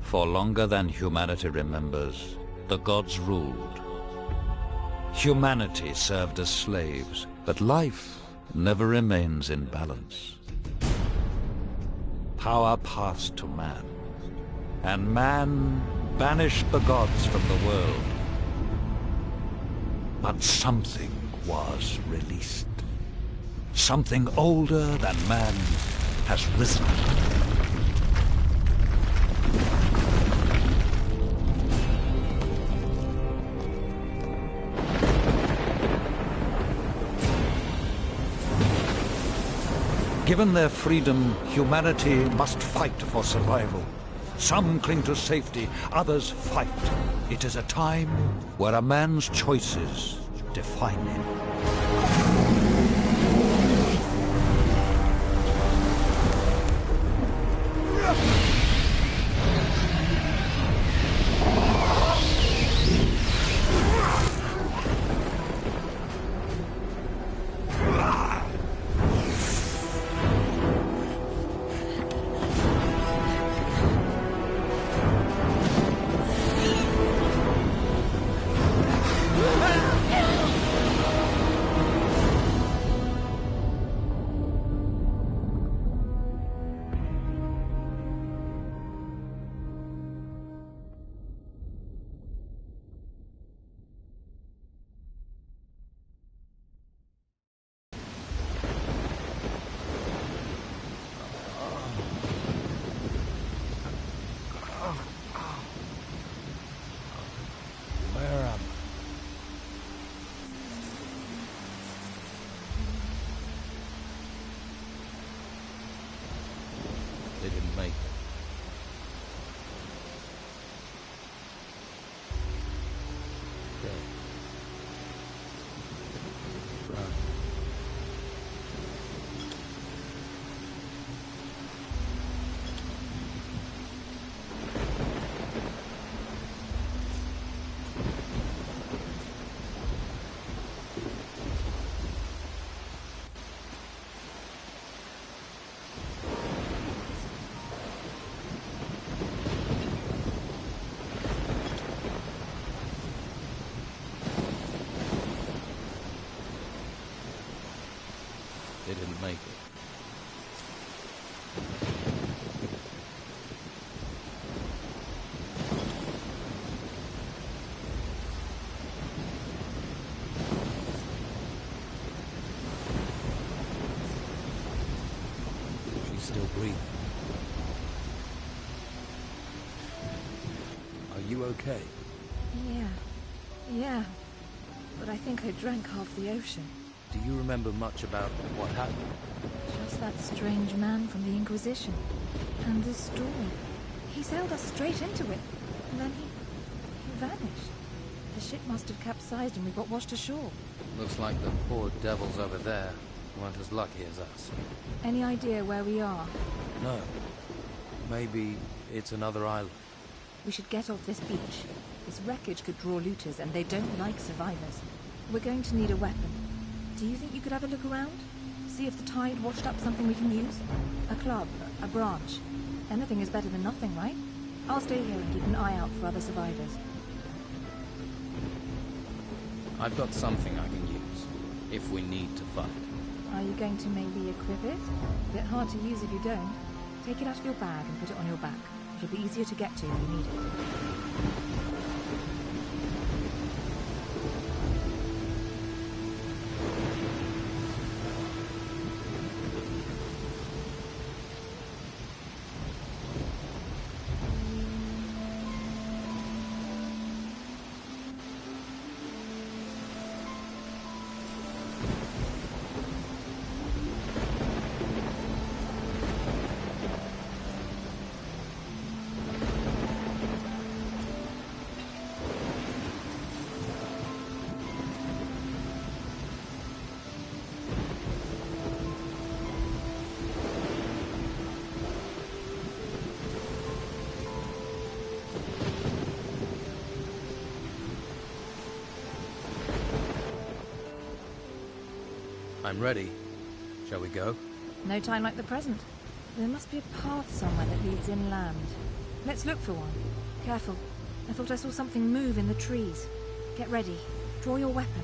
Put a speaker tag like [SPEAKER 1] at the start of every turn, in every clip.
[SPEAKER 1] For longer than humanity remembers, the gods ruled. Humanity served as slaves, but life never remains in balance. Power passed to man, and man banished the gods from the world. But something was released. Something older than man has risen. Given their freedom, humanity must fight for survival. Some cling to safety, others fight. It is a time where a man's choices define him.
[SPEAKER 2] They didn't make it. Dead. Drowned. They didn't make it. She's still breathing. Are you okay?
[SPEAKER 3] Yeah. But I think I drank half the ocean.
[SPEAKER 2] Do you remember much about what happened?
[SPEAKER 3] Just that strange man from the Inquisition. And the storm. He sailed us straight into it. And then he vanished. The ship must have capsized and we got washed ashore.
[SPEAKER 2] Looks like the poor devils over there weren't as lucky as us.
[SPEAKER 3] Any idea where we are?
[SPEAKER 2] No. Maybe it's another island.
[SPEAKER 3] We should get off this beach. This wreckage could draw looters and they don't like survivors. We're going to need a weapon. Do you think you could have a look around? See if the tide washed up something we can use? A club, a branch. Anything is better than nothing, right? I'll stay here and keep an eye out for other survivors.
[SPEAKER 2] I've got something I can use, if we need to fight.
[SPEAKER 3] Are you going to maybe equip it? A bit hard to use if you don't. Take it out of your bag and put it on your back. It'll be easier to get to if you need it.
[SPEAKER 2] I'm ready. Shall we go?
[SPEAKER 3] No time like the present. There must be a path somewhere that leads inland. Let's look for one. Careful. I thought I saw something move in the trees. Get ready. Draw your weapon.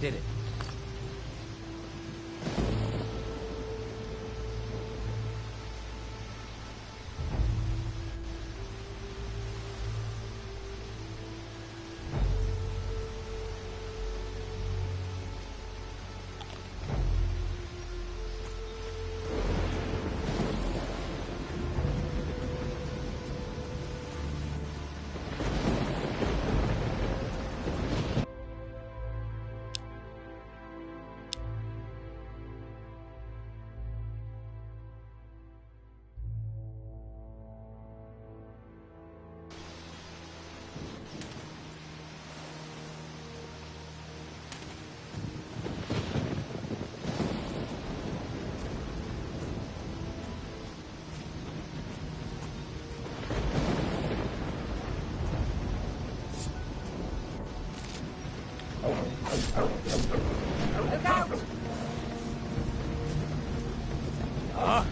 [SPEAKER 2] Did it.
[SPEAKER 3] I'm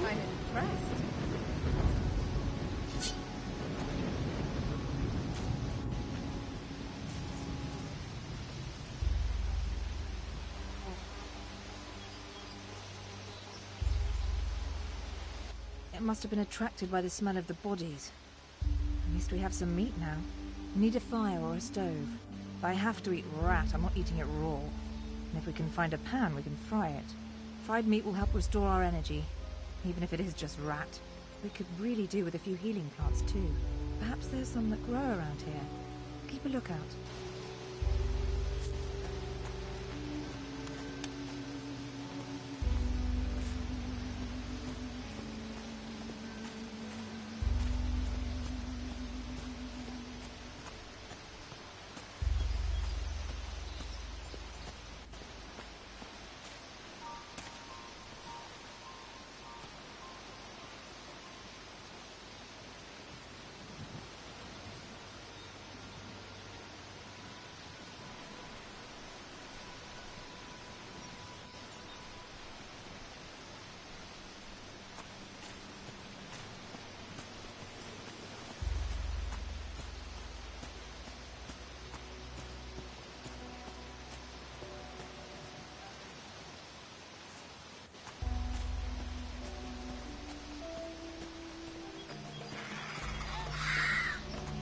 [SPEAKER 3] impressed. It must have been attracted by the smell of the bodies. At least we have some meat now. We need a fire or a stove. If I have to eat rat, I'm not eating it raw. And if we can find a pan, we can fry it. Fried meat will help restore our energy, even if it is just rat. We could really do with a few healing plants too. Perhaps there's some that grow around here. Keep a lookout.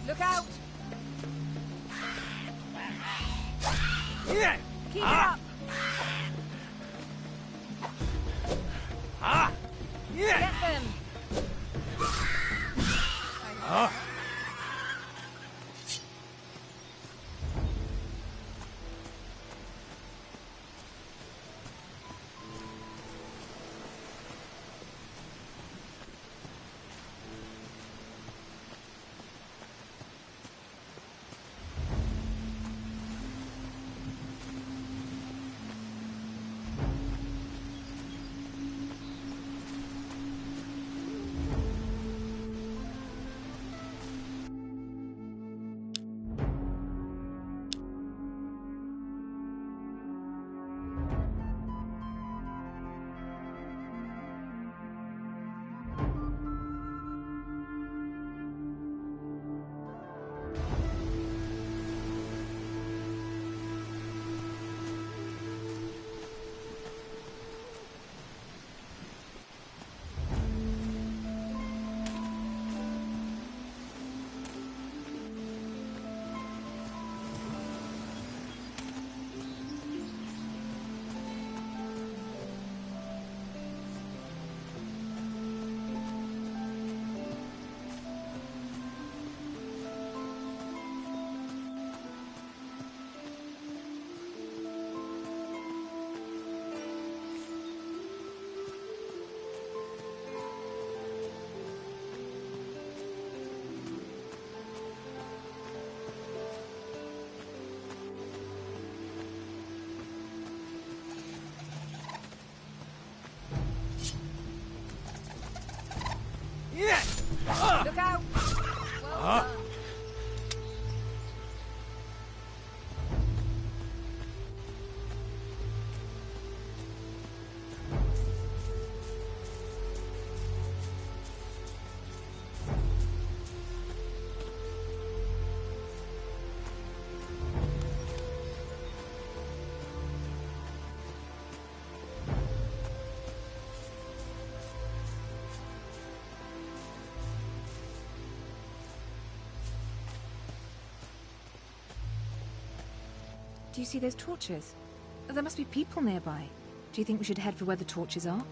[SPEAKER 3] Look out!
[SPEAKER 1] Yeah!
[SPEAKER 3] Keep it up!
[SPEAKER 1] Yeah!
[SPEAKER 3] Get them! Look out! Well done. Do you see those torches? There must be people nearby. Do you think we should head for where the torches are?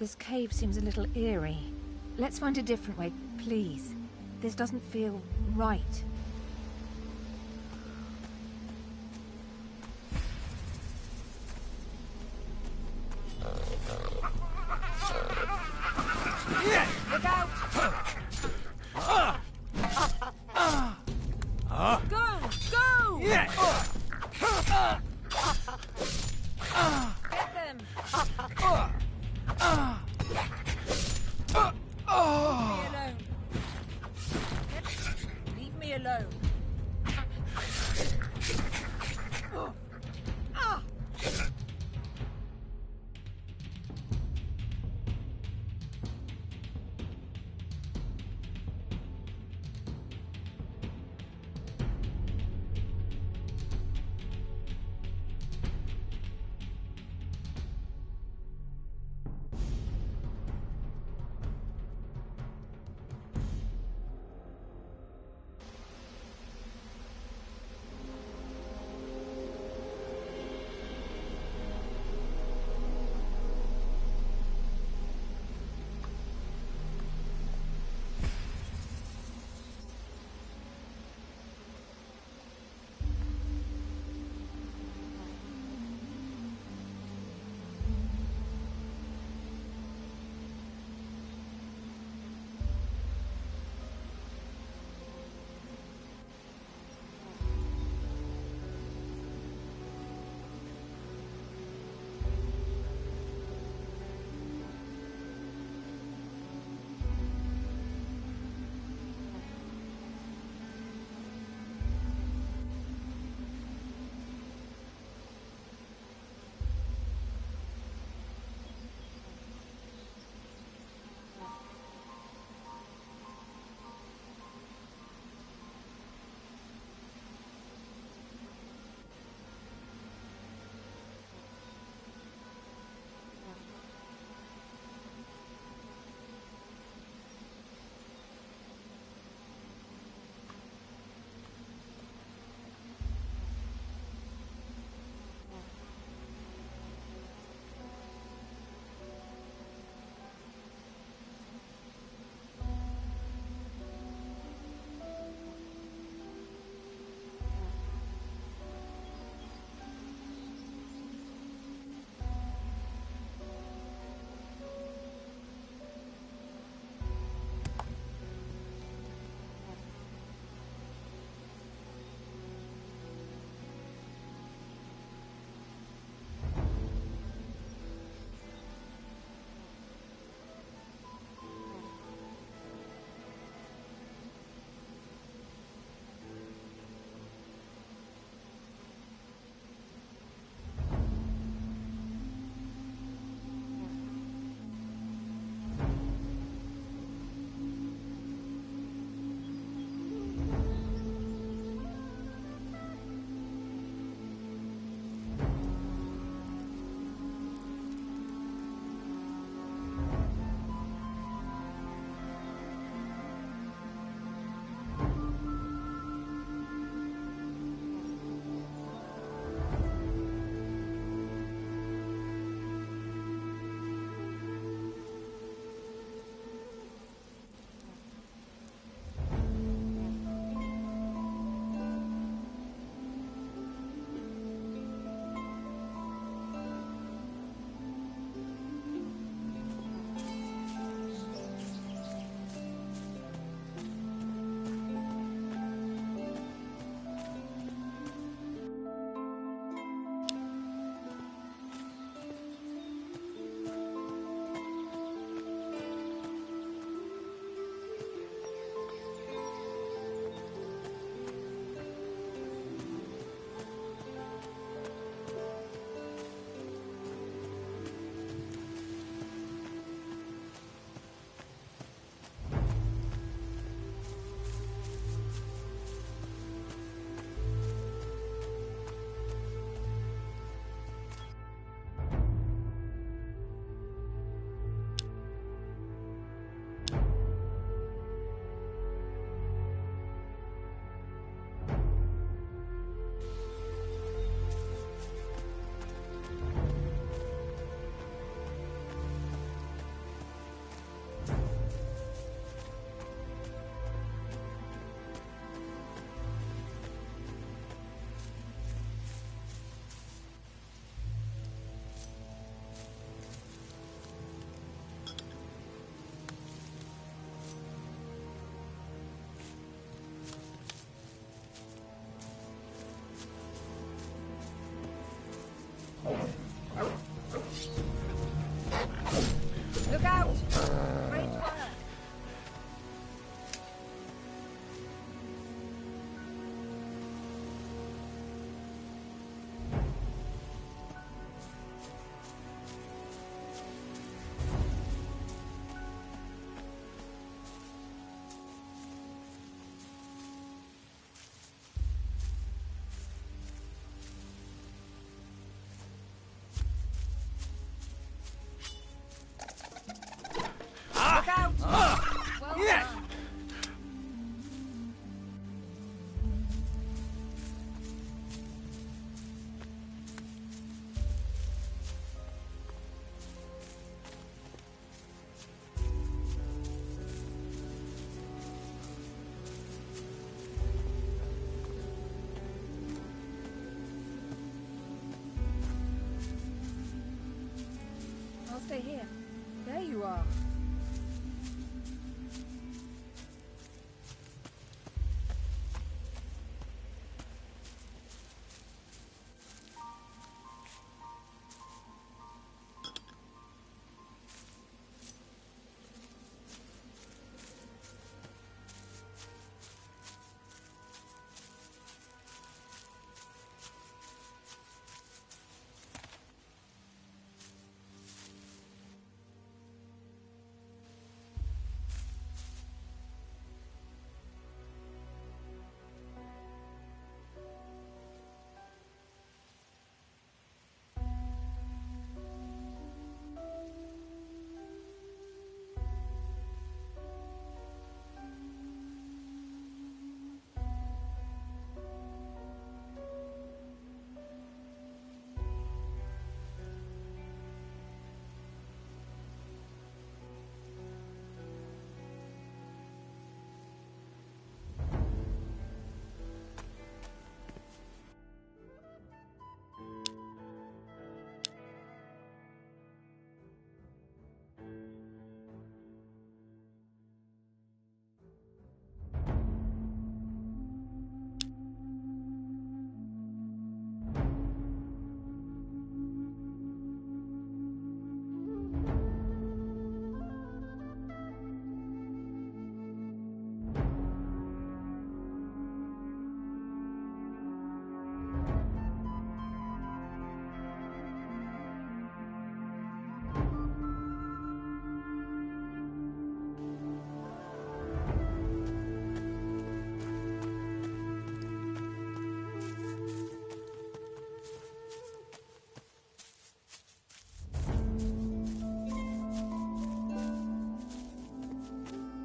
[SPEAKER 3] This cave seems a little eerie. Let's find a different way, please. This doesn't feel right. Look out! Go! Go! Get them! Leave me alone. Leave me alone. stay here. There you are.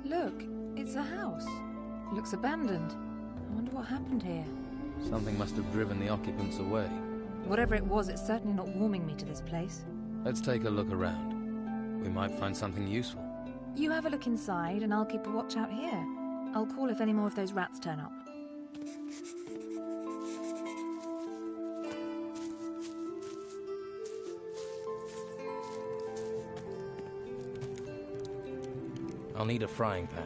[SPEAKER 3] Look, it's a house. Looks abandoned. I wonder what happened here.
[SPEAKER 2] Something must have driven the occupants away.
[SPEAKER 3] Whatever it was, it's certainly not warming me to this place.
[SPEAKER 2] Let's take a look around. We might find something useful.
[SPEAKER 3] You have a look inside, and I'll keep a watch out here. I'll call if any more of those rats turn up.
[SPEAKER 2] I'll need a frying pan.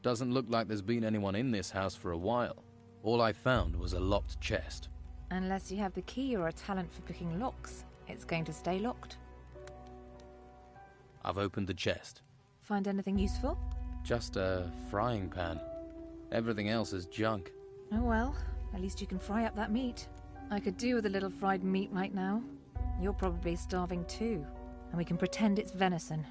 [SPEAKER 2] Doesn't look like there's been anyone in this house for a while. All I found was a locked chest.
[SPEAKER 3] Unless you have the key or a talent for picking locks, it's going to stay locked.
[SPEAKER 2] I've opened the chest.
[SPEAKER 3] Find anything useful?
[SPEAKER 2] Just a frying pan. Everything else is junk.
[SPEAKER 3] Oh well, at least you can fry up that meat. I could do with a little fried meat right now. You're probably starving too, and we can pretend it's venison.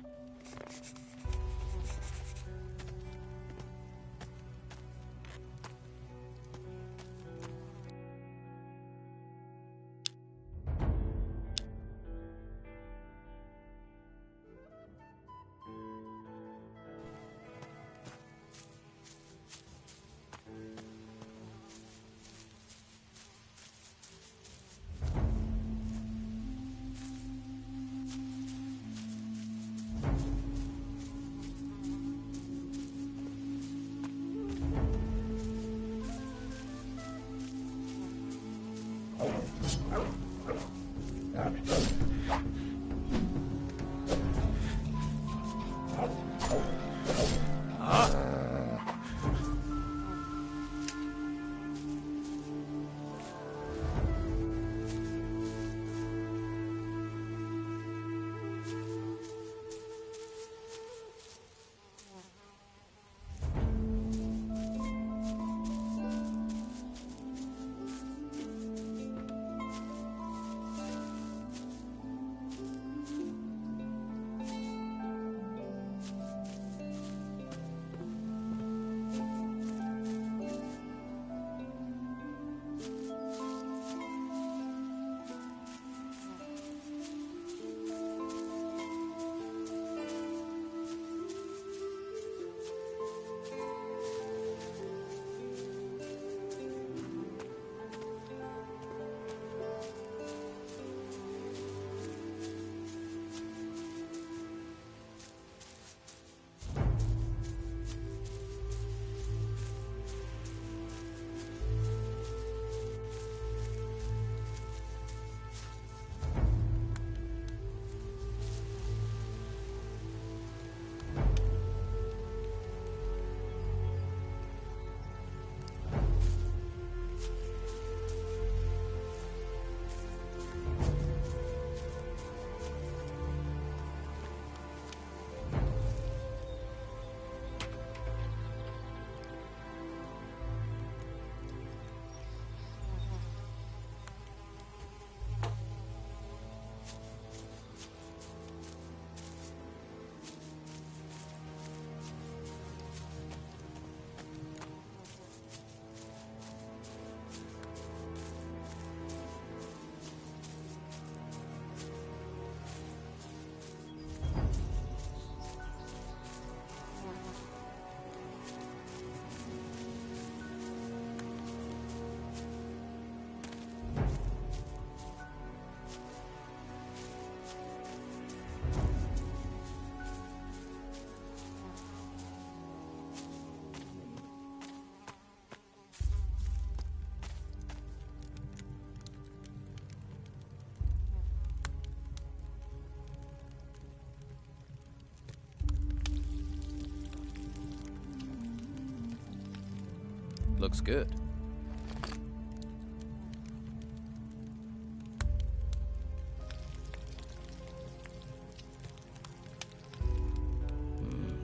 [SPEAKER 2] Looks good.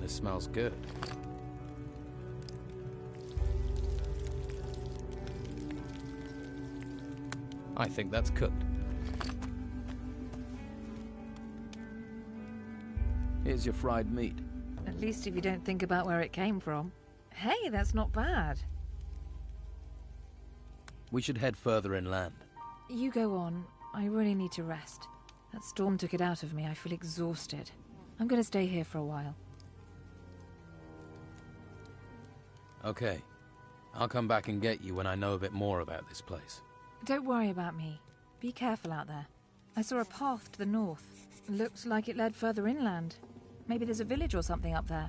[SPEAKER 2] This smells good. I think that's cooked. Here's your fried meat.
[SPEAKER 3] At least if you don't think about where it came from. Hey, that's not bad.
[SPEAKER 2] We should head further inland.
[SPEAKER 3] You go on. I really need to rest. That storm took it out of me. I feel exhausted. I'm going to stay here for a while.
[SPEAKER 2] Okay. I'll come back and get you when I know a bit more about this place.
[SPEAKER 3] Don't worry about me. Be careful out there. I saw a path to the north. Looked like it led further inland. Maybe there's a village or something up there.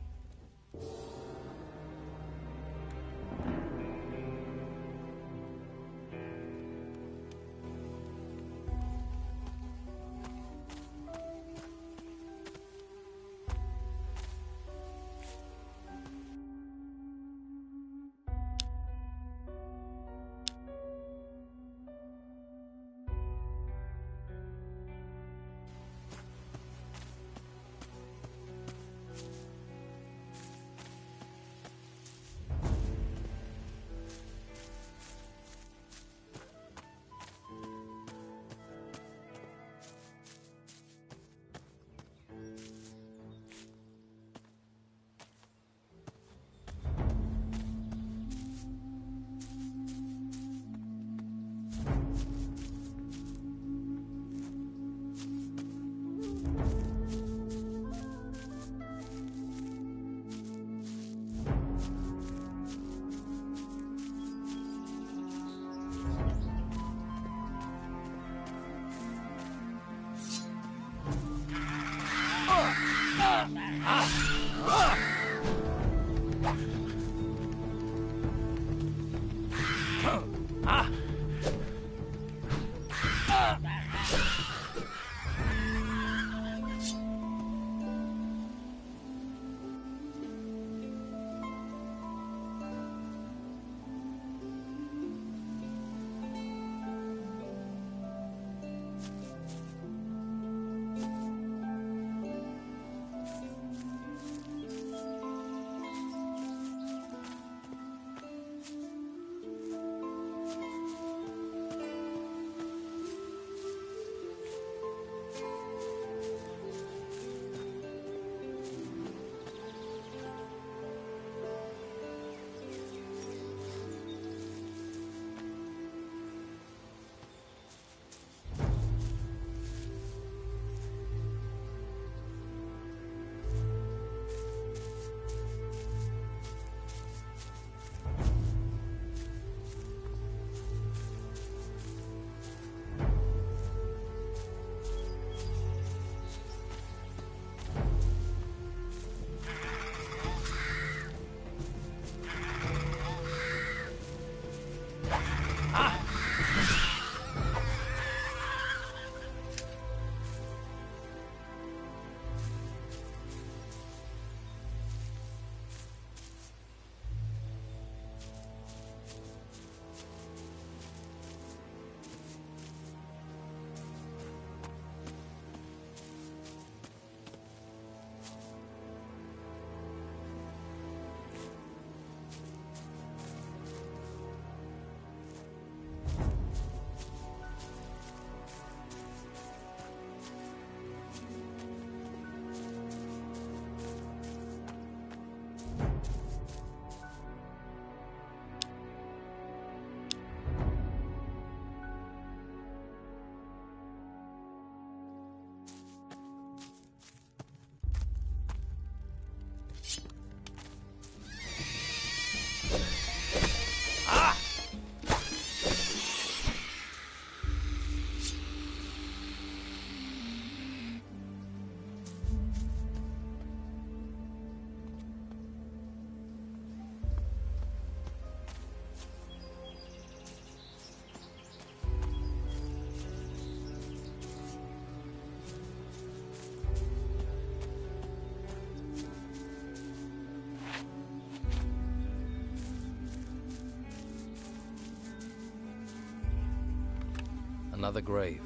[SPEAKER 2] Another grave.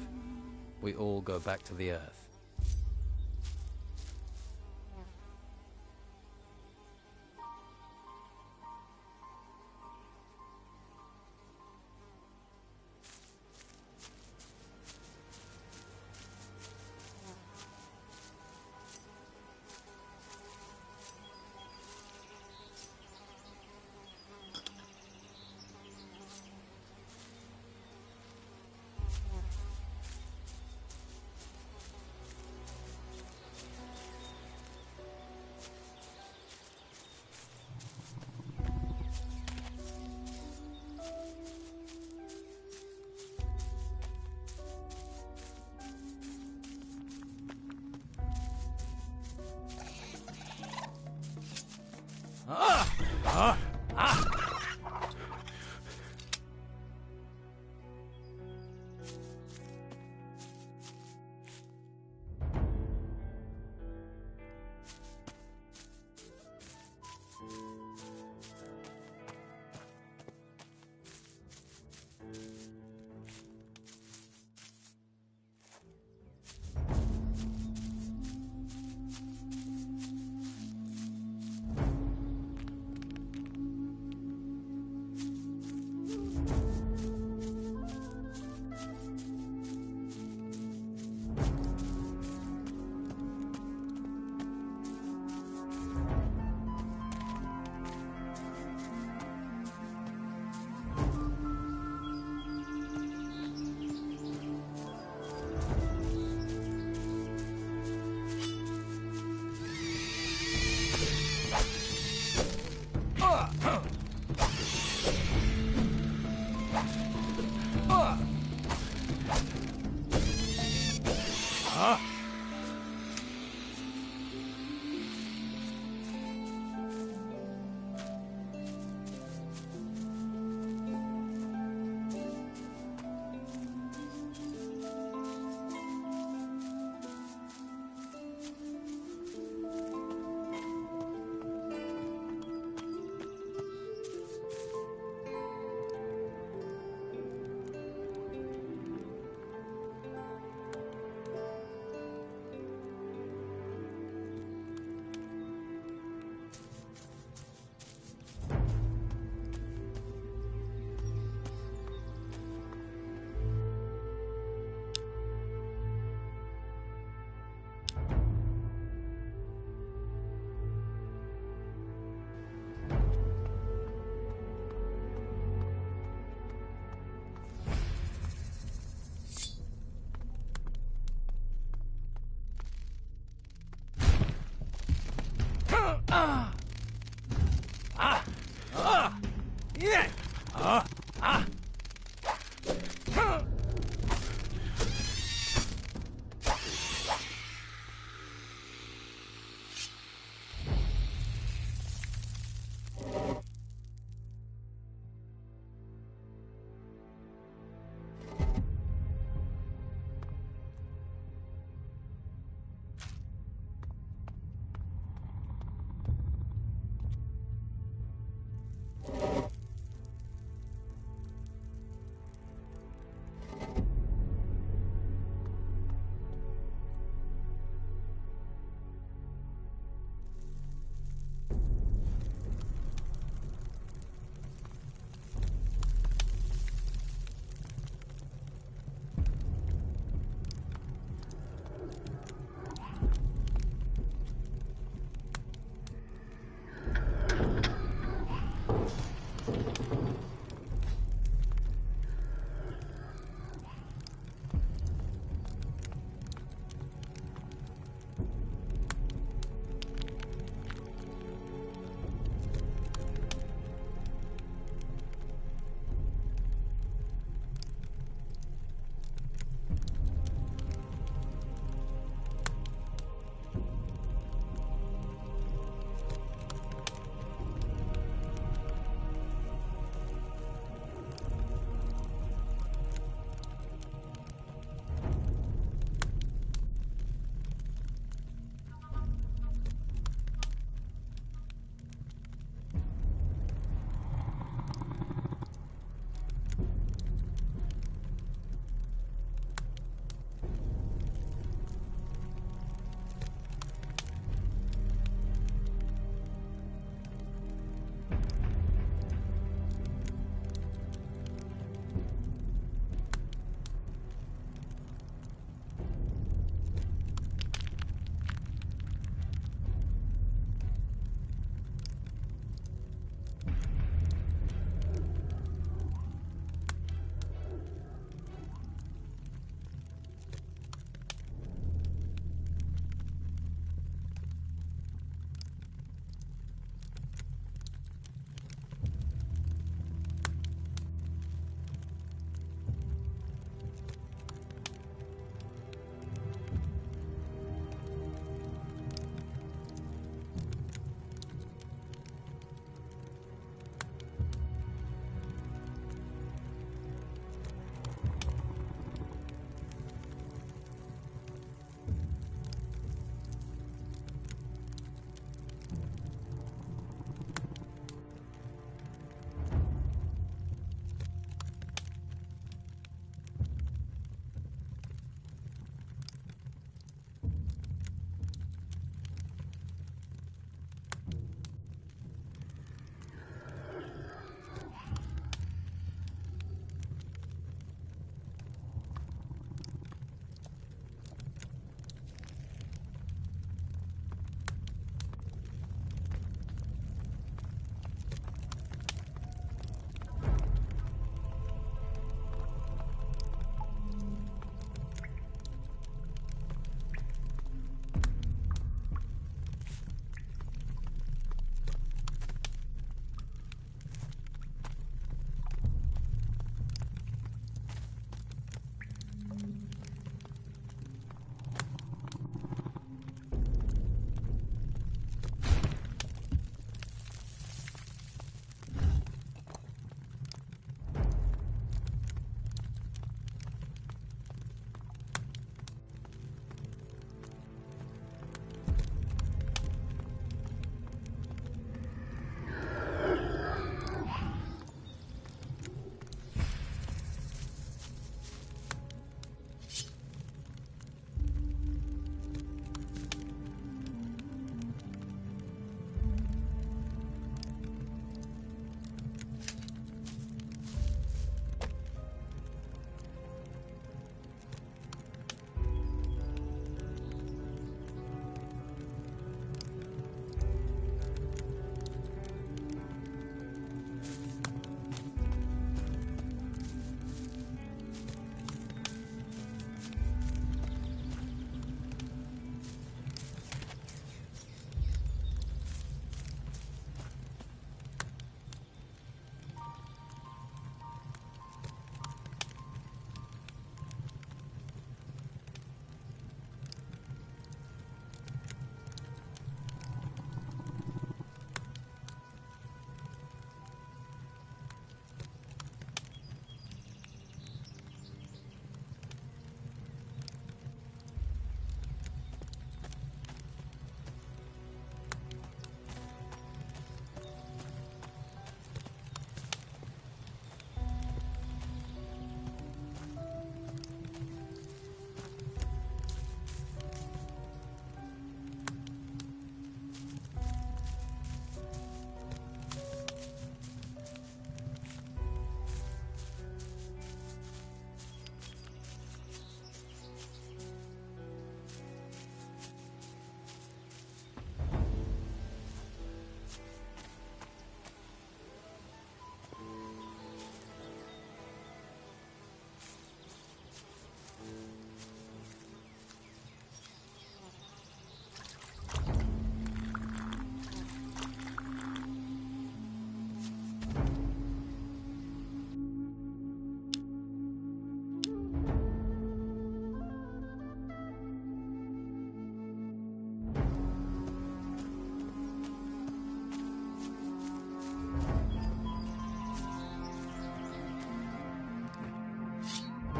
[SPEAKER 2] We all go back to the earth.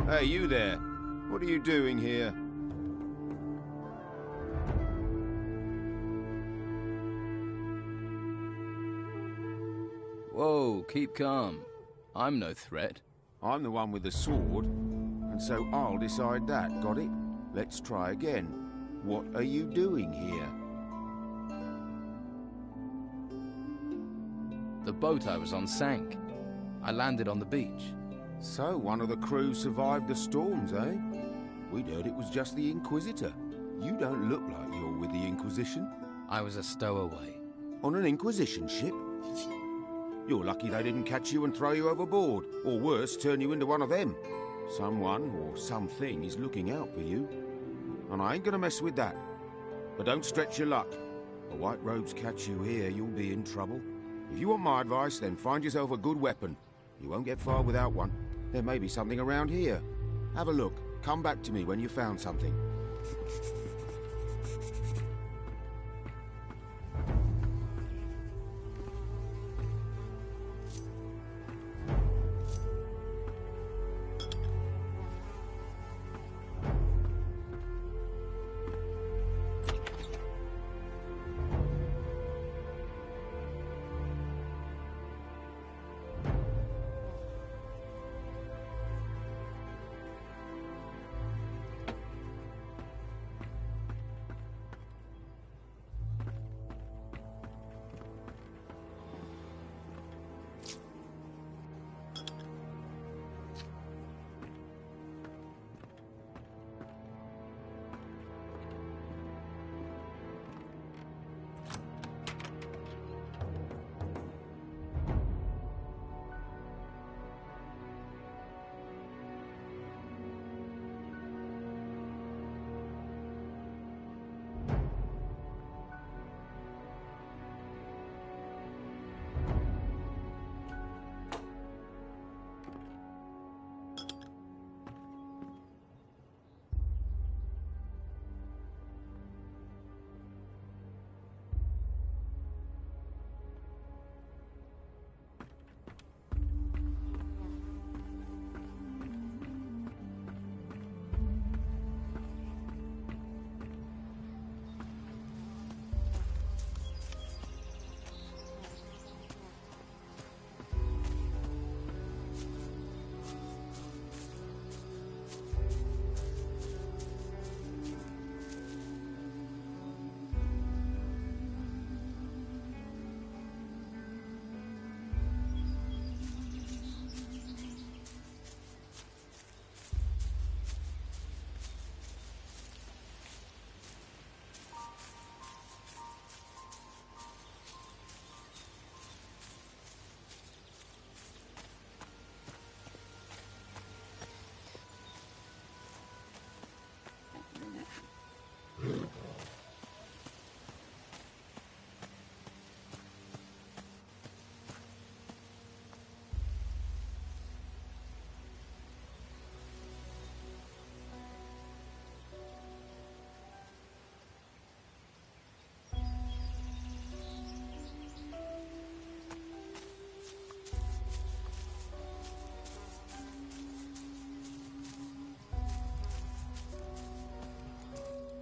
[SPEAKER 4] Hey, you there. What are you doing here?
[SPEAKER 2] Whoa, keep calm. I'm no threat.
[SPEAKER 4] I'm the one with the sword, and so I'll decide that, got it? Let's try again. What are you doing here?
[SPEAKER 2] The boat I was on sank. I landed on the beach.
[SPEAKER 4] So, one of the crew survived the storms, eh? We'd heard it was just the Inquisitor. You don't look like you're with the Inquisition.
[SPEAKER 2] I was a stowaway.
[SPEAKER 4] On an Inquisition ship? You're lucky they didn't catch you and throw you overboard, or worse, turn you into one of them. Someone or something is looking out for you. And I ain't gonna mess with that. But don't stretch your luck. The White Robes catch you here, you'll be in trouble. If you want my advice, then find yourself a good weapon. You won't get far without one. There may be something around here. Have a look. Come back to me when you found something.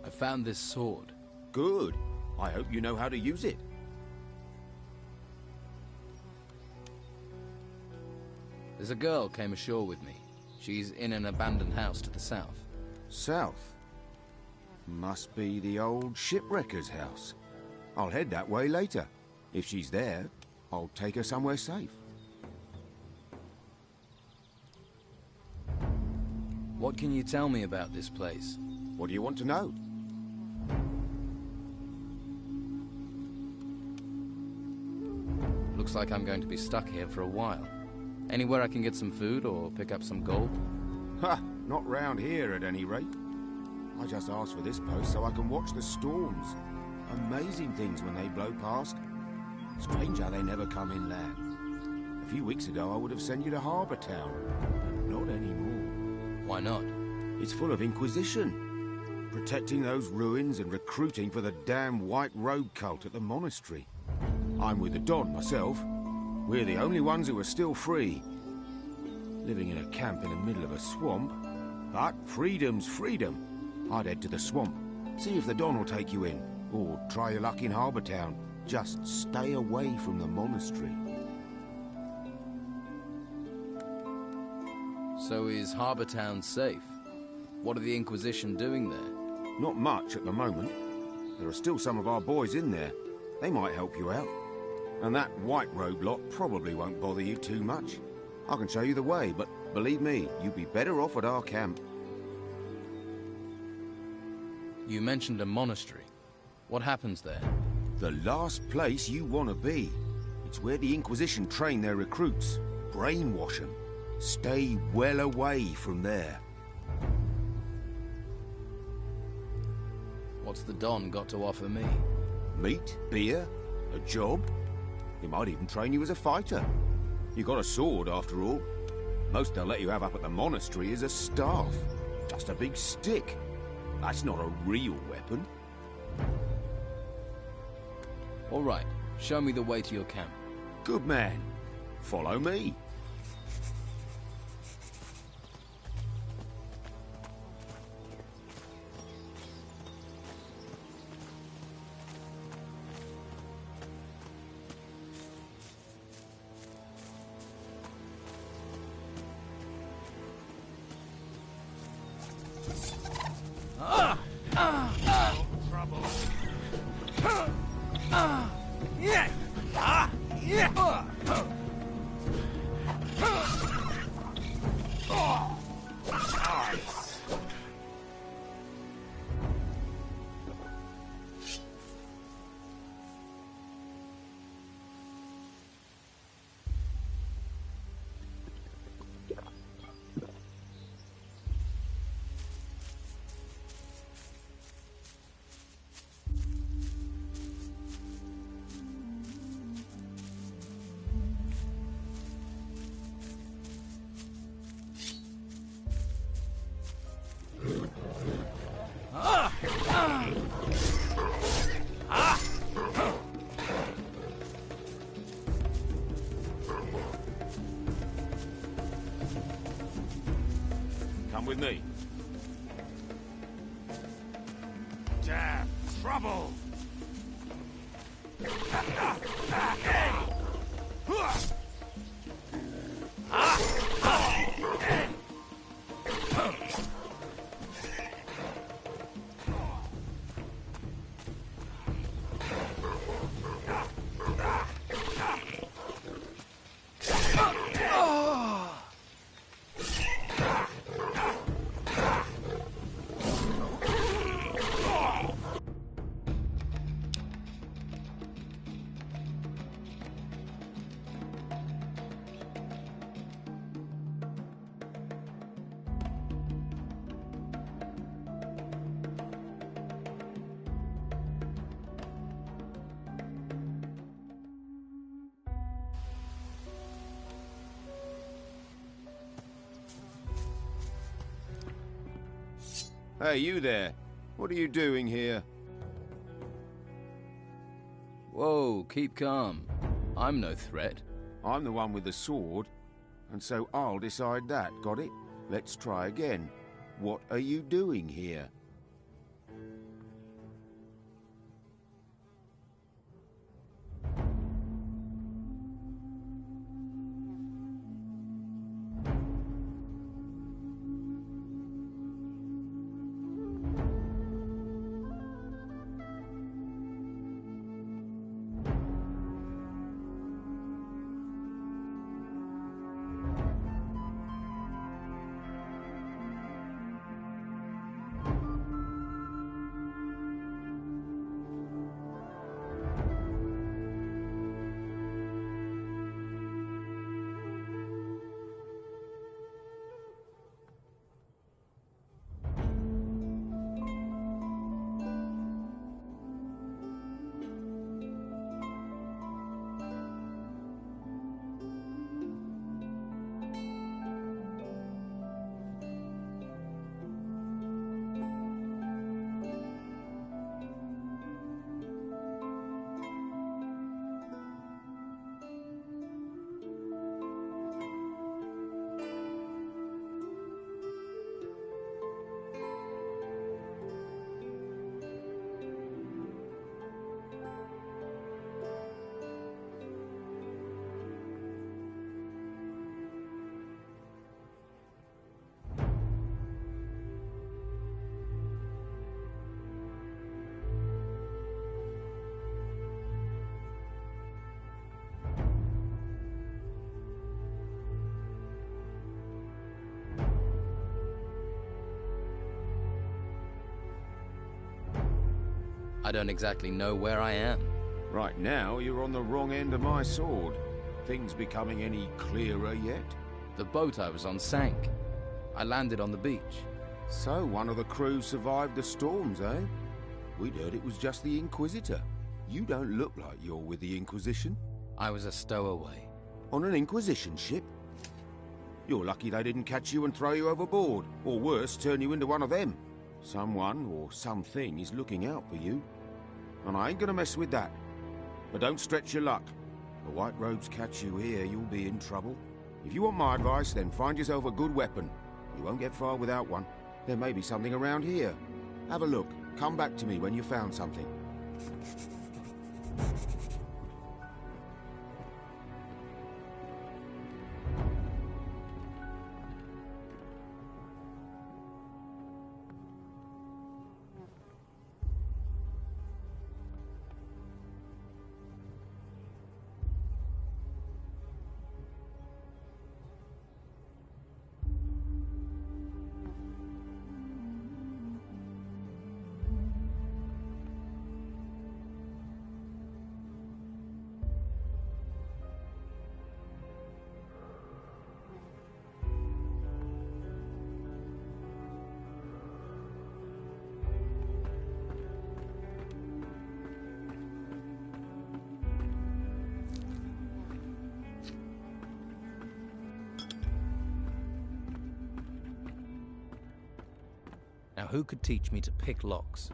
[SPEAKER 2] I found this sword.
[SPEAKER 4] Good. I hope you know how to use it.
[SPEAKER 2] There's a girl came ashore with me. She's in an abandoned house to the south.
[SPEAKER 4] South? Must be the old shipwrecker's house. I'll head that way later. If she's there, I'll take her somewhere safe.
[SPEAKER 2] What can you tell me about this place?
[SPEAKER 4] What do you want to know?
[SPEAKER 2] Looks like I'm going to be stuck here for a while. Anywhere I can get some food or pick up some gold?
[SPEAKER 4] Ha! Not round here, at any rate. I just asked for this post so I can watch the storms. Amazing things when they blow past. Strange how they never come inland. A few weeks ago I would have sent you to Harbour Town, but not anymore.
[SPEAKER 2] Why not?
[SPEAKER 4] It's full of Inquisition. Protecting those ruins and recruiting for the damn White Robe cult at the monastery. I'm with the Don myself. We're the only ones who are still free. Living in a camp in the middle of a swamp, But freedom's freedom. I'd head to the swamp, see if the Don will take you in, or try your luck in Harbour Town. Just stay away from the monastery.
[SPEAKER 2] So is Harbour Town safe? What are the Inquisition doing there?
[SPEAKER 4] Not much at the moment. There are still some of our boys in there. They might help you out. And that white robe lot probably won't bother you too much. I can show you the way, but believe me, you'd be better off at our camp.
[SPEAKER 2] You mentioned a monastery. What happens there?
[SPEAKER 4] The last place you want to be. It's where the Inquisition train their recruits. Brainwash them. Stay well away from there.
[SPEAKER 2] What's the Don got to offer me?
[SPEAKER 4] Meat, beer, a job. He might even train you as a fighter. You got a sword, after all. Most they'll let you have up at the monastery is a staff. Just a big stick. That's not a real weapon.
[SPEAKER 2] All right, show me the way to your camp.
[SPEAKER 4] Good man. Follow me. Come with me. Damn trouble! Hey, you there. What are you doing here?
[SPEAKER 2] Whoa, keep calm. I'm no threat.
[SPEAKER 4] I'm the one with the sword, and so I'll decide that, got it? Let's try again. What are you doing here?
[SPEAKER 2] I don't exactly know where I am.
[SPEAKER 4] Right now, you're on the wrong end of my sword. Things becoming any clearer yet?
[SPEAKER 2] The boat I was on sank. I landed on the beach.
[SPEAKER 4] So one of the crew survived the storms, eh? We'd heard it was just the Inquisitor. You don't look like you're with the Inquisition.
[SPEAKER 2] I was a stowaway.
[SPEAKER 4] On an Inquisition ship? You're lucky they didn't catch you and throw you overboard, or worse, turn you into one of them. Someone or something is looking out for you. And I ain't gonna mess with that. But don't stretch your luck. The White Robes catch you here, you'll be in trouble. If you want my advice, then find yourself a good weapon. You won't get far without one. There may be something around here. Have a look. Come back to me when you've found something.
[SPEAKER 2] Now who could teach me to pick locks?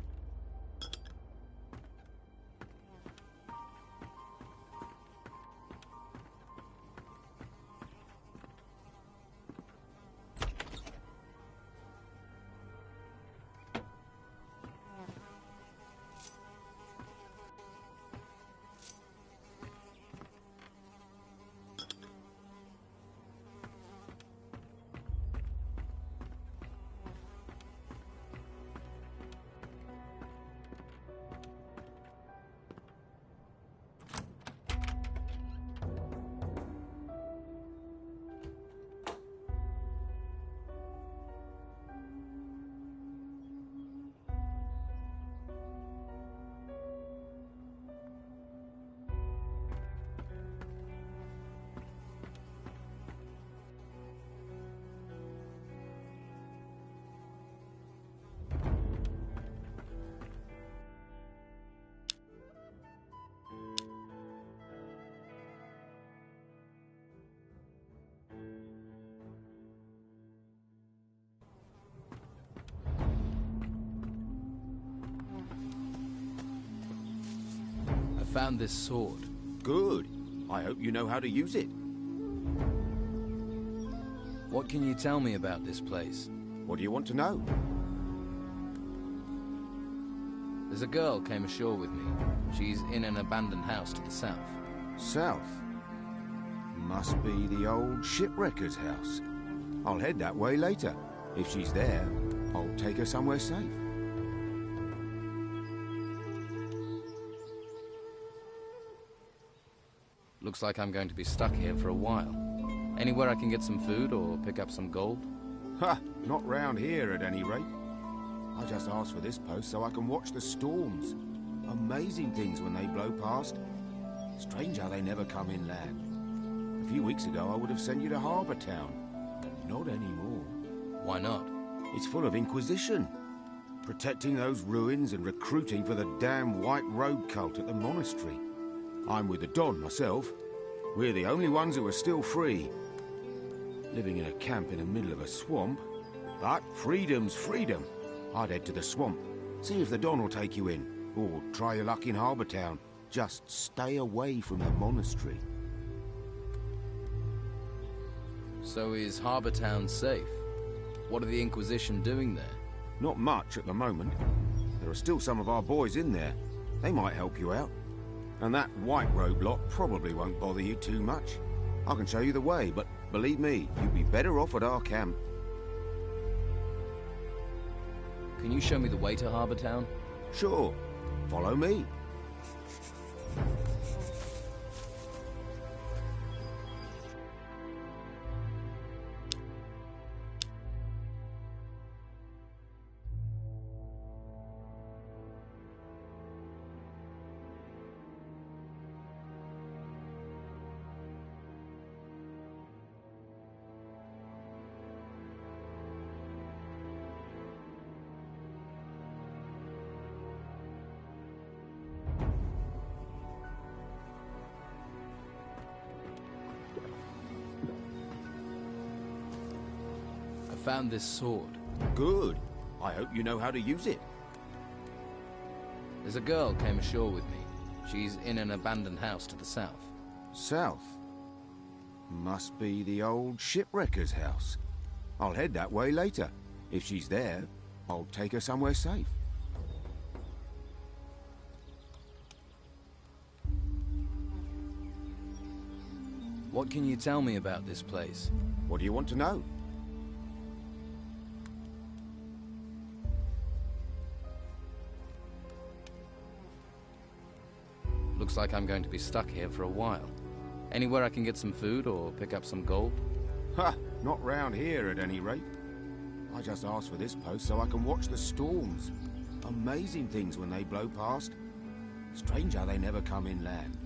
[SPEAKER 2] I found this sword.
[SPEAKER 4] Good. I hope you know how to use it.
[SPEAKER 2] What can you tell me about this place?
[SPEAKER 4] What do you want to know?
[SPEAKER 2] There's a girl came ashore with me. She's in an abandoned house to the south.
[SPEAKER 4] South? Must be the old shipwrecker's house. I'll head that way later. If she's there, I'll take her somewhere safe.
[SPEAKER 2] Looks like I'm going to be stuck here for a while. Anywhere I can get some food or pick up some gold?
[SPEAKER 4] Ha! Not round here at any rate. I just asked for this post so I can watch the storms. Amazing things when they blow past. Strange how they never come inland. A few weeks ago I would have sent you to Harbour Town. Not anymore.
[SPEAKER 2] Why not?
[SPEAKER 4] It's full of Inquisition. Protecting those ruins and recruiting for the damn White Robe cult at the monastery. I'm with the Don myself. We're the only ones who are still free. Living in a camp in the middle of a swamp. But freedom's freedom. I'd head to the swamp. See if the Don will take you in. Or try your luck in Harbour Town. Just stay away from the monastery.
[SPEAKER 2] So is Harbour Town safe? What are the Inquisition doing there?
[SPEAKER 4] Not much at the moment. There are still some of our boys in there. They might help you out. And that White Robe lot probably won't bother you too much. I can show you the way, but believe me, you'd be better off at our camp.
[SPEAKER 2] Can you show me the way to Harbour Town?
[SPEAKER 4] Sure. Follow me.
[SPEAKER 2] found this sword.
[SPEAKER 4] Good. I hope you know how to use it.
[SPEAKER 2] There's a girl came ashore with me. She's in an abandoned house to the south.
[SPEAKER 4] South? Must be the old shipwrecker's house. I'll head that way later. If she's there, I'll take her somewhere safe.
[SPEAKER 2] What can you tell me about this place?
[SPEAKER 4] What do you want to know?
[SPEAKER 2] Looks like I'm going to be stuck here for a while. Anywhere I can get some food or pick up some gold?
[SPEAKER 4] Ha! Not round here, at any rate. I just asked for this post so I can watch the storms. Amazing things when they blow past. Strange how they never come inland.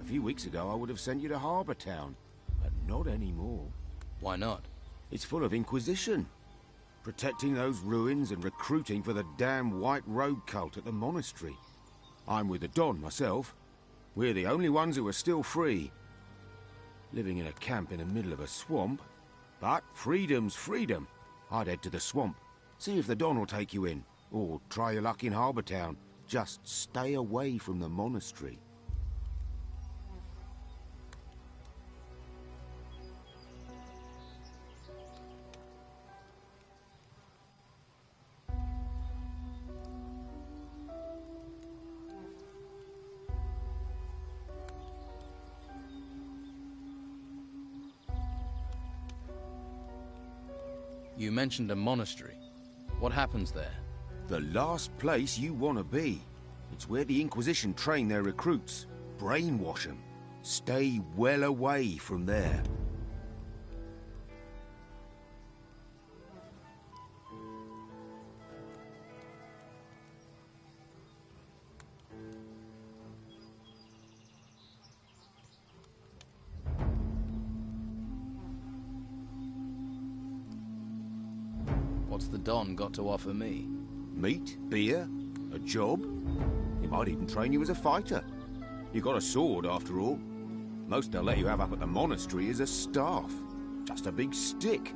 [SPEAKER 4] A few weeks ago I would have sent you to Harbour Town, but not anymore.
[SPEAKER 2] Why not?
[SPEAKER 4] It's full of Inquisition. Protecting those ruins and recruiting for the damn White Robe cult at the monastery. I'm with the Don myself. We're the only ones who are still free. Living in a camp in the middle of a swamp. But freedom's freedom. I'd head to the swamp. See if the Don will take you in. Or try your luck in Harbour Town. Just stay away from the monastery.
[SPEAKER 2] You mentioned a monastery. What happens there?
[SPEAKER 4] The last place you want to be. It's where the Inquisition train their recruits. Brainwash them. Stay well away from there.
[SPEAKER 2] What's the Don got to offer me?
[SPEAKER 4] Meat, beer, a job. He might even train you as a fighter. You got a sword, after all. Most they'll let you have up at the monastery is a staff. Just a big stick.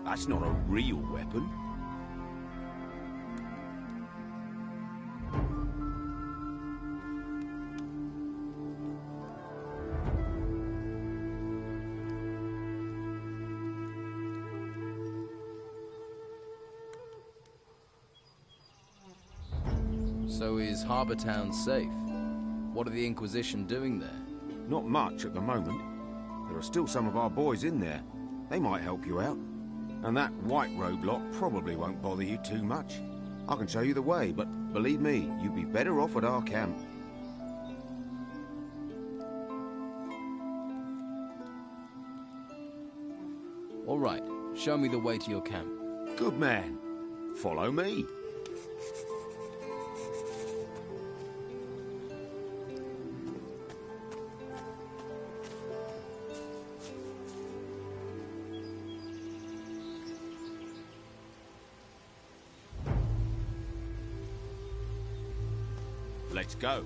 [SPEAKER 4] That's not a real weapon.
[SPEAKER 2] So is Harbour Town safe? What are the Inquisition doing there?
[SPEAKER 4] Not much at the moment. There are still some of our boys in there. They might help you out. And that White Robe lot probably won't bother you too much. I can show you the way, but believe me, you'd be better off at our camp.
[SPEAKER 2] All right, show me the way to your camp.
[SPEAKER 4] Good man. Follow me. Let's go.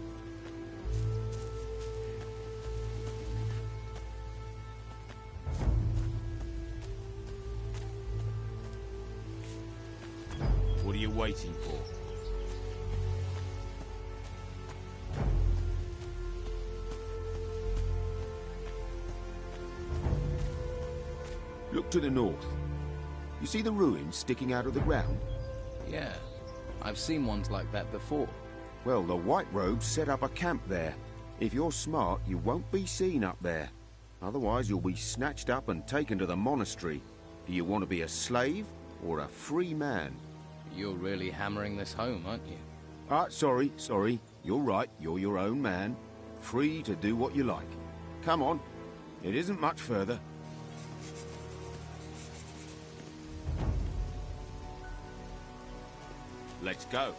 [SPEAKER 4] What are you waiting for? Look to the north. You see the ruins sticking out of the ground?
[SPEAKER 2] Yeah, I've seen ones like that before.
[SPEAKER 4] Well, the White Robes set up a camp there. If you're smart, you won't be seen up there. Otherwise, you'll be snatched up and taken to the monastery. Do you want to be a slave or a free man?
[SPEAKER 2] You're really hammering this home, aren't you?
[SPEAKER 4] Sorry. You're right, you're your own man. Free to do what you like. Come on, it isn't much further. Let's go.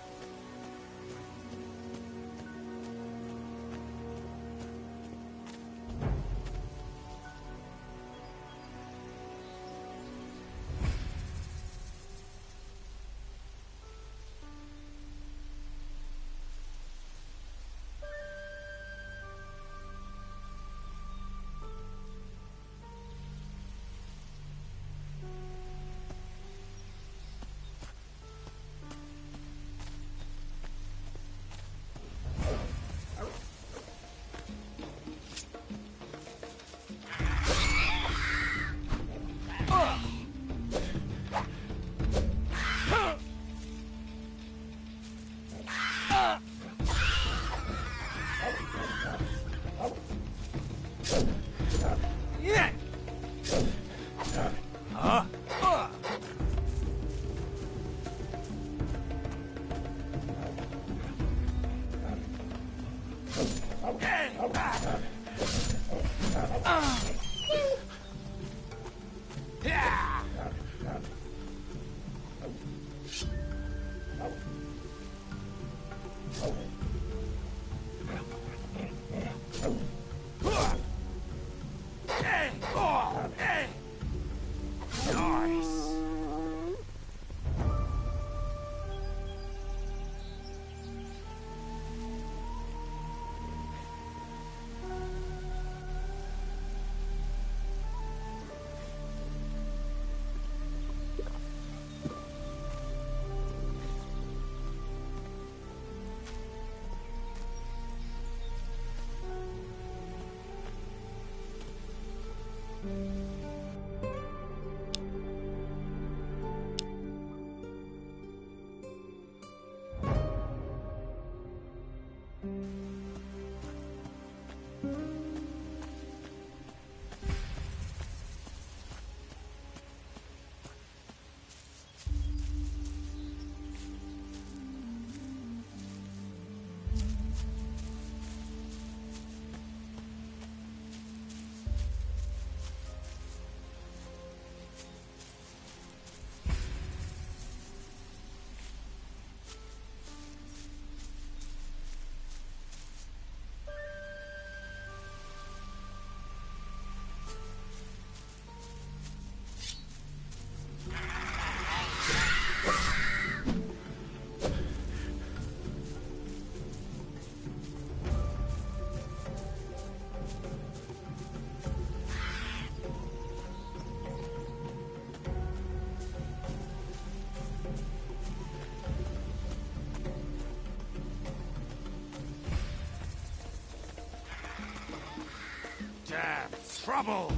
[SPEAKER 4] Damn trouble!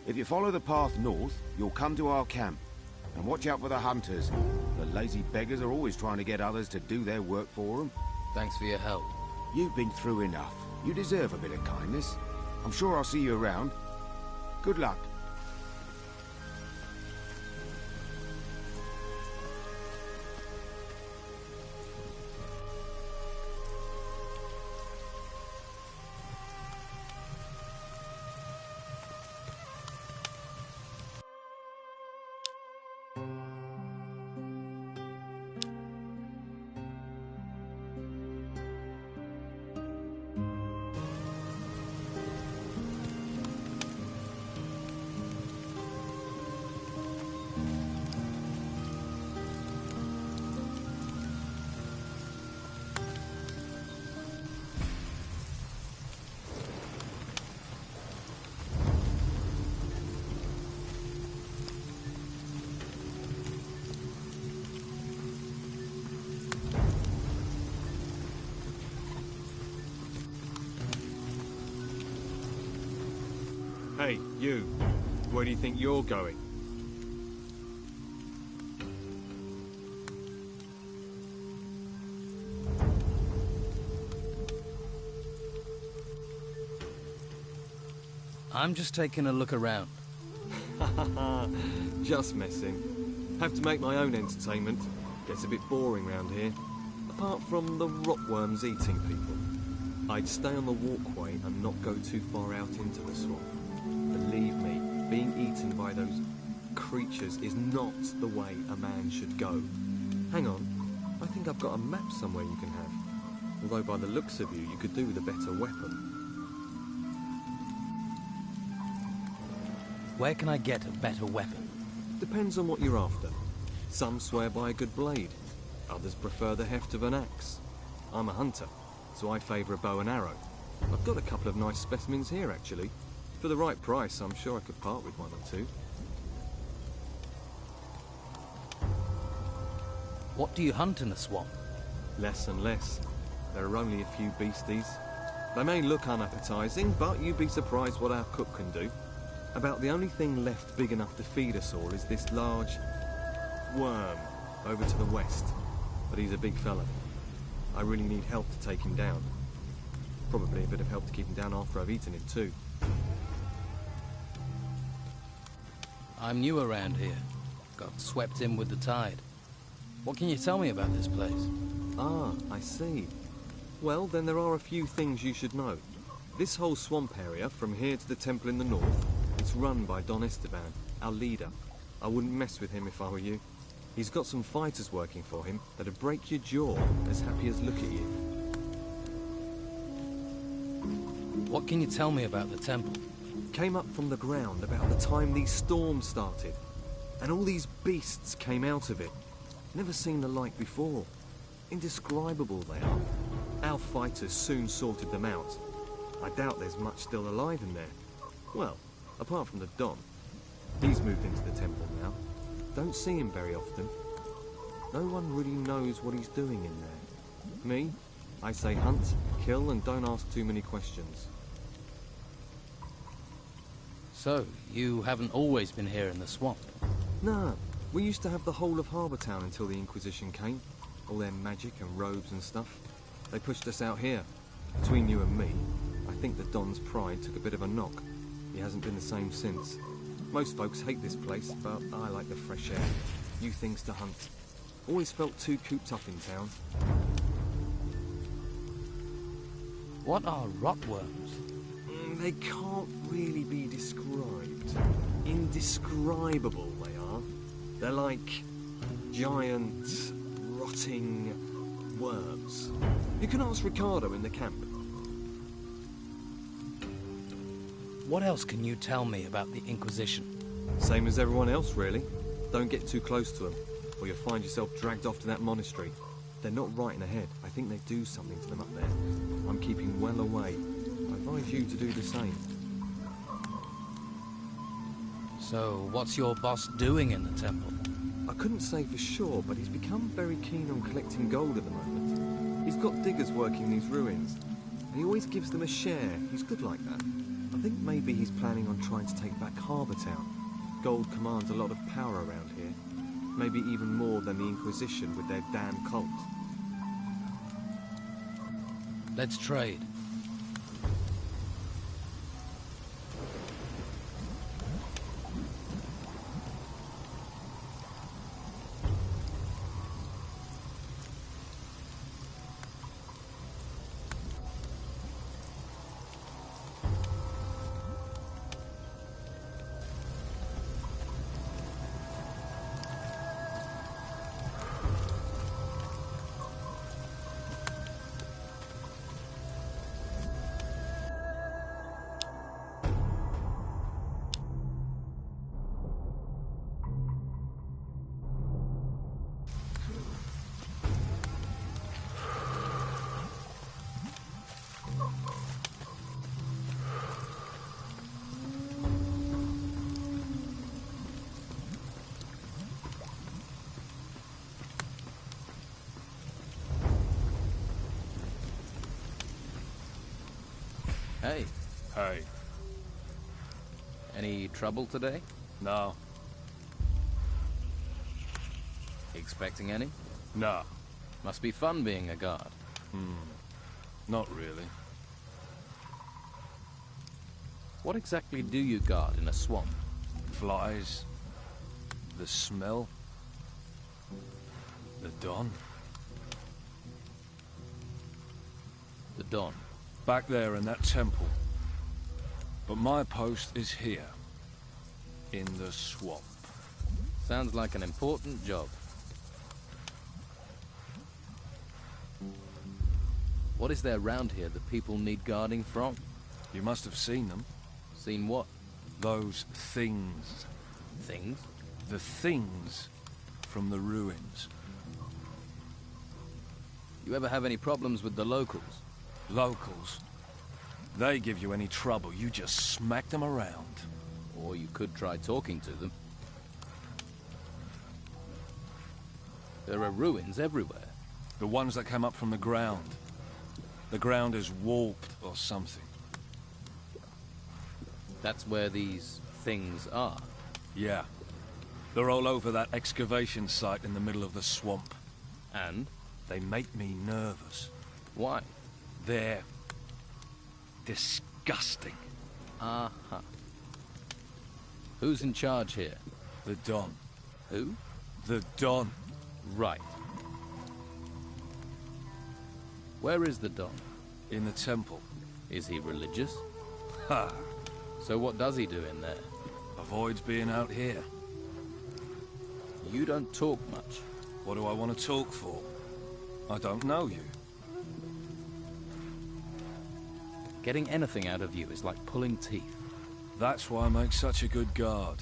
[SPEAKER 4] If you follow the path north, you'll come to our camp. And watch out for the hunters. The lazy beggars are always trying to get others to do their work for them.
[SPEAKER 2] Thanks for your help.
[SPEAKER 4] You've been through enough. You deserve a bit of kindness. I'm sure I'll see you around. Good luck.
[SPEAKER 5] Hey, you. Where do you think you're going?
[SPEAKER 2] I'm just taking a look around.
[SPEAKER 5] Just messing. Have to make my own entertainment. Gets a bit boring round here. Apart from the rockworms eating people. I'd stay on the walkway and not go too far out into the swamp. Believe me, being eaten by those creatures is not the way a man should go. Hang on, I think I've got a map somewhere you can have. Although by the looks of you, you could do with a better weapon.
[SPEAKER 2] Where can I get a better weapon?
[SPEAKER 5] Depends on what you're after. Some swear by a good blade. Others prefer the heft of an axe. I'm a hunter, so I favour a bow and arrow. I've got a couple of nice specimens here, actually. For the right price, I'm sure I could part with one or two.
[SPEAKER 2] What do you hunt in the swamp?
[SPEAKER 5] Less and less. There are only a few beasties. They may look unappetising, but you'd be surprised what our cook can do. About the only thing left big enough to feed us all is this large worm over to the west. But he's a big fella. I really need help to take him down. Probably a bit of help to keep him down after I've eaten him too.
[SPEAKER 2] I'm new around here. Got swept in with the tide. What can you tell me about this place?
[SPEAKER 5] Ah, I see. Well, then there are a few things you should know. This whole swamp area, from here to the temple in the north, it's run by Don Esteban, our leader. I wouldn't mess with him if I were you. He's got some fighters working for him that'd break your jaw as happy as look at you.
[SPEAKER 2] What can you tell me about the temple?
[SPEAKER 5] Came up from the ground about the time these storms started. And all these beasts came out of it. Never seen the like before. Indescribable they are. Our fighters soon sorted them out. I doubt there's much still alive in there. Well, apart from the Don. He's moved into the temple now. Don't see him very often. No one really knows what he's doing in there. Me? I say hunt, kill, and don't ask too many questions.
[SPEAKER 2] So, you haven't always been here in the swamp?
[SPEAKER 5] Nah, we used to have the whole of Harbour Town until the Inquisition came. All their magic and robes and stuff. They pushed us out here. Between you and me, I think the Don's pride took a bit of a knock. He hasn't been the same since. Most folks hate this place, but I like the fresh air. New things to hunt. Always felt too cooped up in town.
[SPEAKER 2] What are rotworms?
[SPEAKER 5] They can't really be described. Indescribable they are. They're like giant, rotting worms. You can ask Ricardo in the camp.
[SPEAKER 2] What else can you tell me about the Inquisition?
[SPEAKER 5] Same as everyone else, really. Don't get too close to them, or you'll find yourself dragged off to that monastery. They're not right in ahead. I think they do something to them up there. I'm keeping well away. I advise you to do the same.
[SPEAKER 2] So, what's your boss doing in the temple?
[SPEAKER 5] I couldn't say for sure, but he's become very keen on collecting gold at the moment. He's got diggers working these ruins, and he always gives them a share. He's good like that. I think maybe he's planning on trying to take back Harbour Town. Gold commands a lot of power around here. Maybe even more than the Inquisition with their damn cult.
[SPEAKER 2] Let's trade. Hey.
[SPEAKER 6] Hey.
[SPEAKER 2] Any trouble today?
[SPEAKER 6] No.
[SPEAKER 2] Expecting any?
[SPEAKER 6] Nah.
[SPEAKER 2] Must be fun being a guard.
[SPEAKER 6] Not really.
[SPEAKER 2] What exactly do you guard in a swamp?
[SPEAKER 6] Flies. The smell. The Don.
[SPEAKER 2] The Don.
[SPEAKER 6] Back there in that temple. But my post is here. In the swamp.
[SPEAKER 2] Sounds like an important job. What is there around here that people need guarding from?
[SPEAKER 6] You must have seen them.
[SPEAKER 2] Seen what?
[SPEAKER 6] Those things.
[SPEAKER 2] Things?
[SPEAKER 6] The things from the ruins.
[SPEAKER 2] You ever have any problems with the locals?
[SPEAKER 6] Locals. They give you any trouble, you just smack them around.
[SPEAKER 2] Or you could try talking to them. There are ruins everywhere.
[SPEAKER 6] The ones that come up from the ground. The ground is warped or something.
[SPEAKER 2] That's where these things are.
[SPEAKER 6] Yeah. They're all over that excavation site in the middle of the swamp.
[SPEAKER 2] And?
[SPEAKER 6] They make me nervous.
[SPEAKER 2] Why?
[SPEAKER 6] They're disgusting.
[SPEAKER 2] Uh-huh. Who's in charge here?
[SPEAKER 6] The Don.
[SPEAKER 2] Who?
[SPEAKER 6] The Don.
[SPEAKER 2] Right. Where is the Don?
[SPEAKER 6] In the temple.
[SPEAKER 2] Is he religious?
[SPEAKER 6] Ha!
[SPEAKER 2] So what does he do in there?
[SPEAKER 6] Avoids being out here.
[SPEAKER 2] You don't talk much.
[SPEAKER 6] What do I want to talk for? I don't know you.
[SPEAKER 2] Getting anything out of you is like pulling teeth.
[SPEAKER 6] That's why I make such a good guard.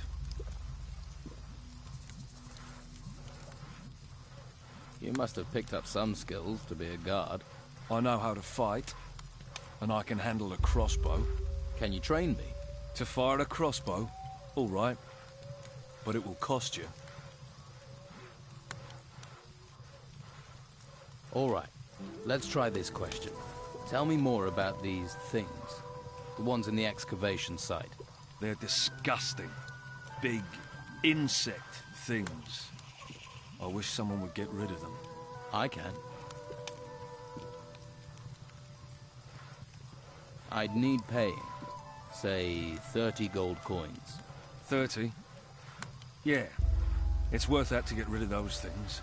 [SPEAKER 2] You must have picked up some skills to be a guard.
[SPEAKER 6] I know how to fight, and I can handle a crossbow.
[SPEAKER 2] Can you train me?
[SPEAKER 6] To fire a crossbow? All right. But it will cost you.
[SPEAKER 2] All right. Let's try this question. Tell me more about these things. The ones in the excavation site.
[SPEAKER 6] They're disgusting. Big insect things. I wish someone would get rid of them.
[SPEAKER 2] I can. I'd need paying. Say, 30 gold coins.
[SPEAKER 6] 30? Yeah. It's worth that to get rid of those things.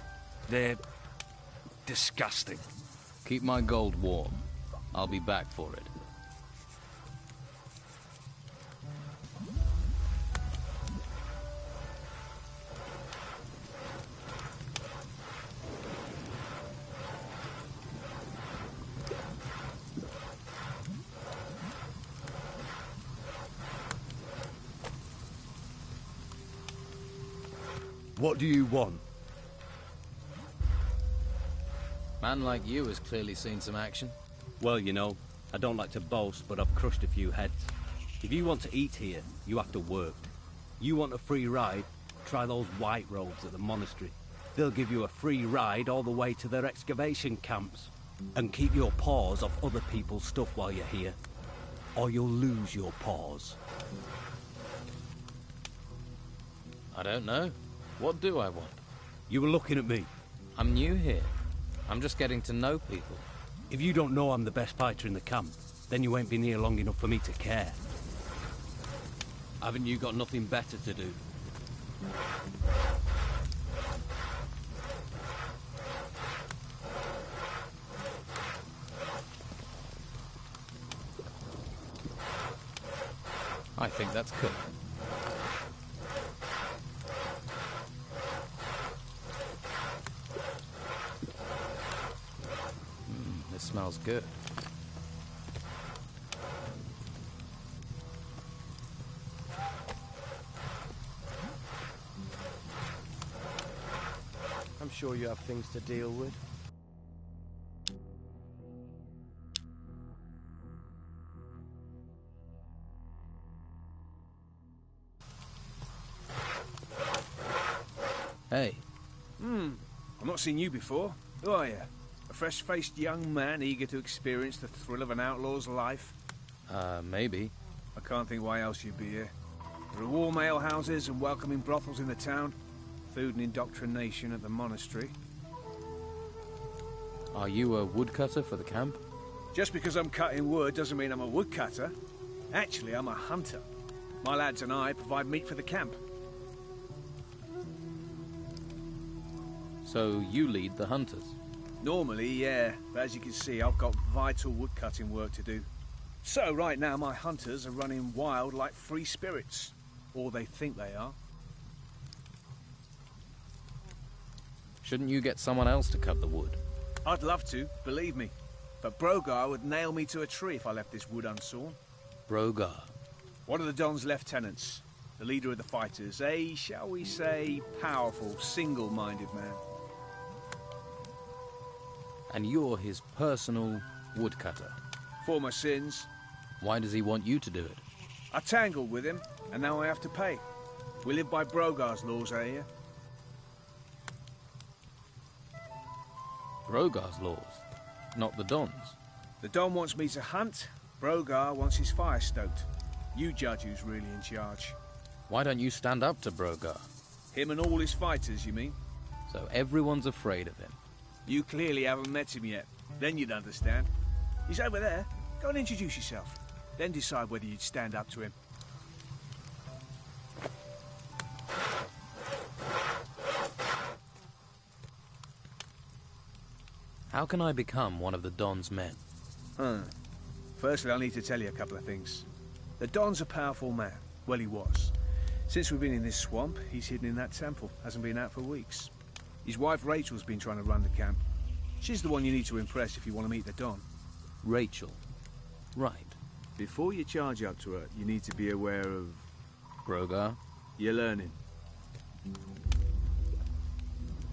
[SPEAKER 6] They're disgusting.
[SPEAKER 2] Keep my gold warm. I'll be back for it.
[SPEAKER 7] What do you want?
[SPEAKER 2] Man like you has clearly seen some action.
[SPEAKER 7] Well, you know, I don't like to boast, but I've crushed a few heads. If you want to eat here, you have to work. You want a free ride? Try those white robes at the monastery. They'll give you a free ride all the way to their excavation camps. And keep your paws off other people's stuff while you're here, or you'll lose your paws.
[SPEAKER 2] I don't know. What do I want?
[SPEAKER 7] You were looking at me.
[SPEAKER 2] I'm new here. I'm just getting to know people.
[SPEAKER 7] If you don't know I'm the best fighter in the camp, then you ain't been here long enough for me to care. Haven't you got nothing better to do?
[SPEAKER 2] I think that's cool. This smells good.
[SPEAKER 8] I'm sure you have things to deal with.
[SPEAKER 2] Hey.
[SPEAKER 9] I've not seen you before. Who are you? A fresh-faced young man eager to experience the thrill of an outlaw's life?
[SPEAKER 2] Maybe.
[SPEAKER 9] I can't think why else you'd be here. There are warm alehouses and welcoming brothels in the town. Food and indoctrination at the monastery.
[SPEAKER 2] Are you a woodcutter for the camp?
[SPEAKER 9] Just because I'm cutting wood doesn't mean I'm a woodcutter. Actually, I'm a hunter. My lads and I provide meat for the camp.
[SPEAKER 2] So you lead the hunters?
[SPEAKER 9] Normally, yeah, but as you can see, I've got vital woodcutting work to do. So right now, my hunters are running wild like free spirits. Or they think they are.
[SPEAKER 2] Shouldn't you get someone else to cut the wood?
[SPEAKER 9] I'd love to, believe me. But Brogar would nail me to a tree if I left this wood unsawn.
[SPEAKER 2] Brogar.
[SPEAKER 9] One of the Don's lieutenants. The leader of the fighters. A, shall we say, powerful, single-minded man.
[SPEAKER 2] And you're his personal woodcutter.
[SPEAKER 9] For my sins.
[SPEAKER 2] Why does he want you to do it?
[SPEAKER 9] I tangled with him, and now I have to pay. We live by Brogar's laws out here.
[SPEAKER 2] Brogar's laws, not the Don's.
[SPEAKER 9] The Don wants me to hunt. Brogar wants his fire stoked. You judge who's really in charge.
[SPEAKER 2] Why don't you stand up to Brogar?
[SPEAKER 9] Him and all his fighters, you mean?
[SPEAKER 2] So everyone's afraid of him.
[SPEAKER 9] You clearly haven't met him yet. Then you'd understand. He's over there. Go and introduce yourself. Then decide whether you'd stand up to him.
[SPEAKER 2] How can I become one of the Don's men?
[SPEAKER 9] Firstly, I'll need to tell you a couple of things. The Don's a powerful man. Well, he was. Since we've been in this swamp, he's hidden in that temple. Hasn't been out for weeks. His wife Rachel's been trying to run the camp. She's the one you need to impress if you want to meet the Don.
[SPEAKER 2] Rachel. Right.
[SPEAKER 9] Before you charge up to her, you need to be aware of...
[SPEAKER 2] Grogar?
[SPEAKER 9] You're learning.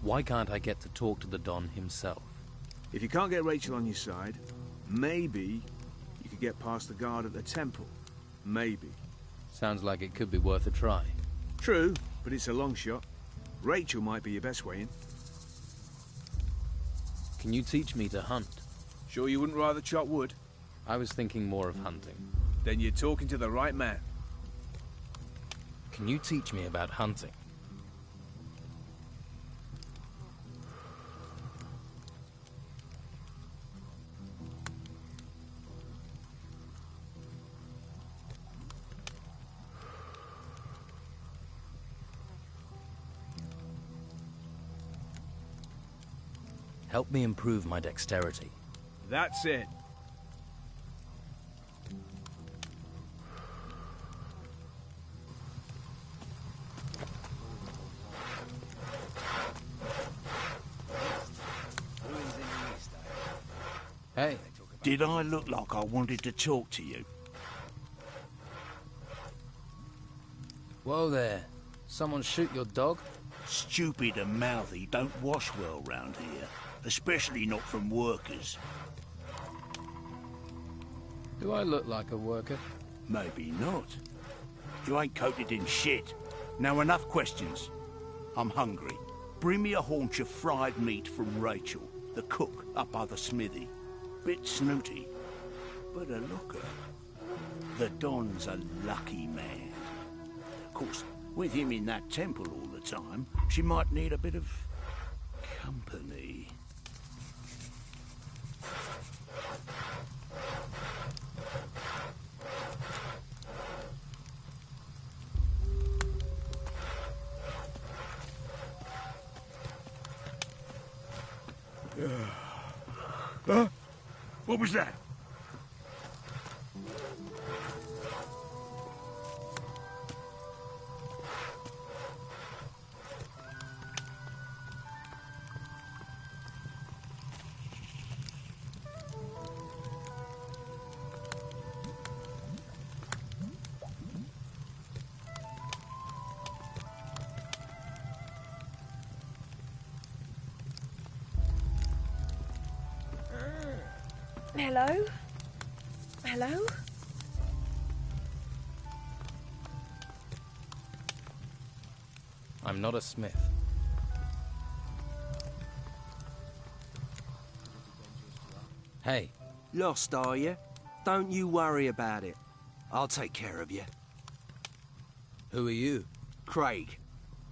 [SPEAKER 2] Why can't I get to talk to the Don himself?
[SPEAKER 9] If you can't get Rachel on your side, maybe you could get past the guard at the temple. Maybe.
[SPEAKER 2] Sounds like it could be worth a try.
[SPEAKER 9] True, but it's a long shot. Rachel might be your best way in.
[SPEAKER 2] Can you teach me to hunt?
[SPEAKER 9] Sure you wouldn't rather chop wood?
[SPEAKER 2] I was thinking more of hunting.
[SPEAKER 9] Then you're talking to the right man.
[SPEAKER 2] Can you teach me about hunting? Help me improve my dexterity.
[SPEAKER 9] That's it.
[SPEAKER 2] Hey.
[SPEAKER 10] Did I look like I wanted to talk to you?
[SPEAKER 2] Whoa there. Someone shoot your dog?
[SPEAKER 10] Stupid and mouthy don't wash well round here, especially not from workers.
[SPEAKER 2] Do I look like a worker?
[SPEAKER 10] Maybe not. You ain't coated in shit. Now enough questions. I'm hungry. Bring me a haunch of fried meat from Rachel, the cook up by the smithy. Bit snooty, but a looker. The Don's a lucky man. Of course, with him in that temple all the time, she might need a bit of company. What was that?
[SPEAKER 3] Hello? Hello?
[SPEAKER 2] I'm not a smith. Hey.
[SPEAKER 8] Lost, are you? Don't you worry about it. I'll take care of you.
[SPEAKER 2] Who are you?
[SPEAKER 8] Craig.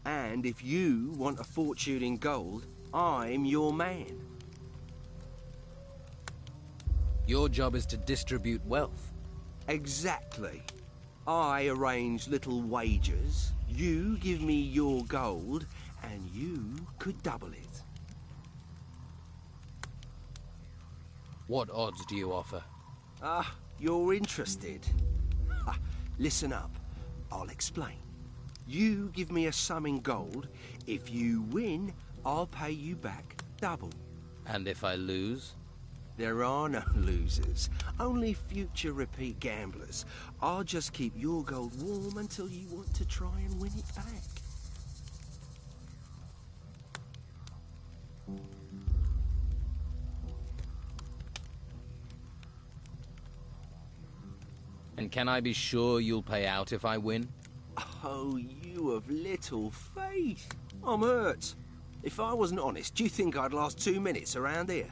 [SPEAKER 8] And if you want a fortune in gold, I'm your man.
[SPEAKER 2] Your job is to distribute wealth.
[SPEAKER 8] Exactly. I arrange little wagers, you give me your gold, and you could double it.
[SPEAKER 2] What odds do you offer?
[SPEAKER 8] Ah, you're interested. Ha, listen up. I'll explain. You give me a sum in gold. If you win, I'll pay you back double.
[SPEAKER 2] And if I lose?
[SPEAKER 8] There are no losers, only future repeat gamblers. I'll just keep your gold warm until you want to try and win it back.
[SPEAKER 2] And can I be sure you'll pay out if I win?
[SPEAKER 8] Oh, you of little faith. I'm hurt. If I wasn't honest, do you think I'd last 2 minutes around here?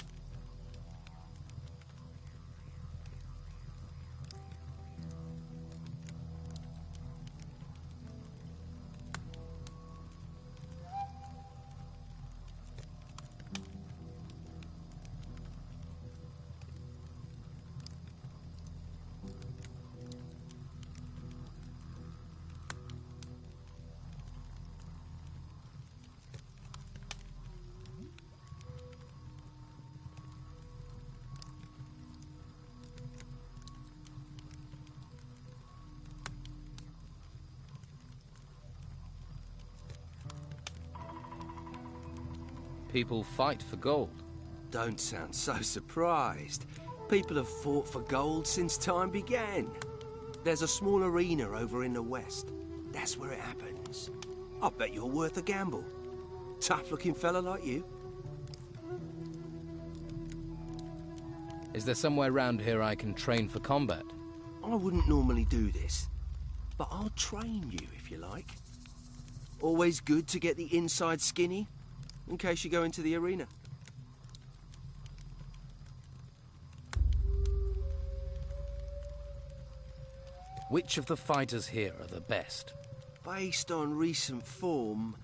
[SPEAKER 2] People fight for gold.
[SPEAKER 8] Don't sound so surprised. People have fought for gold since time began. There's a small arena over in the west. That's where it happens. I bet you're worth a gamble. Tough-looking fella like you.
[SPEAKER 2] Is there somewhere round here I can train for combat?
[SPEAKER 8] I wouldn't normally do this, but I'll train you if you like. Always good to get the inside skinny, in case you go into the arena.
[SPEAKER 2] Which of the fighters here are the best?
[SPEAKER 8] Based on recent form,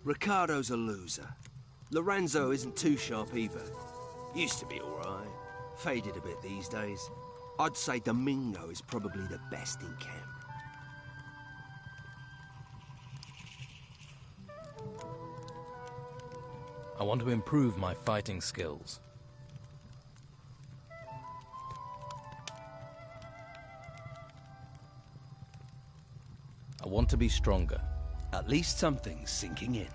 [SPEAKER 8] Ricardo's a loser. Lorenzo isn't too sharp either. Used to be alright. Faded a bit these days. I'd say Domingo is probably the best in camp.
[SPEAKER 2] I want to improve my fighting skills. I want to be stronger.
[SPEAKER 10] At least something's sinking in.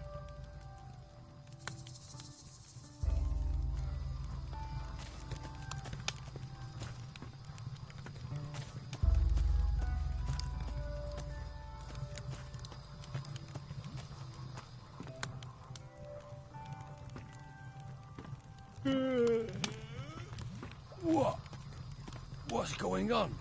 [SPEAKER 6] What? What's going on?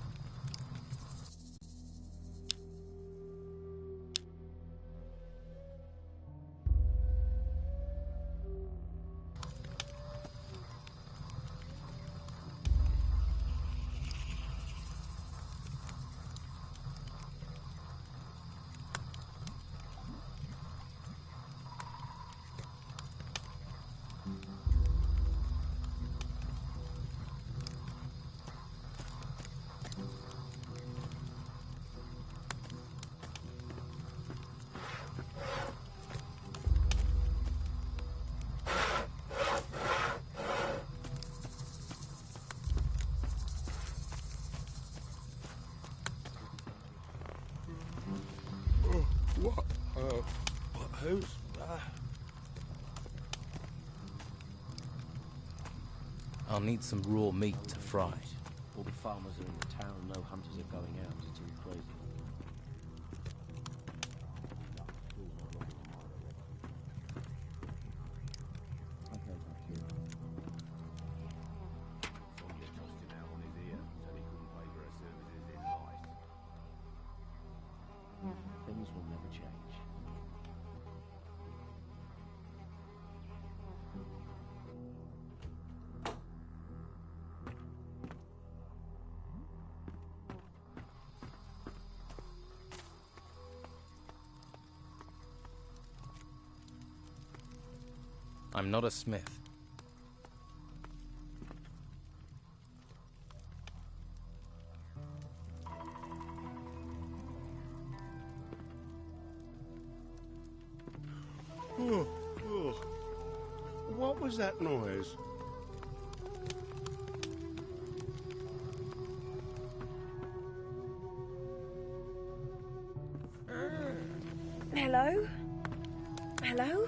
[SPEAKER 10] Who's...
[SPEAKER 2] I'll need some raw meat to fry.
[SPEAKER 11] All the farmers are in the town, no hunters are going out. It's all crazy. Okay, thank you. Soldier tossed him out on his ear, said he couldn't pay for her services in life. Things will never change.
[SPEAKER 2] I'm not a smith.
[SPEAKER 12] What was that noise?
[SPEAKER 3] Hello? Hello?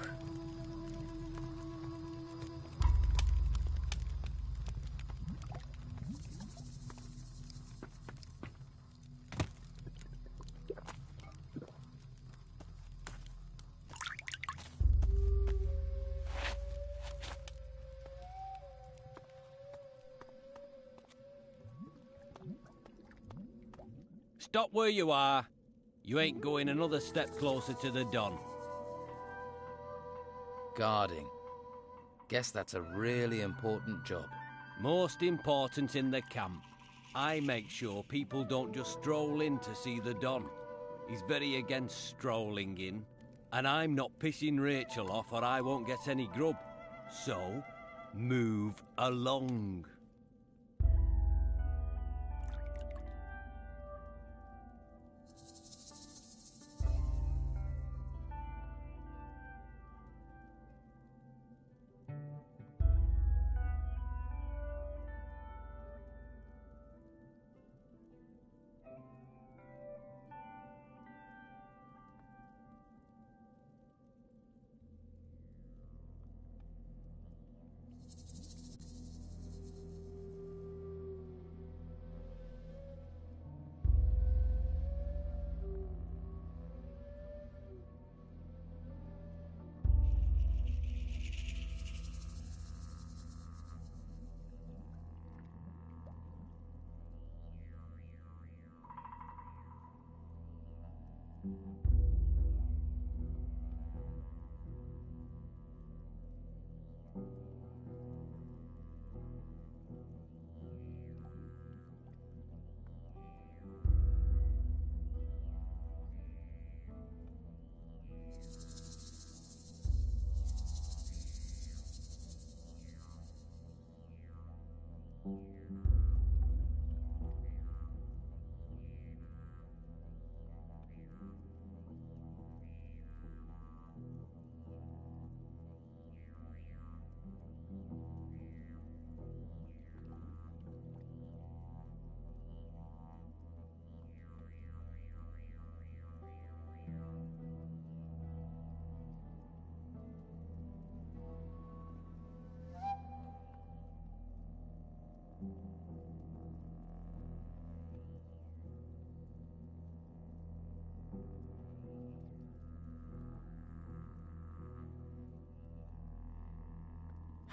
[SPEAKER 7] Stop where you are. You ain't going another step closer to the Don.
[SPEAKER 2] Guarding. Guess that's a really important job.
[SPEAKER 7] Most important in the camp. I make sure people don't just stroll in to see the Don. He's very against strolling in. And I'm not pissing Rachel off or I won't get any grub. So, move along.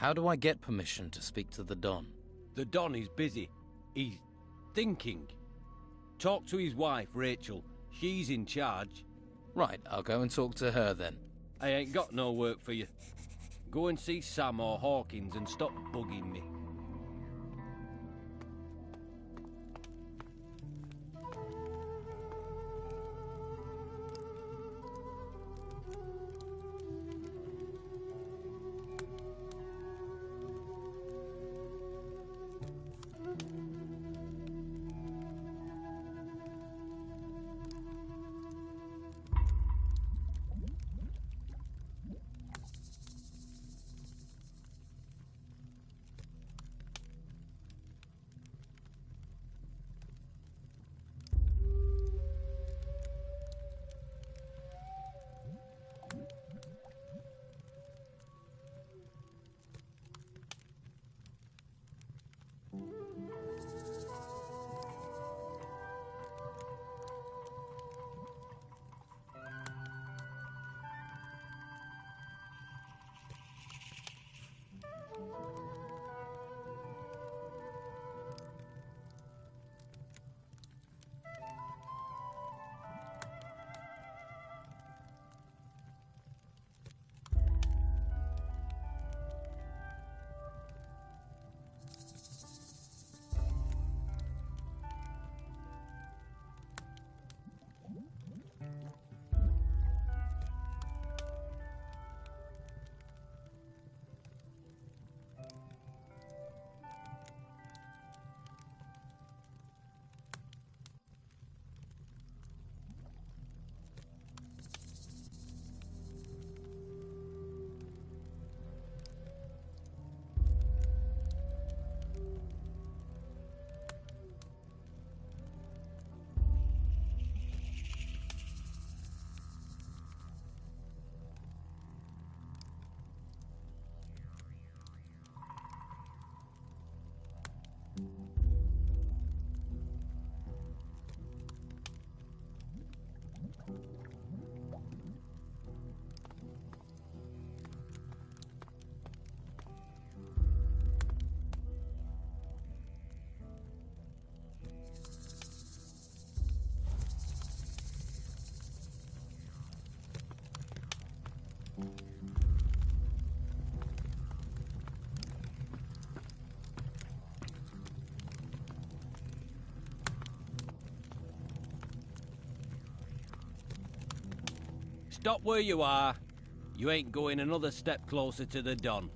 [SPEAKER 2] How do I get permission to speak to the Don?
[SPEAKER 7] The Don is busy. He's thinking. Talk to his wife, Rachel. She's in charge.
[SPEAKER 2] Right, I'll go and talk to her then.
[SPEAKER 7] I ain't got no work for you. Go and see Sam or Hawkins and stop bugging me. Stop where you are. You ain't going another step closer to the Don.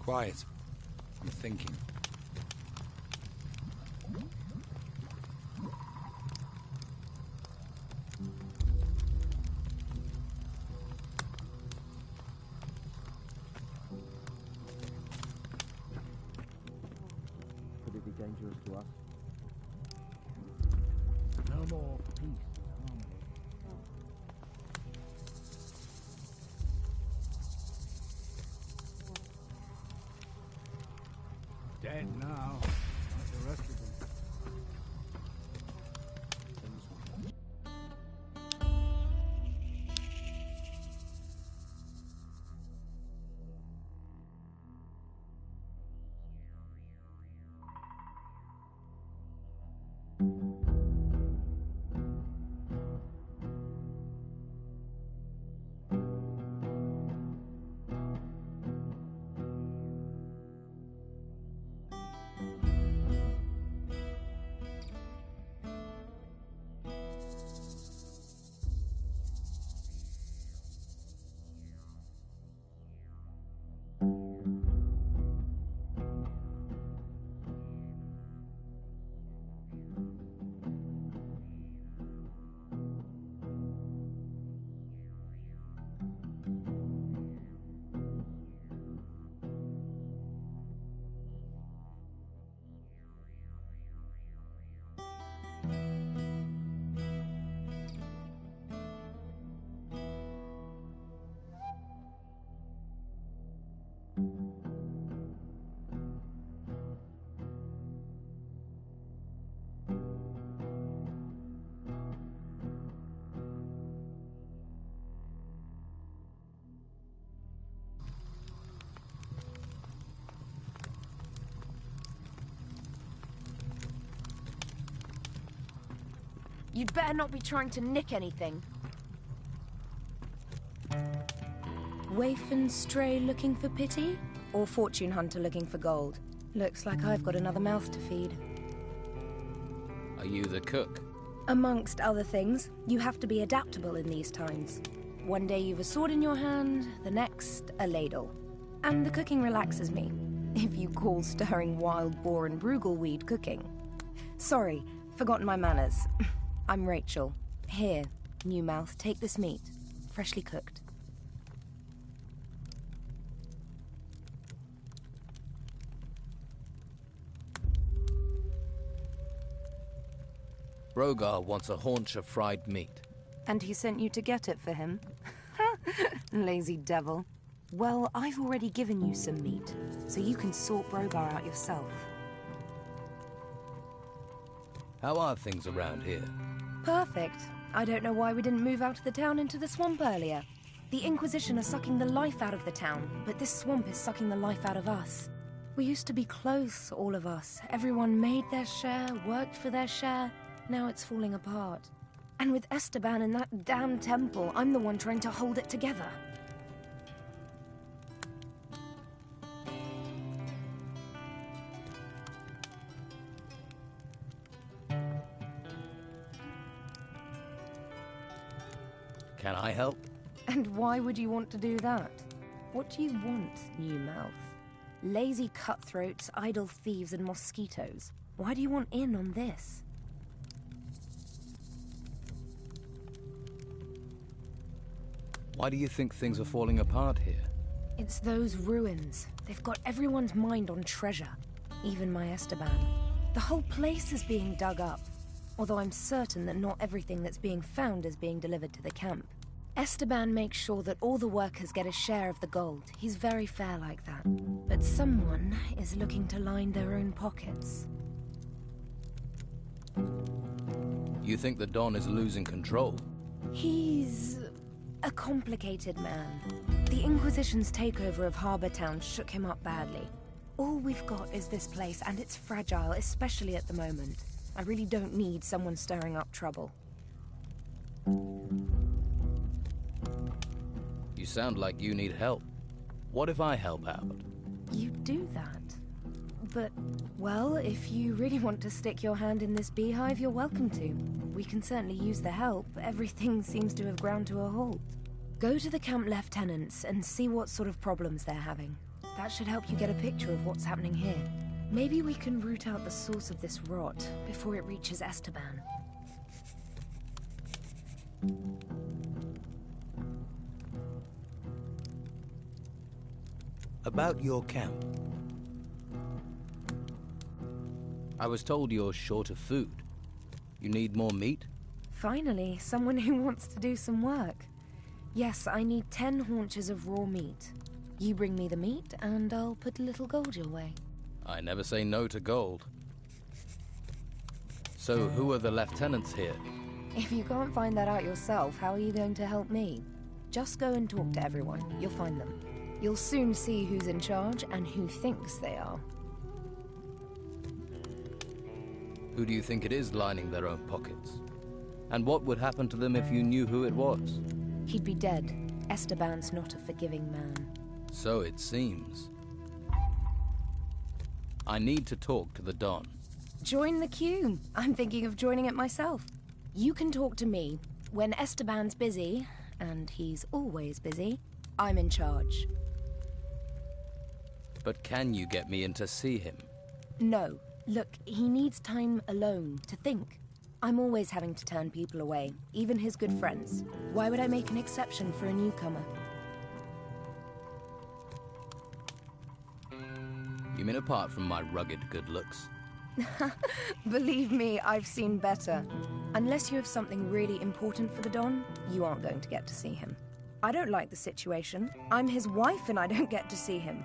[SPEAKER 1] Quiet. I'm thinking.
[SPEAKER 13] Could it be dangerous to us?
[SPEAKER 11] No more peace. Dead now, like the rest of them.
[SPEAKER 13] You'd better not be trying to nick anything. Waif and stray looking for pity? Or fortune hunter looking for gold? Looks like I've got another mouth to feed.
[SPEAKER 2] Are you the cook?
[SPEAKER 13] Amongst other things, you have to be adaptable in these times. One day you've a sword in your hand, the next, a ladle. And the cooking relaxes me, if you call stirring wild boar and bruggelweed cooking. Sorry, forgotten my manners. I'm Rachel. Here, new mouth, take this meat. Freshly cooked.
[SPEAKER 2] Rogar wants a haunch of fried meat.
[SPEAKER 13] And he sent you to get it for him? Lazy devil. Well, I've already given you some meat, so you can sort Rogar out yourself.
[SPEAKER 2] How are things around here?
[SPEAKER 13] Perfect. I don't know why we didn't move out of the town into the swamp earlier. The Inquisition are sucking the life out of the town, but this swamp is sucking the life out of us. We used to be close, all of us. Everyone made their share, worked for their share. Now it's falling apart. And with Esteban in that damn temple, I'm the one trying to hold it together.
[SPEAKER 2] Can I help?
[SPEAKER 13] And why would you want to do that? What do you want, new mouth? Lazy cutthroats, idle thieves, and mosquitoes. Why do you want in on this?
[SPEAKER 2] Why do you think things are falling apart here?
[SPEAKER 13] It's those ruins. They've got everyone's mind on treasure. Even my Esteban. The whole place is being dug up. Although I'm certain that not everything that's being found is being delivered to the camp. Esteban makes sure that all the workers get a share of the gold. He's very fair like that. But someone is looking to line their own pockets.
[SPEAKER 2] You think the Don is losing control?
[SPEAKER 13] He's a complicated man. The Inquisition's takeover of Harbour Town shook him up badly. All we've got is this place, and it's fragile, especially at the moment. I really don't need someone stirring up trouble.
[SPEAKER 2] You sound like you need help. What if I help out?
[SPEAKER 13] You do that. But, well, if you really want to stick your hand in this beehive, you're welcome to. We can certainly use the help. Everything seems to have ground to a halt. Go to the camp lieutenants and see what sort of problems they're having. That should help you get a picture of what's happening here. Maybe we can root out the source of this rot before it reaches Esteban.
[SPEAKER 2] About your camp. I was told you're short of food. You need more meat?
[SPEAKER 13] Finally, someone who wants to do some work. Yes, I need 10 haunches of raw meat. You bring me the meat, and I'll put a little gold your way.
[SPEAKER 2] I never say no to gold. So, who are the lieutenants here?
[SPEAKER 13] If you can't find that out yourself, how are you going to help me? Just go and talk to everyone. You'll find them. You'll soon see who's in charge and who thinks they are.
[SPEAKER 2] Who do you think it is lining their own pockets? And what would happen to them if you knew who it was?
[SPEAKER 13] He'd be dead. Esteban's not a forgiving man.
[SPEAKER 2] So it seems. I need to talk to the Don.
[SPEAKER 13] Join the queue. I'm thinking of joining it myself. You can talk to me. When Esteban's busy, and he's always busy, I'm in charge.
[SPEAKER 2] But can you get me in to see him?
[SPEAKER 13] No. Look, he needs time alone to think. I'm always having to turn people away, even his good friends. Why would I make an exception for a newcomer?
[SPEAKER 2] You mean apart from my rugged good looks?
[SPEAKER 13] Believe me, I've seen better. Unless you have something really important for the Don, you aren't going to get to see him. I don't like the situation. I'm his wife and I don't get to see him.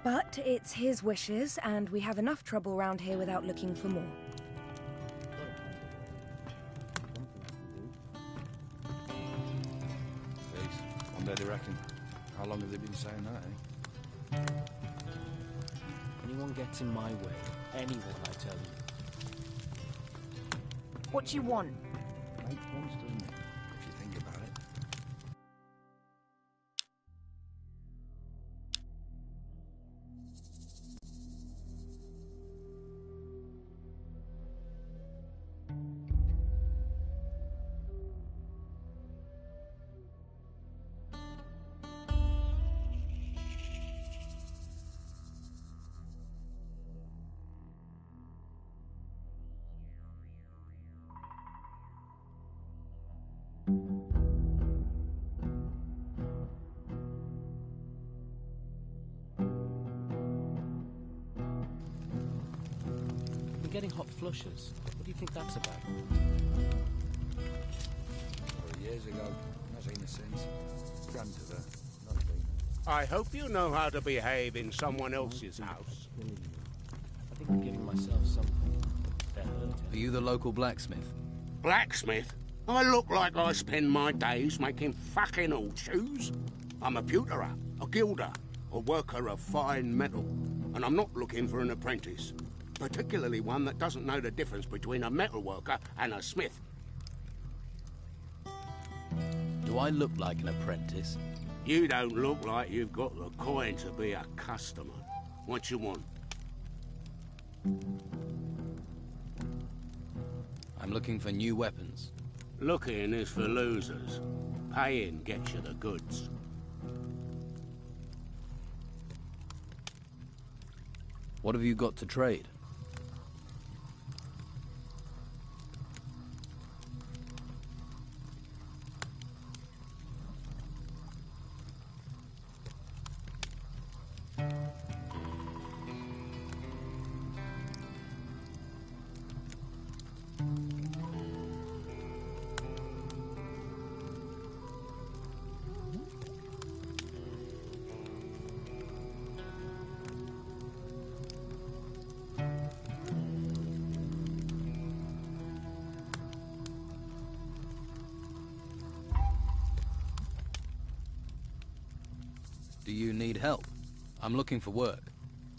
[SPEAKER 13] But it's his wishes, and we have enough trouble around here without looking for more.
[SPEAKER 6] I'm ready, reckon. How long have they been saying that, eh?
[SPEAKER 14] Anyone gets in my way, anyone, I tell you.
[SPEAKER 13] What do you want?
[SPEAKER 6] Makes sense, doesn't it? If you think about it.
[SPEAKER 14] I'm getting hot flushes. What do you think that's about?
[SPEAKER 6] 4 years ago. Not seen her since. Grand to her. Not been.
[SPEAKER 12] I hope you know how to behave in someone else's house.
[SPEAKER 14] I think I'm giving myself something. They're hurting.
[SPEAKER 2] Are you the local blacksmith?
[SPEAKER 12] Blacksmith? I look like I spend my days making fucking old shoes. I'm a pewterer, a gilder, a worker of fine metal. And I'm not looking for an apprentice. Particularly one that doesn't know the difference between a metal worker and a smith.
[SPEAKER 2] Do I look like an apprentice?
[SPEAKER 12] You don't look like you've got the coin to be a customer. What you want?
[SPEAKER 2] I'm looking for new weapons.
[SPEAKER 12] Looking is for losers. Paying gets you the goods.
[SPEAKER 2] What have you got to trade? Do you need help? I'm looking for work.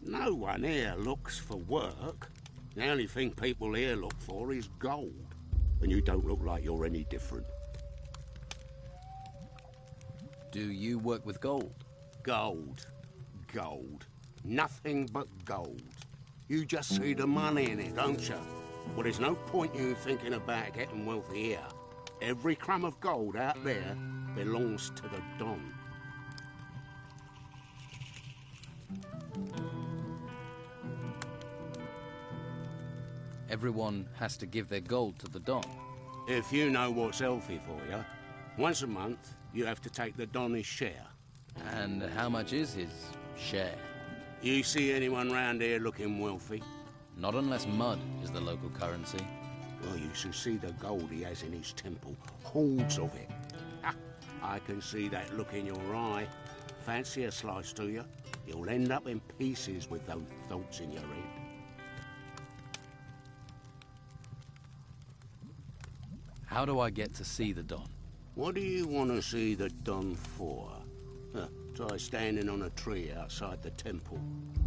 [SPEAKER 12] No one here looks for work. The only thing people here look for is gold. And you don't look like you're any different.
[SPEAKER 2] Do you work with gold?
[SPEAKER 12] Gold. Gold. Nothing but gold. You just see the money in it, don't you? Well, there's no point you thinking about getting wealthy here. Every crumb of gold out there belongs to the Don.
[SPEAKER 2] Everyone has to give their gold to the Don.
[SPEAKER 12] If you know what's healthy for you, once a month you have to take the Don his share.
[SPEAKER 2] And how much is his share?
[SPEAKER 12] You see anyone round here looking wealthy?
[SPEAKER 2] Not unless mud is the local currency.
[SPEAKER 12] Well, you should see the gold he has in his temple. Hordes of it. Ha! I can see that look in your eye. Fancy a slice, do you? You'll end up in pieces with those thoughts in your head.
[SPEAKER 2] How do I get to see the Don?
[SPEAKER 12] What do you want to see the Don for? Try standing on a tree outside the temple.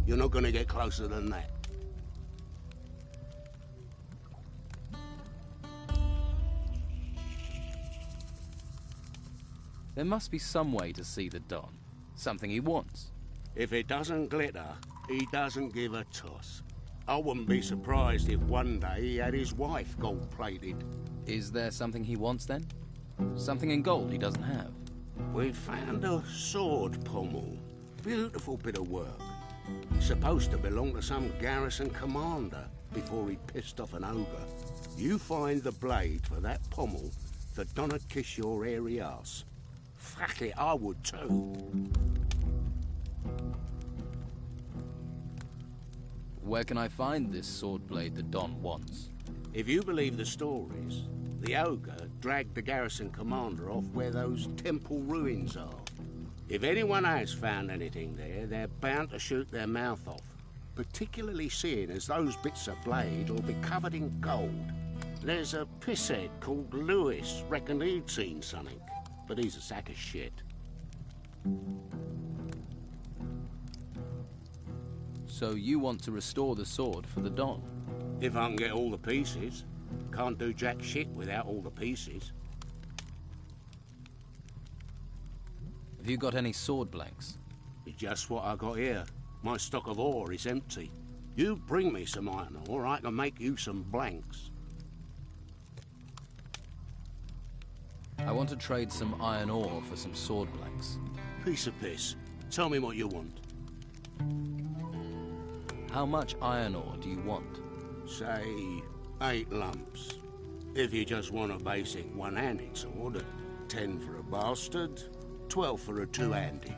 [SPEAKER 12] You're not going to get closer than that.
[SPEAKER 2] There must be some way to see the Don. Something he wants.
[SPEAKER 12] If it doesn't glitter, he doesn't give a toss. I wouldn't be surprised if one day he had his wife gold-plated.
[SPEAKER 2] Is there something he wants then? Something in gold he doesn't have?
[SPEAKER 12] We found a sword pommel. Beautiful bit of work. Supposed to belong to some garrison commander before he pissed off an ogre. You find the blade for that pommel, the Don'd kiss your hairy ass. Fuck it, I would too.
[SPEAKER 2] Where can I find this sword blade the Don wants?
[SPEAKER 12] If you believe the stories, the ogre dragged the garrison commander off where those temple ruins are. If anyone has found anything there, they're bound to shoot their mouth off, particularly seeing as those bits of blade will be covered in gold. There's a pisshead called Lewis, reckoned he'd seen something, but he's a sack of shit.
[SPEAKER 2] So you want to restore the sword for the Don?
[SPEAKER 12] If I can get all the pieces. Can't do jack shit without all the pieces.
[SPEAKER 2] Have you got any sword blanks?
[SPEAKER 12] Just what I got here. My stock of ore is empty. You bring me some iron ore, I can make you some blanks.
[SPEAKER 2] I want to trade some iron ore for some sword blanks.
[SPEAKER 12] Piece of piss. Tell me what you want.
[SPEAKER 2] How much iron ore do you want?
[SPEAKER 12] Say 8 lumps. If you just want a basic one-handed sword, 10 for a bastard, 12 for a two-handed.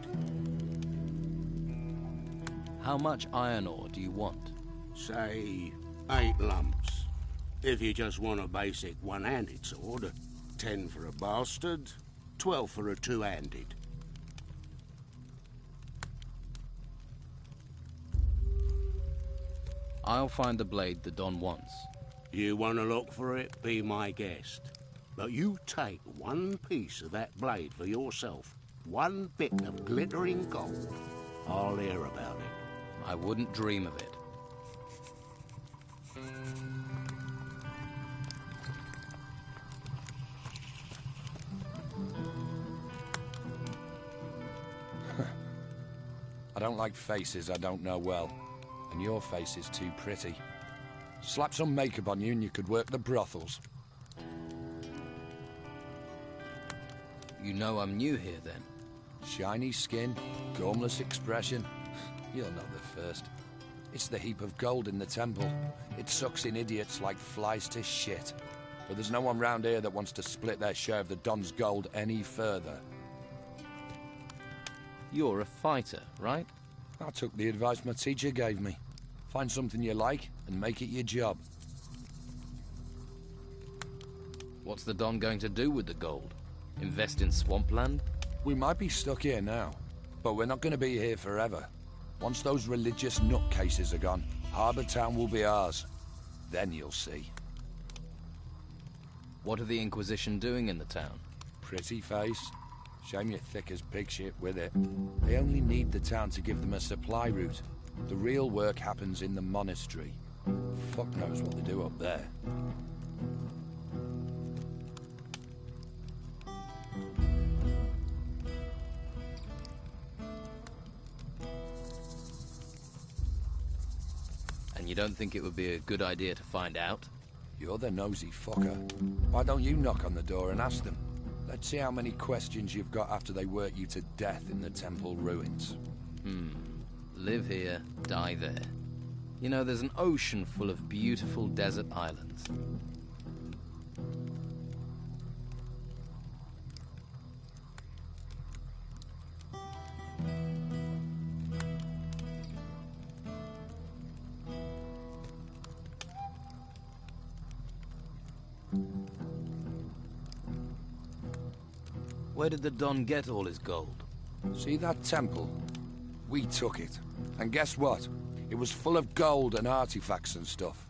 [SPEAKER 2] How much iron ore do you want?
[SPEAKER 12] Say 8 lumps. If you just want a basic one-handed sword, 10 for a bastard, 12 for a two-handed.
[SPEAKER 2] I'll find the blade the Don wants.
[SPEAKER 12] You want to look for it, be my guest. But you take one piece of that blade for yourself, one bit of glittering gold. I'll hear about it.
[SPEAKER 2] I wouldn't dream of it.
[SPEAKER 1] I don't like faces I don't know well, and your face is too pretty. Slap some makeup on you and you could work the brothels.
[SPEAKER 2] You know I'm new here, then?
[SPEAKER 1] Shiny skin, gormless expression. You'll know the first. It's the heap of gold in the temple. It sucks in idiots like flies to shit. But there's no one round here that wants to split their share of the Don's gold any further.
[SPEAKER 2] You're a fighter, right?
[SPEAKER 1] I took the advice my teacher gave me. Find something you like and make it your job.
[SPEAKER 2] What's the Don going to do with the gold? Invest in swampland?
[SPEAKER 1] We might be stuck here now, but we're not going to be here forever. Once those religious nutcases are gone, Harbour Town will be ours. Then you'll see.
[SPEAKER 2] What are the Inquisition doing in the town?
[SPEAKER 1] Pretty face. Shame you're thick as pig shit with it. They only need the town to give them a supply route. The real work happens in the monastery. Fuck knows what they do up there.
[SPEAKER 2] And you don't think it would be a good idea to find out?
[SPEAKER 1] You're the nosy fucker. Why don't you knock on the door and ask them? Let's see how many questions you've got after they work you to death in the temple ruins.
[SPEAKER 2] Live here, die there. You know, there's an ocean full of beautiful desert islands. Where did the Don get all his gold?
[SPEAKER 1] See that temple?
[SPEAKER 15] We took it. And guess what? It was full of gold and artifacts and stuff.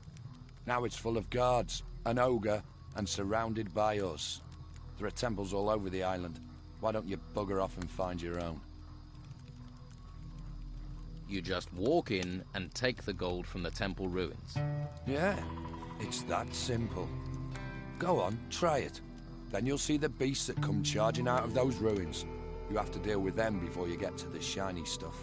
[SPEAKER 15] Now it's full of guards, an ogre, and surrounded by us. There are temples all over the island. Why don't you bugger off and find your own?
[SPEAKER 2] You just walk in and take the gold from the temple ruins.
[SPEAKER 15] Yeah, it's that simple. Go on, try it. Then you'll see the beasts that come charging out of those ruins. You have to deal with them before you get to the shiny stuff.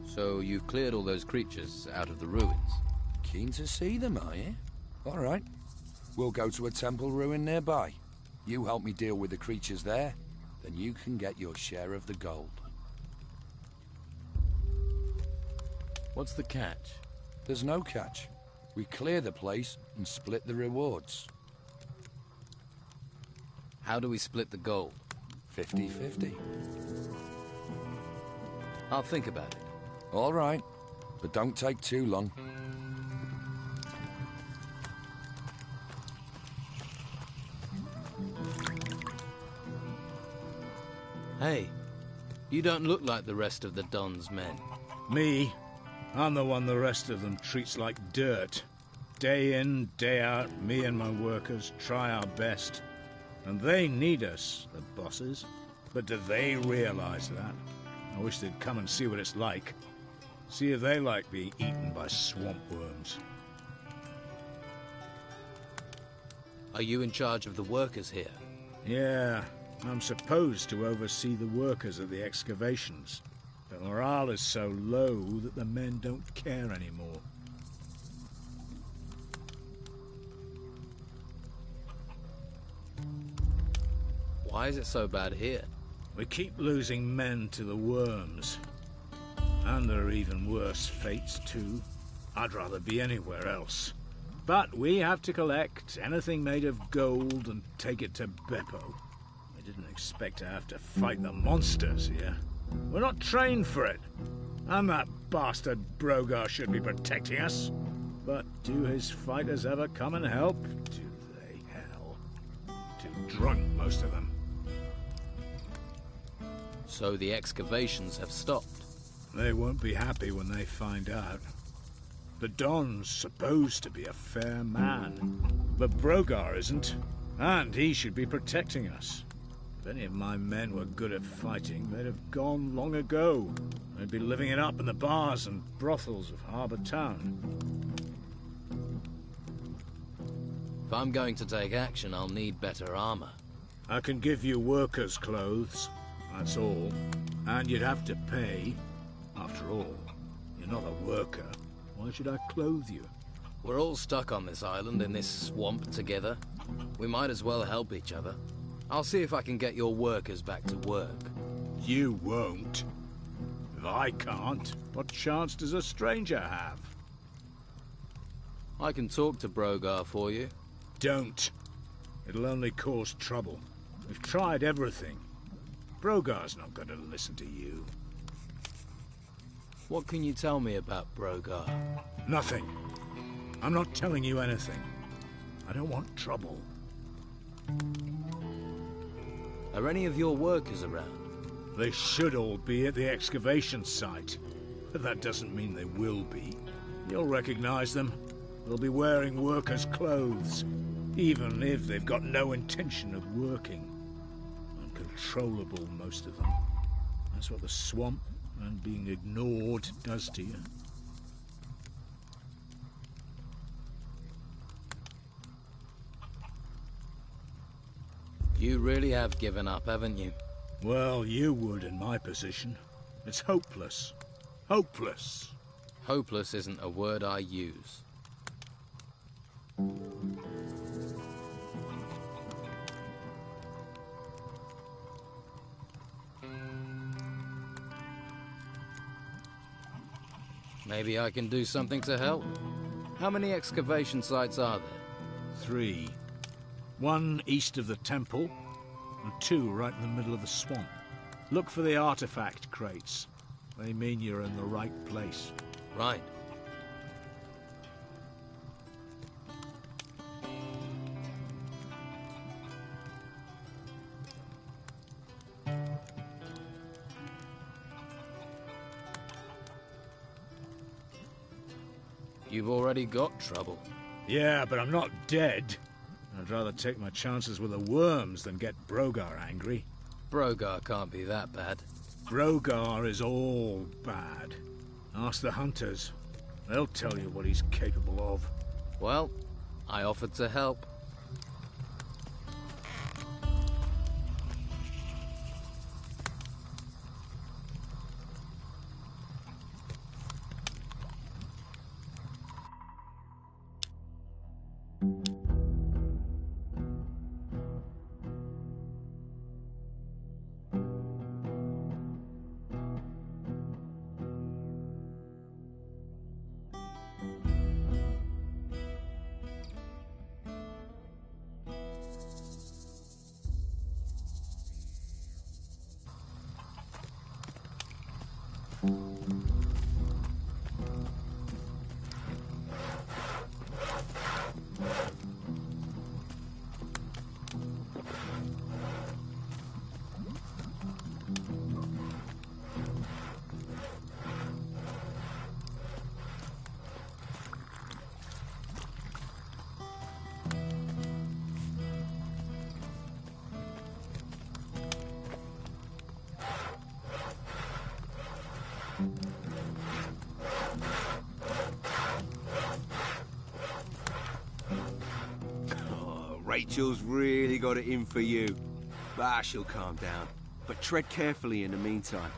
[SPEAKER 2] So you've cleared all those creatures out of the ruins?
[SPEAKER 15] Keen to see them, are you? All right. We'll go to a temple ruin nearby. You help me deal with the creatures there, then you can get your share of the gold.
[SPEAKER 2] What's the catch?
[SPEAKER 15] There's no catch. We clear the place and split the rewards.
[SPEAKER 2] How do we split the gold?
[SPEAKER 15] 50-50.
[SPEAKER 2] I'll think about it.
[SPEAKER 15] All right, but don't take too long.
[SPEAKER 2] Hey, you don't look like the rest of the Don's men.
[SPEAKER 9] Me? I'm the one the rest of them treats like dirt. Day in, day out, me and my workers try our best. And they need us, the bosses. But do they realize that? I wish they'd come and see what it's like. See if they like being eaten by swamp worms.
[SPEAKER 2] Are you in charge of the workers here?
[SPEAKER 9] Yeah, I'm supposed to oversee the workers at the excavations. But morale is so low that the men don't care anymore.
[SPEAKER 2] Why is it so bad here?
[SPEAKER 9] We keep losing men to the worms. And there are even worse fates, too. I'd rather be anywhere else. But we have to collect anything made of gold and take it to Beppo. I didn't expect to have to fight the monsters here. We're not trained for it. And that bastard Brogar should be protecting us. But do his fighters ever come and help? Do they, hell? Too drunk, most of them.
[SPEAKER 2] So the excavations have stopped?
[SPEAKER 9] They won't be happy when they find out. The Don's supposed to be a fair man, but Brogar isn't, and he should be protecting us. If any of my men were good at fighting, they'd have gone long ago. They'd be living it up in the bars and brothels of Harbour Town.
[SPEAKER 2] If I'm going to take action, I'll need better armor.
[SPEAKER 9] I can give you workers' clothes, that's all. And you'd have to pay. After all, you're not a worker. Why should I clothe you?
[SPEAKER 2] We're all stuck on this island in this swamp together. We might as well help each other. I'll see if I can get your workers back to work.
[SPEAKER 9] You won't. If I can't, what chance does a stranger have?
[SPEAKER 2] I can talk to Brogar for you.
[SPEAKER 9] Don't. It'll only cause trouble. We've tried everything. Brogar's not going to listen to you.
[SPEAKER 2] What can you tell me about Brogar?
[SPEAKER 9] Nothing. I'm not telling you anything. I don't want trouble.
[SPEAKER 2] Are any of your workers around?
[SPEAKER 9] They should all be at the excavation site. But that doesn't mean they will be. You'll recognize them. They'll be wearing workers' clothes, even if they've got no intention of working. Uncontrollable, most of them. That's what the swamp and being ignored does to you.
[SPEAKER 2] You really have given up, haven't you?
[SPEAKER 9] Well, you would in my position. It's hopeless. Hopeless.
[SPEAKER 2] Hopeless isn't a word I use. Maybe I can do something to help. How many excavation sites are there?
[SPEAKER 9] 3. 1 east of the temple, and 2 right in the middle of the swamp. Look for the artifact crates. They mean you're in the right place.
[SPEAKER 2] Right. You've already got trouble.
[SPEAKER 16] Yeah, but I'm not dead. I'd rather take my chances with the worms than get Brogar angry.
[SPEAKER 2] Brogar can't be that bad.
[SPEAKER 16] Brogar is all bad. Ask the hunters. They'll tell you what he's capable of.
[SPEAKER 2] Well, I offered to help.
[SPEAKER 8] Rachel's really got it in for you. But she'll calm down. But tread carefully in the meantime.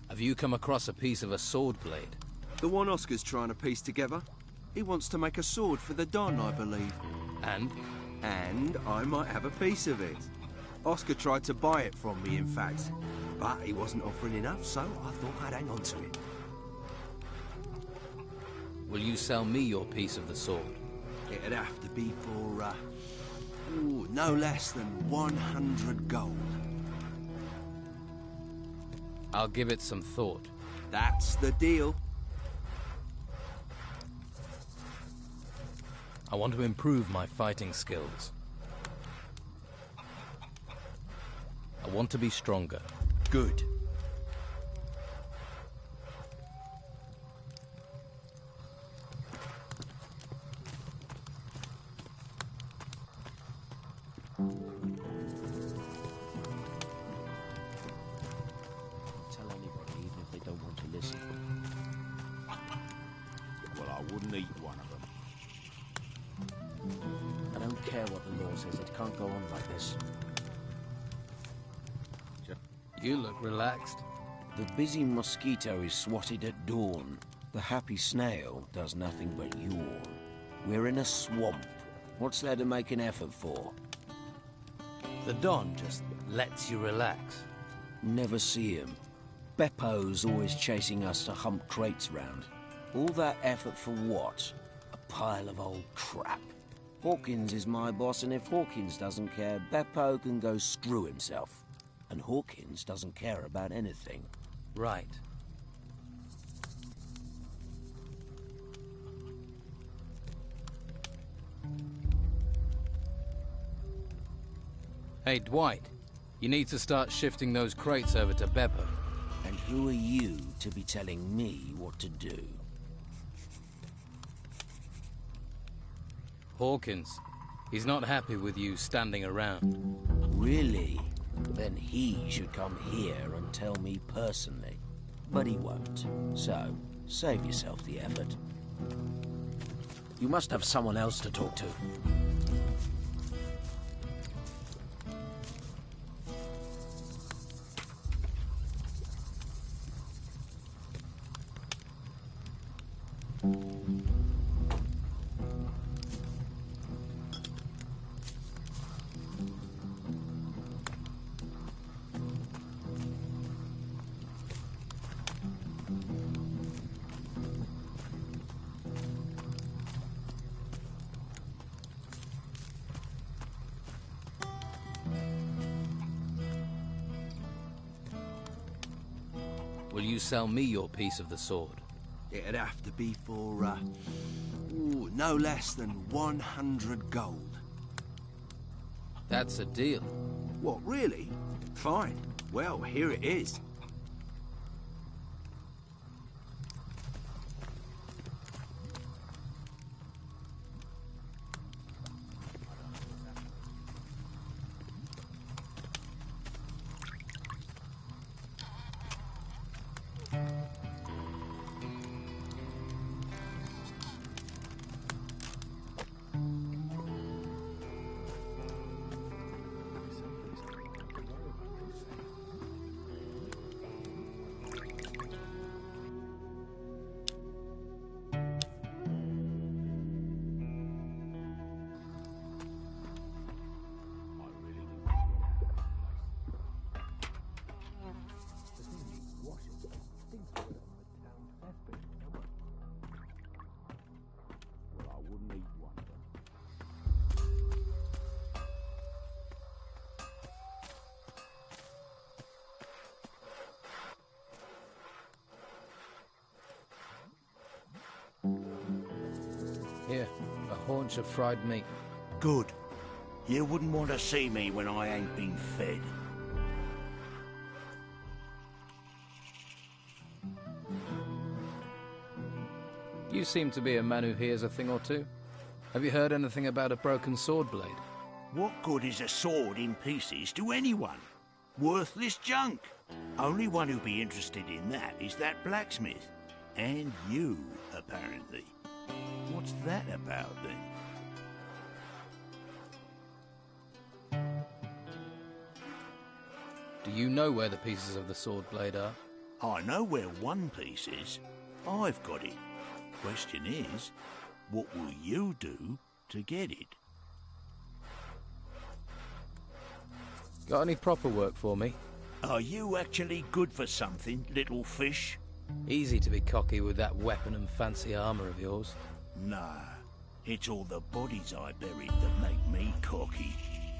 [SPEAKER 2] Have you come across a piece of a sword blade?
[SPEAKER 8] The one Oscar's trying to piece together. He wants to make a sword for the Don, I believe.
[SPEAKER 2] And?
[SPEAKER 8] And I might have a piece of it. Oscar tried to buy it from me, in fact. But he wasn't offering enough, so I thought I'd hang on to it.
[SPEAKER 2] Will you sell me your piece of the sword?
[SPEAKER 8] It'd have to be for, no less than 100 gold.
[SPEAKER 2] I'll give it some thought.
[SPEAKER 8] That's the deal.
[SPEAKER 2] I want to improve my fighting skills. I want to be stronger.
[SPEAKER 8] Good.
[SPEAKER 10] Tell anybody, even if they don't want to listen.
[SPEAKER 11] Well, I wouldn't eat one of them.
[SPEAKER 10] I don't care what the law says, it can't go on like this.
[SPEAKER 2] You look relaxed.
[SPEAKER 10] The busy mosquito is swatted at dawn. The happy snail does nothing but yawn. We're in a swamp. What's there to make an effort for?
[SPEAKER 2] The Don just lets you relax.
[SPEAKER 10] Never see him. Beppo's always chasing us to hump crates round. All that effort for what? A pile of old crap. Hawkins is my boss, and if Hawkins doesn't care, Beppo can go screw himself. And Hawkins doesn't care about anything.
[SPEAKER 2] Right. Hey, Dwight. You need to start shifting those crates over to Beppo.
[SPEAKER 10] And who are you to be telling me what to do?
[SPEAKER 2] Hawkins. He's not happy with you standing around.
[SPEAKER 10] Really? Then he should come here and tell me personally. But he won't. So, save yourself the effort. You must have someone else to talk to.
[SPEAKER 2] Will you sell me your piece of the sword?
[SPEAKER 8] It'd have to be for, no less than 100 gold.
[SPEAKER 2] That's a deal.
[SPEAKER 8] What, really? Fine. Well, here it is.
[SPEAKER 2] Here, a haunch of fried meat.
[SPEAKER 10] Good. You wouldn't want to see me when I ain't been fed.
[SPEAKER 2] You seem to be a man who hears a thing or two. Have you heard anything about a broken sword blade?
[SPEAKER 10] What good is a sword in pieces to anyone? Worthless junk. Only one who'd be interested in that is that blacksmith. And you, apparently. What's that about, then?
[SPEAKER 2] Do you know where the pieces of the sword blade are?
[SPEAKER 10] I know where one piece is. I've got it. Question is, what will you do to get it?
[SPEAKER 2] Got any proper work for me?
[SPEAKER 10] Are you actually good for something, little fish?
[SPEAKER 2] Easy to be cocky with that weapon and fancy armour of yours.
[SPEAKER 10] Nah, it's all the bodies I buried that make me cocky.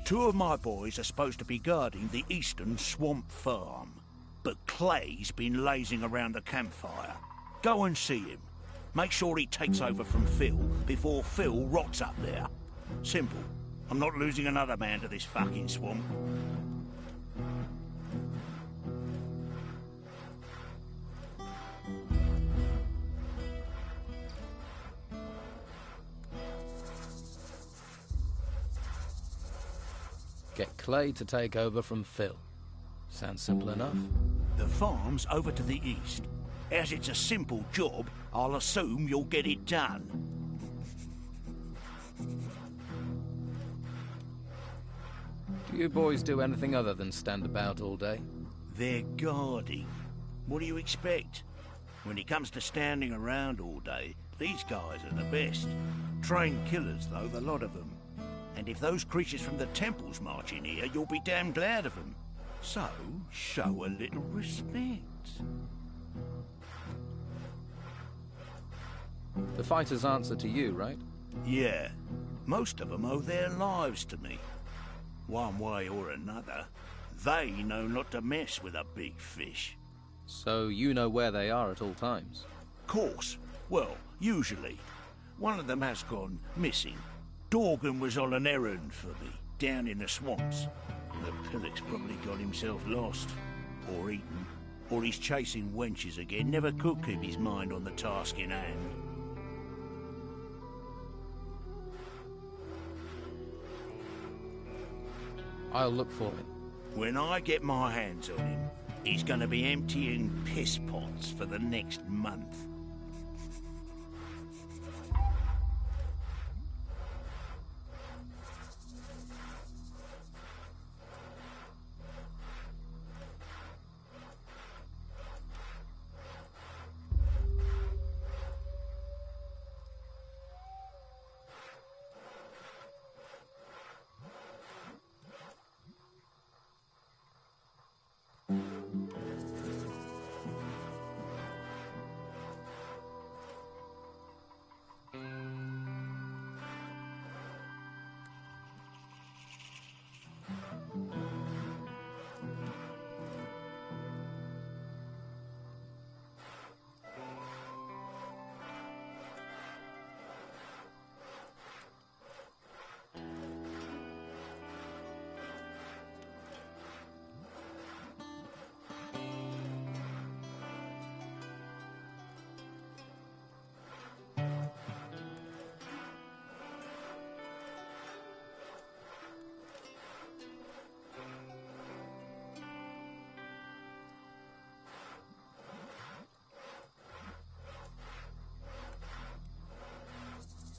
[SPEAKER 10] 2 of my boys are supposed to be guarding the eastern swamp farm, but Clay's been lazing around the campfire. Go and see him. Make sure he takes over from Phil before Phil rots up there. Simple. I'm not losing another man to this fucking swamp.
[SPEAKER 2] Get Clay to take over from Phil. Sounds simple enough.
[SPEAKER 10] The farm's over to the east. As it's a simple job, I'll assume you'll get it done.
[SPEAKER 2] Do you boys do anything other than stand about all day?
[SPEAKER 10] They're guarding. What do you expect? When it comes to standing around all day, these guys are the best. Trained killers, though, the lot of them. And if those creatures from the temples march in here, you'll be damn glad of them. So, show a little respect.
[SPEAKER 2] The fighters answer to you, right?
[SPEAKER 10] Yeah. Most of them owe their lives to me. One way or another, they know not to mess with a big fish.
[SPEAKER 2] So you know where they are at all times?
[SPEAKER 10] Course. Well, usually. One of them has gone missing. Dorgan was on an errand for me, down in the swamps. The pillock's probably got himself lost. Or eaten. Or he's chasing wenches again. Never could keep his mind on the task in hand.
[SPEAKER 2] I'll look for him.
[SPEAKER 10] When I get my hands on him, he's gonna be emptying piss pots for the next month.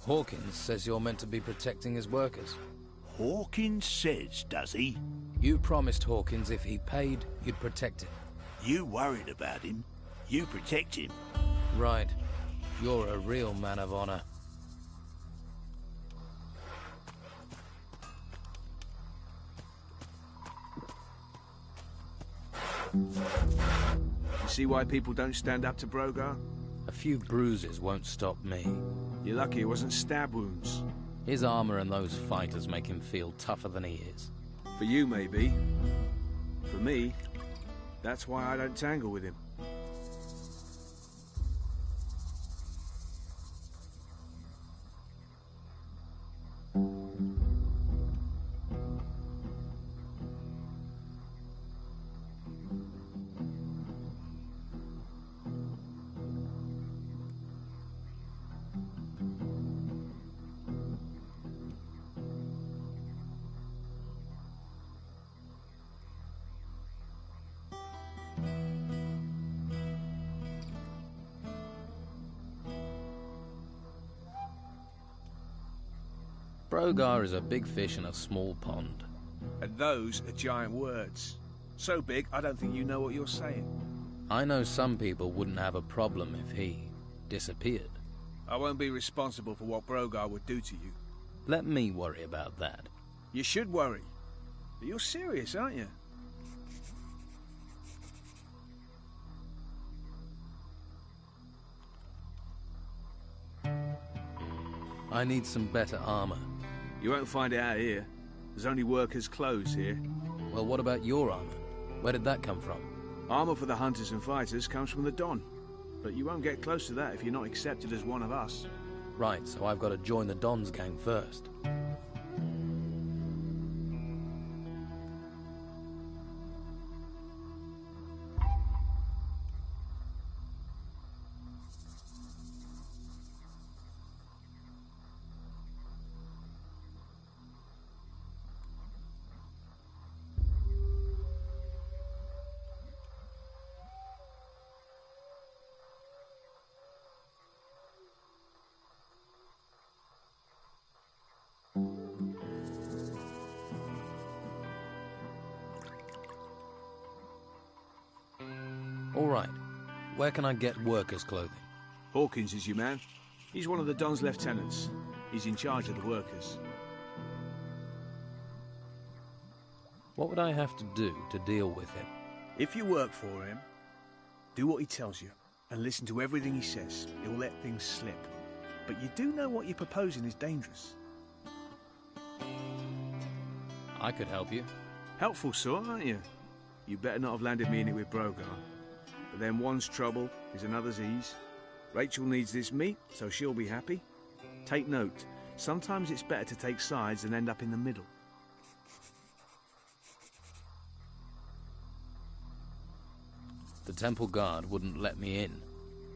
[SPEAKER 2] Hawkins says you're meant to be protecting his workers.
[SPEAKER 10] Hawkins says, does he?
[SPEAKER 2] You promised Hawkins if he paid, you'd protect him.
[SPEAKER 10] You worried about him. You protect him.
[SPEAKER 2] Right. You're a real man of honor.
[SPEAKER 9] You see why people don't stand up to Brogar?
[SPEAKER 2] A few bruises won't stop me.
[SPEAKER 9] You're lucky it wasn't stab wounds.
[SPEAKER 2] His armor and those fighters make him feel tougher than he is.
[SPEAKER 9] For you, maybe. For me, that's why I don't tangle with him.
[SPEAKER 2] Brogar is a big fish in a small pond.
[SPEAKER 9] And those are giant words. So big, I don't think you know what you're saying.
[SPEAKER 2] I know some people wouldn't have a problem if he disappeared.
[SPEAKER 9] I won't be responsible for what Brogar would do to you.
[SPEAKER 2] Let me worry about that.
[SPEAKER 9] You should worry. But you're serious, aren't you?
[SPEAKER 2] I need some better armor.
[SPEAKER 9] You won't find it out here. There's only workers' clothes here.
[SPEAKER 2] Well, what about your armor? Where did that come from?
[SPEAKER 9] Armor for the hunters and fighters comes from the Don. But you won't get close to that if you're not accepted as one of us.
[SPEAKER 2] Right, so I've got to join the Don's gang first. All right. Where can I get workers' clothing?
[SPEAKER 9] Hawkins is your man. He's one of the Don's lieutenants. He's in charge of the workers.
[SPEAKER 2] What would I have to do to deal with him?
[SPEAKER 9] If you work for him, do what he tells you and listen to everything he says. He'll let things slip. But you do know what you're proposing is dangerous.
[SPEAKER 2] I could help you.
[SPEAKER 9] Helpful sort, aren't you? You better not have landed me in it with Brogar. But then one's trouble is another's ease. Rachel needs this meat, so she'll be happy. Take note, sometimes it's better to take sides than end up in the middle.
[SPEAKER 2] The temple guard wouldn't let me in.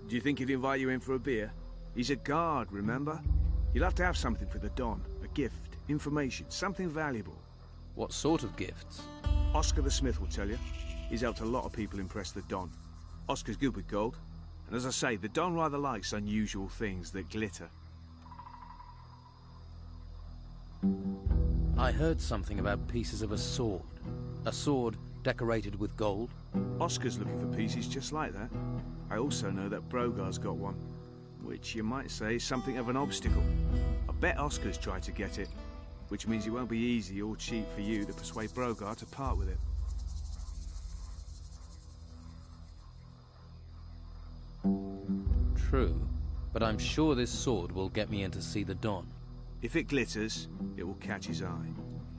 [SPEAKER 9] Do you think he'd invite you in for a beer? He's a guard, remember? You'll have to have something for the Don. A gift, information, something valuable.
[SPEAKER 2] What sort of gifts?
[SPEAKER 9] Oscar the Smith will tell you. He's helped a lot of people impress the Don. Oscar's good with gold. And as I say, the Don rather likes unusual things that glitter.
[SPEAKER 2] I heard something about pieces of a sword. A sword decorated with gold.
[SPEAKER 9] Oscar's looking for pieces just like that. I also know that Brogar's got one, which you might say is something of an obstacle. I bet Oscar's tried to get it, which means it won't be easy or cheap for you to persuade Brogar to part with it.
[SPEAKER 2] True, but I'm sure this sword will get me in to see the Don.
[SPEAKER 9] If it glitters, it will catch his eye.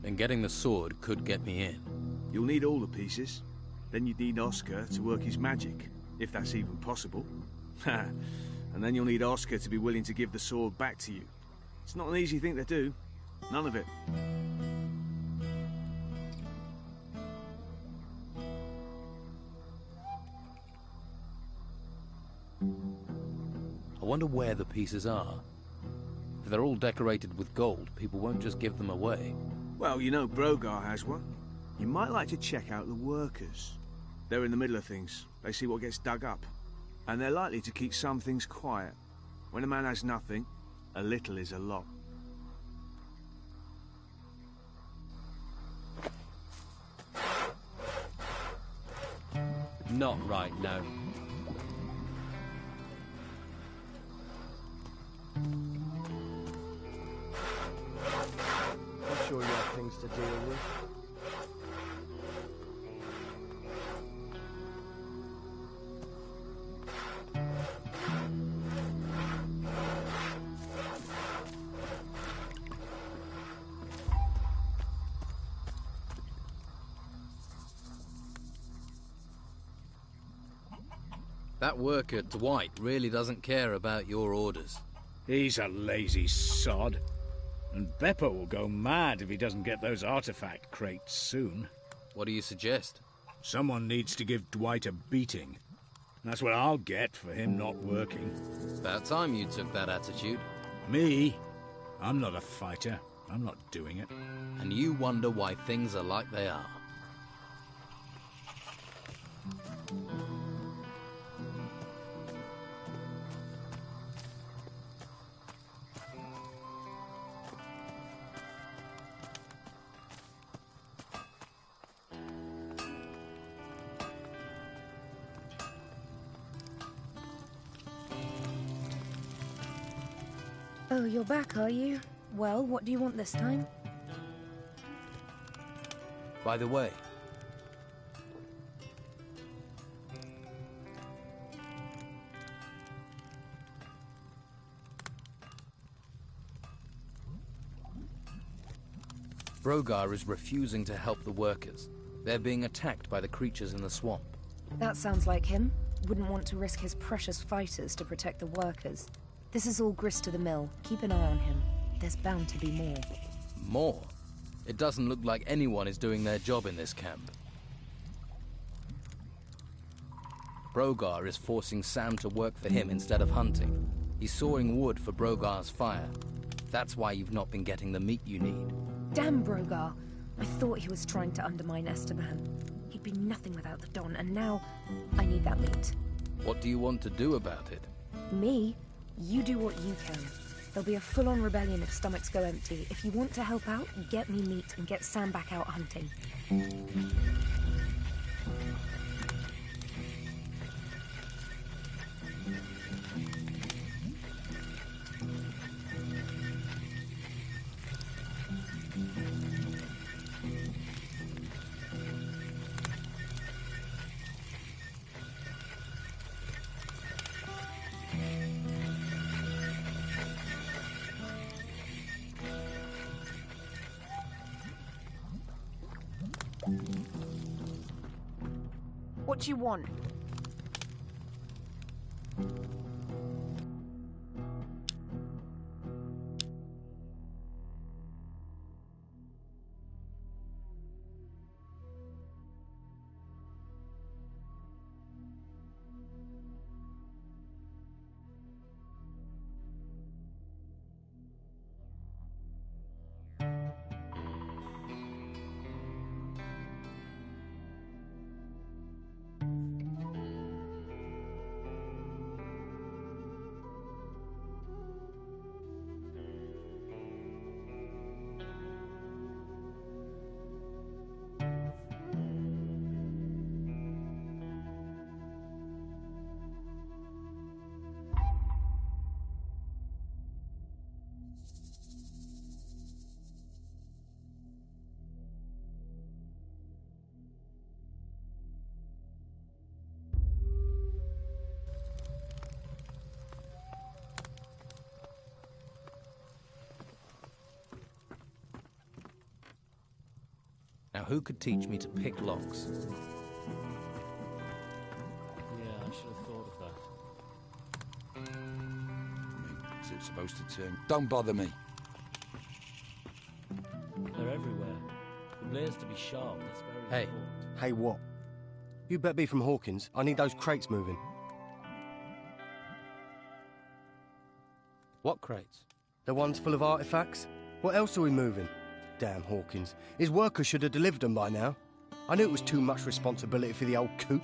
[SPEAKER 2] And getting the sword could get me in.
[SPEAKER 9] You'll need all the pieces. Then you'd need Oscar to work his magic, if that's even possible. And then you'll need Oscar to be willing to give the sword back to you. It's not an easy thing to do. None of it.
[SPEAKER 2] I wonder where the pieces are. If they're all decorated with gold, people won't just give them away.
[SPEAKER 9] Well, you know Brogar has one. You might like to check out the workers. They're in the middle of things. They see what gets dug up. And they're likely to keep some things quiet. When a man has nothing, A little is a lot.
[SPEAKER 7] Not right now.
[SPEAKER 17] I'm sure you have things to deal with.
[SPEAKER 2] That worker, Dwight, really doesn't care about your orders.
[SPEAKER 16] He's a lazy sod. And Beppo will go mad if he doesn't get those artifact crates soon.
[SPEAKER 2] What do you suggest?
[SPEAKER 16] Someone needs to give Dwight a beating. That's what I'll get for him not working.
[SPEAKER 2] About time you took that attitude.
[SPEAKER 16] Me? I'm not a fighter. I'm not doing it.
[SPEAKER 2] And you wonder why things are like they are.
[SPEAKER 13] Oh, you're back, are you? Well, what do you want this time?
[SPEAKER 2] By the way, Brogar is refusing to help the workers. They're being attacked by the creatures in the swamp.
[SPEAKER 13] That sounds like him. Wouldn't want to risk his precious fighters to protect the workers. This is all grist to the mill. Keep an eye on him. There's bound to be more.
[SPEAKER 2] More? It doesn't look like anyone is doing their job in this camp. Brogar is forcing Sam to work for him instead of hunting. He's sawing wood for Brogar's fire. That's why you've not been getting the meat you need.
[SPEAKER 13] Damn Brogar! I thought he was trying to undermine Esteban. He'd be nothing without the Don, and now I need that meat.
[SPEAKER 2] What do you want to do about it?
[SPEAKER 13] Me? You do what you can. There'll be a full-on rebellion if stomachs go empty. If you want to help out, get me meat and get Sam back out hunting. What do you want?
[SPEAKER 2] Now, who could teach me to pick locks?
[SPEAKER 14] Yeah, I should have thought of that.
[SPEAKER 15] Is it supposed to turn? Don't bother me.
[SPEAKER 14] They're everywhere. The blade's to be sharp, that's very important.
[SPEAKER 17] Hey, what? You better be from Hawkins. I need those crates moving.
[SPEAKER 2] What crates?
[SPEAKER 17] The ones full of artifacts? What else are we moving? Damn Hawkins. His workers should have delivered them by now. I knew it was too much responsibility for the old coot.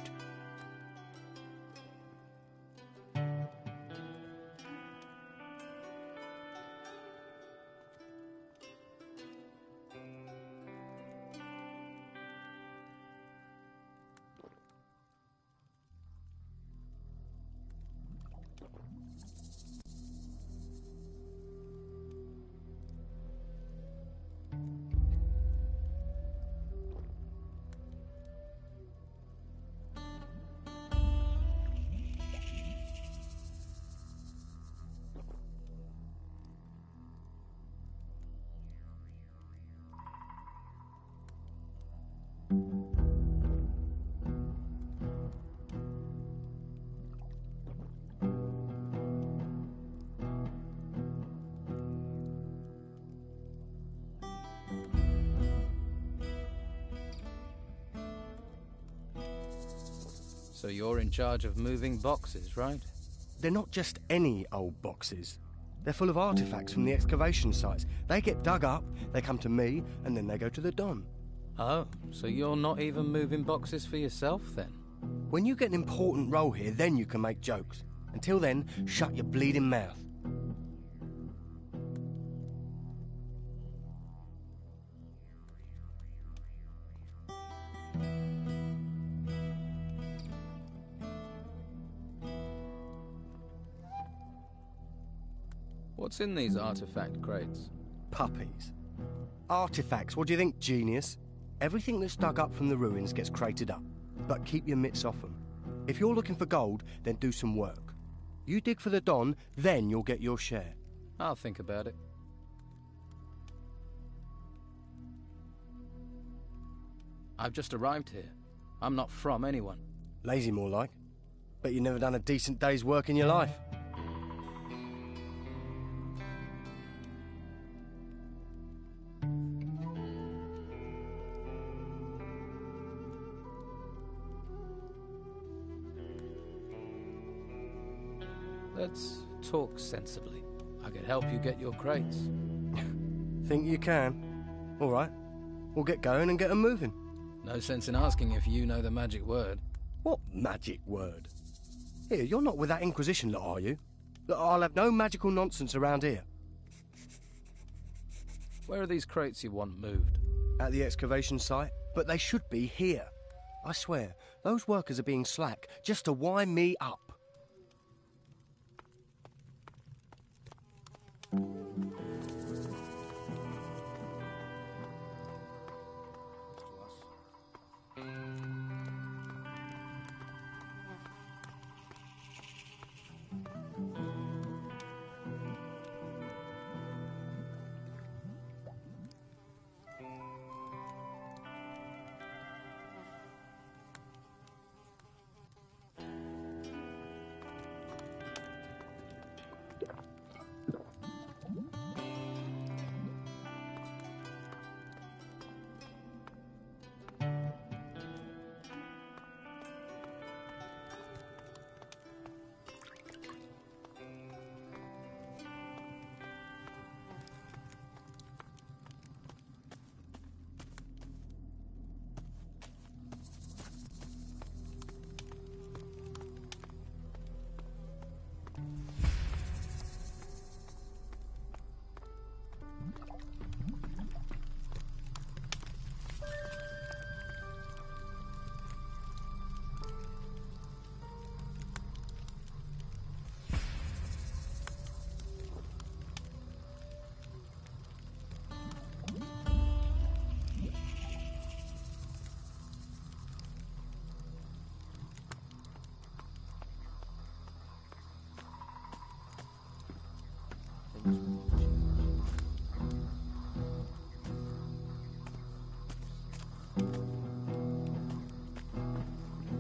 [SPEAKER 2] So you're in charge of moving boxes, right?
[SPEAKER 17] They're not just any old boxes. They're full of artifacts from the excavation sites. They get dug up, they come to me, and then they go to the Don.
[SPEAKER 2] Oh, so you're not even moving boxes for yourself, then?
[SPEAKER 17] When you get an important role here, then you can make jokes. Until then, shut your bleeding mouth.
[SPEAKER 2] What's in these artifact crates?
[SPEAKER 17] Puppies. Artifacts, what do you think, genius? Everything that's dug up from the ruins gets crated up. But keep your mitts off them. If you're looking for gold, then do some work. You dig for the Don, then you'll get your share.
[SPEAKER 2] I'll think about it. I've just arrived here. I'm not from anyone.
[SPEAKER 17] Lazy, more like. Bet you've never done a decent day's work in your life.
[SPEAKER 2] Let's talk sensibly. I could help you get your crates.
[SPEAKER 17] Think you can? All right. We'll get going and get them moving.
[SPEAKER 2] No sense in asking if you know the magic word.
[SPEAKER 17] What magic word? Here, you're not with that Inquisition lot, are you? Look, I'll have no magical nonsense around here.
[SPEAKER 2] Where are these crates you want moved?
[SPEAKER 17] At the excavation site, but they should be here. I swear, those workers are being slack just to wind me up.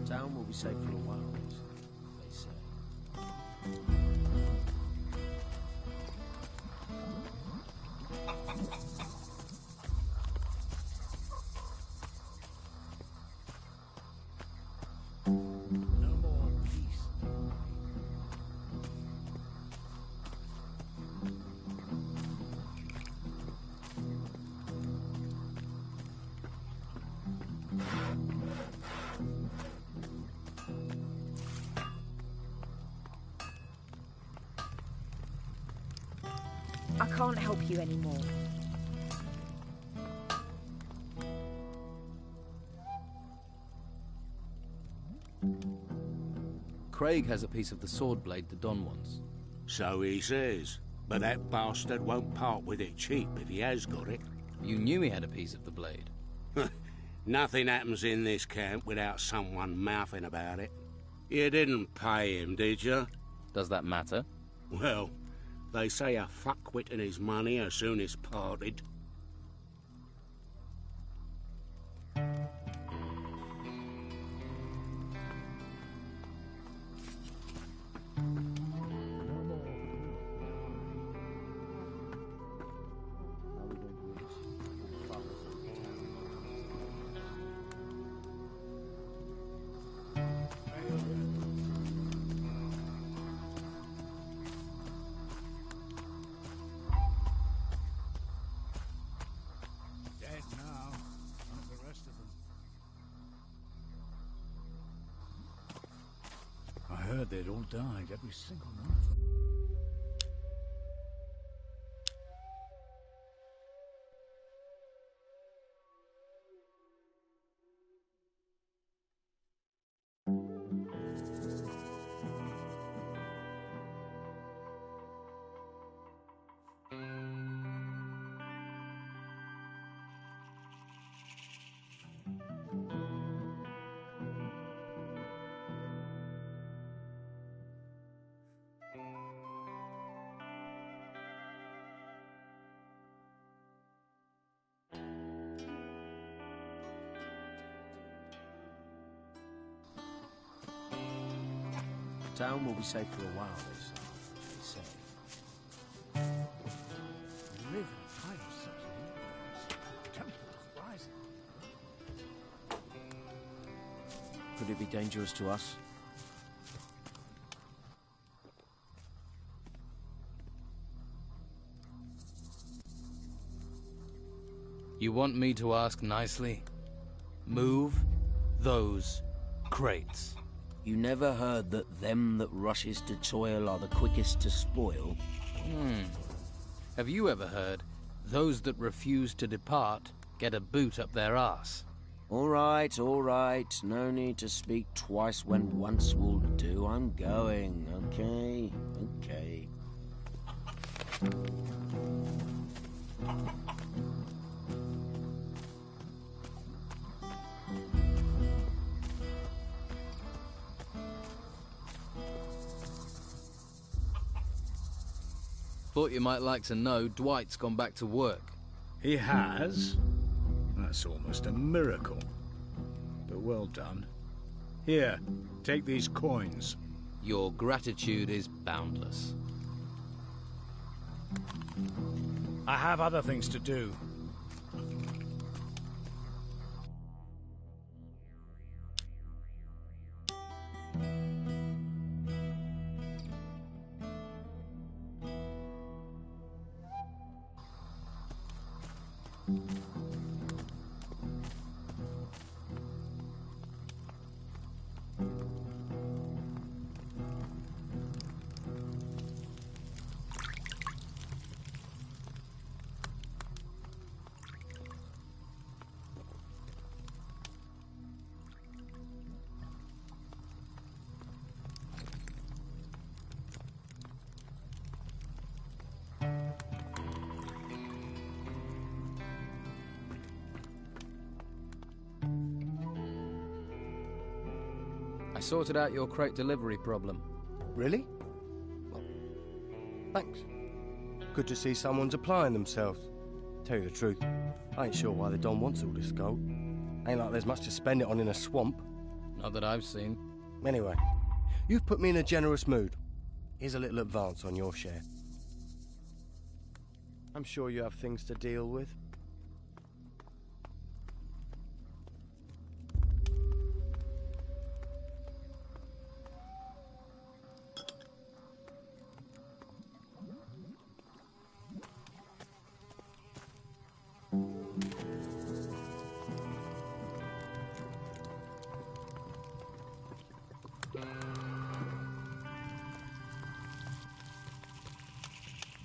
[SPEAKER 14] Town will be safe for a while, they say. No more peace.
[SPEAKER 13] I can't help you anymore.
[SPEAKER 2] Craig has a piece of the sword blade the Don wants.
[SPEAKER 12] So he says. But that bastard won't part with it cheap if he has got it.
[SPEAKER 2] You knew he had a piece of the blade.
[SPEAKER 12] Nothing happens in this camp without someone mouthing about it. You didn't pay him, did you?
[SPEAKER 2] Does that matter?
[SPEAKER 12] Well, they say a fuckwit and his money are soonest parted.
[SPEAKER 16] They'd all died, every single one of them.
[SPEAKER 14] Town will be safe for a while, they say.
[SPEAKER 16] We live in a time of such news. Temples rising.
[SPEAKER 14] Could it be dangerous to us?
[SPEAKER 2] You want me to ask nicely? Move those crates.
[SPEAKER 14] You never heard that them that rushes to toil are the quickest to spoil?
[SPEAKER 2] Have you ever heard, those that refuse to depart get a boot up their arse?
[SPEAKER 14] All right, no need to speak twice when once will do. I'm going, okay? Okay.
[SPEAKER 2] Thought you might like to know Dwight's gone back to work.
[SPEAKER 16] He has? That's almost a miracle. But well done. Here, take these coins.
[SPEAKER 2] Your gratitude is boundless.
[SPEAKER 16] I have other things to do.
[SPEAKER 2] I sorted out your crate delivery problem.
[SPEAKER 17] Really? Well, thanks. Good to see someone's applying themselves. Tell you the truth, I ain't sure why the Don wants all this gold. Ain't like there's much to spend it on in a swamp.
[SPEAKER 2] Not that I've seen.
[SPEAKER 17] Anyway, you've put me in a generous mood. Here's a little advance on your share. I'm sure you have things to deal with.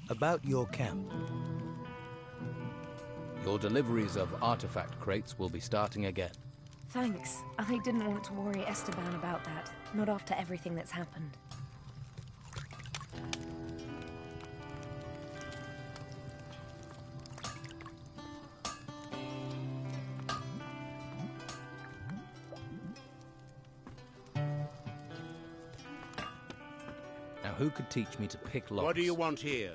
[SPEAKER 1] About your camp.
[SPEAKER 2] Your deliveries of artifact crates will be starting again.
[SPEAKER 13] Thanks. I didn't want to worry Esteban about that. Not after everything that's happened.
[SPEAKER 2] Now, who could teach me to pick locks?
[SPEAKER 12] What do you want here?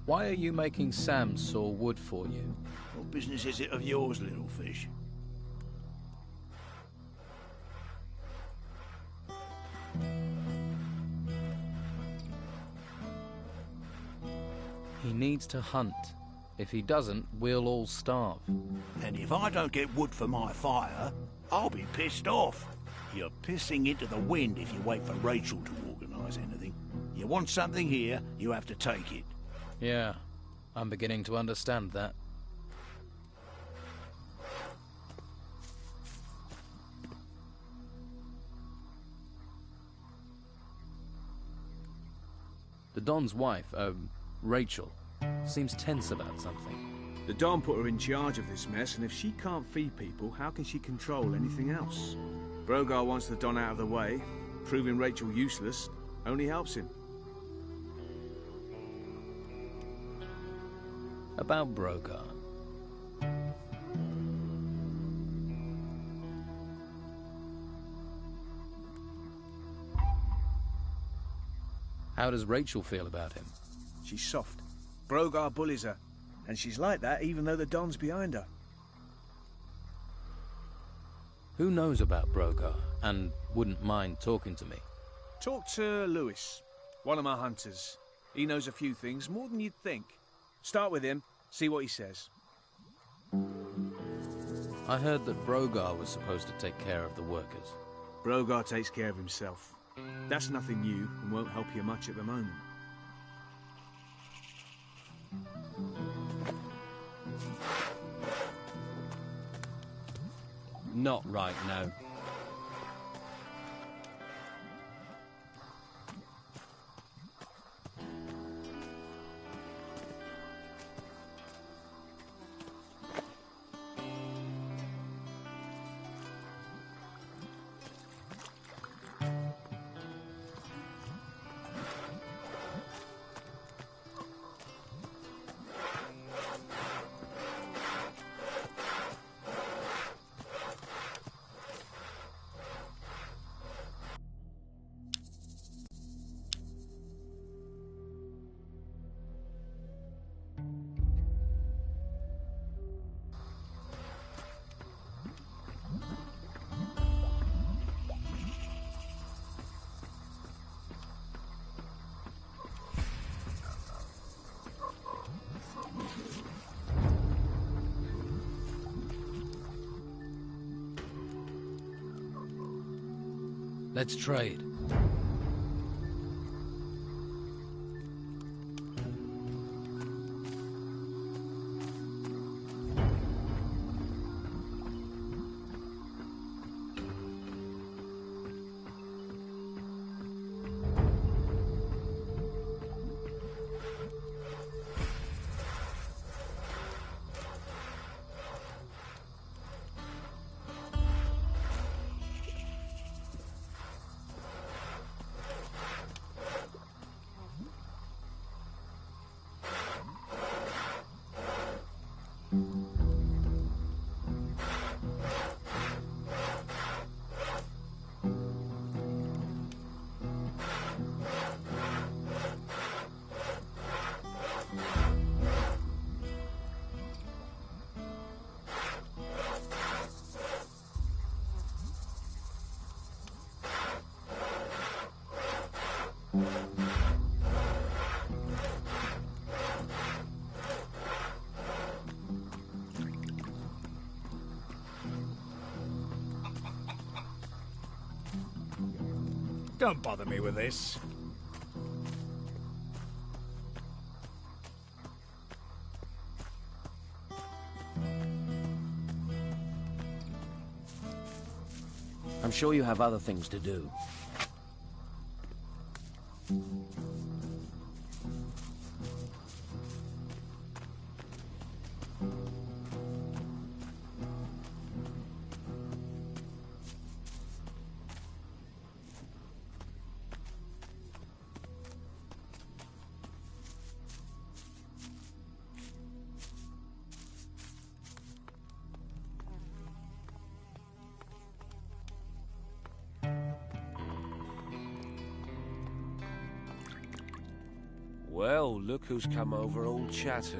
[SPEAKER 2] Why are you making Sam saw wood for you?
[SPEAKER 10] What business is it of yours, little fish?
[SPEAKER 2] He needs to hunt. If he doesn't, we'll all starve.
[SPEAKER 10] And if I don't get wood for my fire, I'll be pissed off. You're pissing into the wind if you wait for Rachel to organise anything. You want something here, you have to take it.
[SPEAKER 2] Yeah, I'm beginning to understand that. The Don's wife, Rachel, seems tense about something.
[SPEAKER 9] The Don put her in charge of this mess, and if she can't feed people, how can she control anything else? Brogar wants the Don out of the way. Proving Rachel useless only helps him.
[SPEAKER 2] About Brogar. How does Rachel feel about him?
[SPEAKER 9] She's soft. Brogar bullies her, and she's like that even though the Don's behind her.
[SPEAKER 2] Who knows about Brogar and wouldn't mind talking to me?
[SPEAKER 9] Talk to Lewis, one of my hunters. He knows a few things, more than you'd think. Start with him, see what he says.
[SPEAKER 2] I heard that Brogar was supposed to take care of the workers.
[SPEAKER 9] Brogar takes care of himself. That's nothing new and won't help you much at the moment.
[SPEAKER 7] Not right now.
[SPEAKER 2] Let's trade.
[SPEAKER 16] Don't bother me with this.
[SPEAKER 14] I'm sure you have other things to do.
[SPEAKER 18] Well, look who's come over all chatty.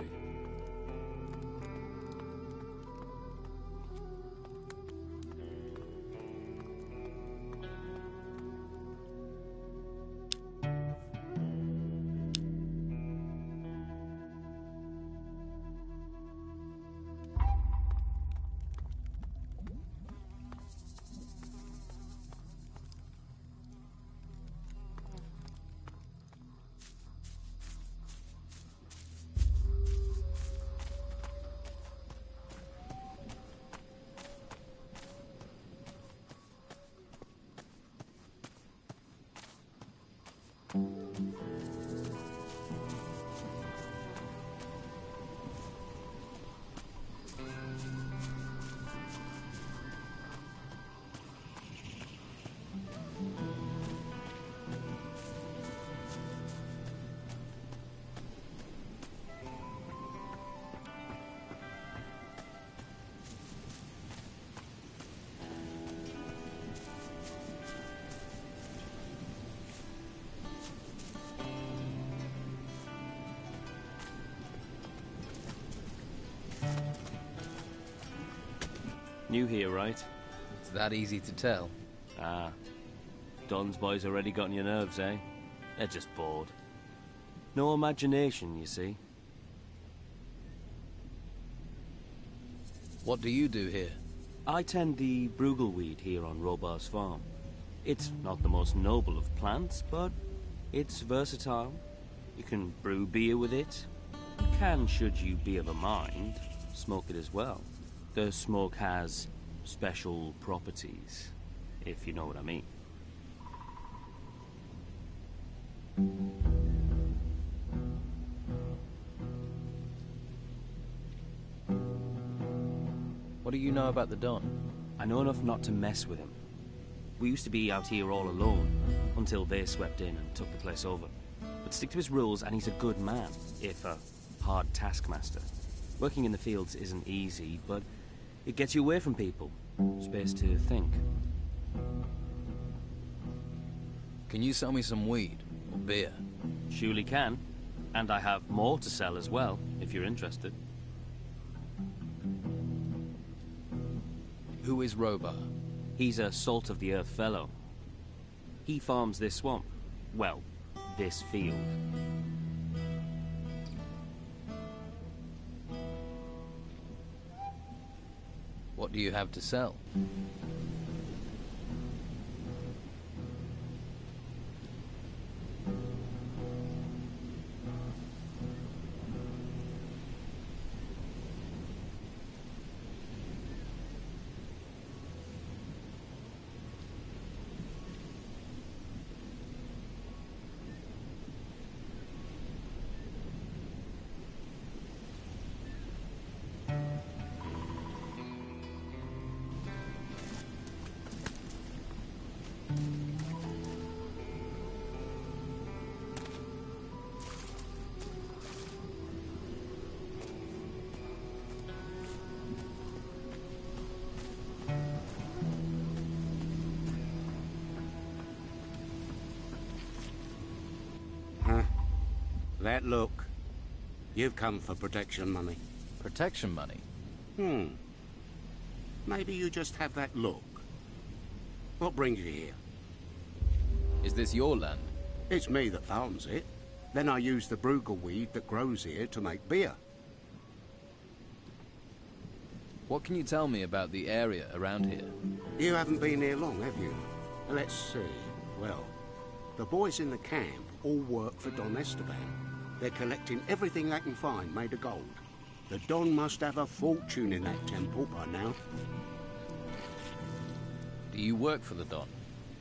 [SPEAKER 19] New here, right?
[SPEAKER 2] It's that easy to tell.
[SPEAKER 19] Ah. Don's boys already got on your nerves, eh? They're just bored. No imagination, you see.
[SPEAKER 2] What do you do here?
[SPEAKER 19] I tend the bruggelweed here on Robar's farm. It's not the most noble of plants, but it's versatile. You can brew beer with it. Can, should you be of a mind, smoke it as well. The smoke has special properties, if you know what I mean.
[SPEAKER 2] What do you know about the Don?
[SPEAKER 19] I know enough not to mess with him. We used to be out here all alone, until they swept in and took the place over. But stick to his rules and he's a good man, if a hard taskmaster. Working in the fields isn't easy, but it gets you away from people. Space to think.
[SPEAKER 2] Can you sell me some weed or beer?
[SPEAKER 19] Surely can. And I have more to sell as well, if you're interested.
[SPEAKER 2] Who is Robar?
[SPEAKER 19] He's a salt-of-the-earth fellow. He farms this swamp. Well, this field.
[SPEAKER 2] What do you have to sell?
[SPEAKER 12] That look. You've come for protection money.
[SPEAKER 2] Protection money?
[SPEAKER 12] Maybe you just have that look. What brings you here?
[SPEAKER 2] Is this your land?
[SPEAKER 12] It's me that farms it. Then I use the bruggelweed that grows here to make beer.
[SPEAKER 2] What can you tell me about the area around here?
[SPEAKER 12] You haven't been here long, have you? Let's see. Well, The boys in the camp all work for Don Esteban. They're collecting everything they can find made of gold. The Don must have a fortune in that temple by now.
[SPEAKER 2] Do you work for the Don?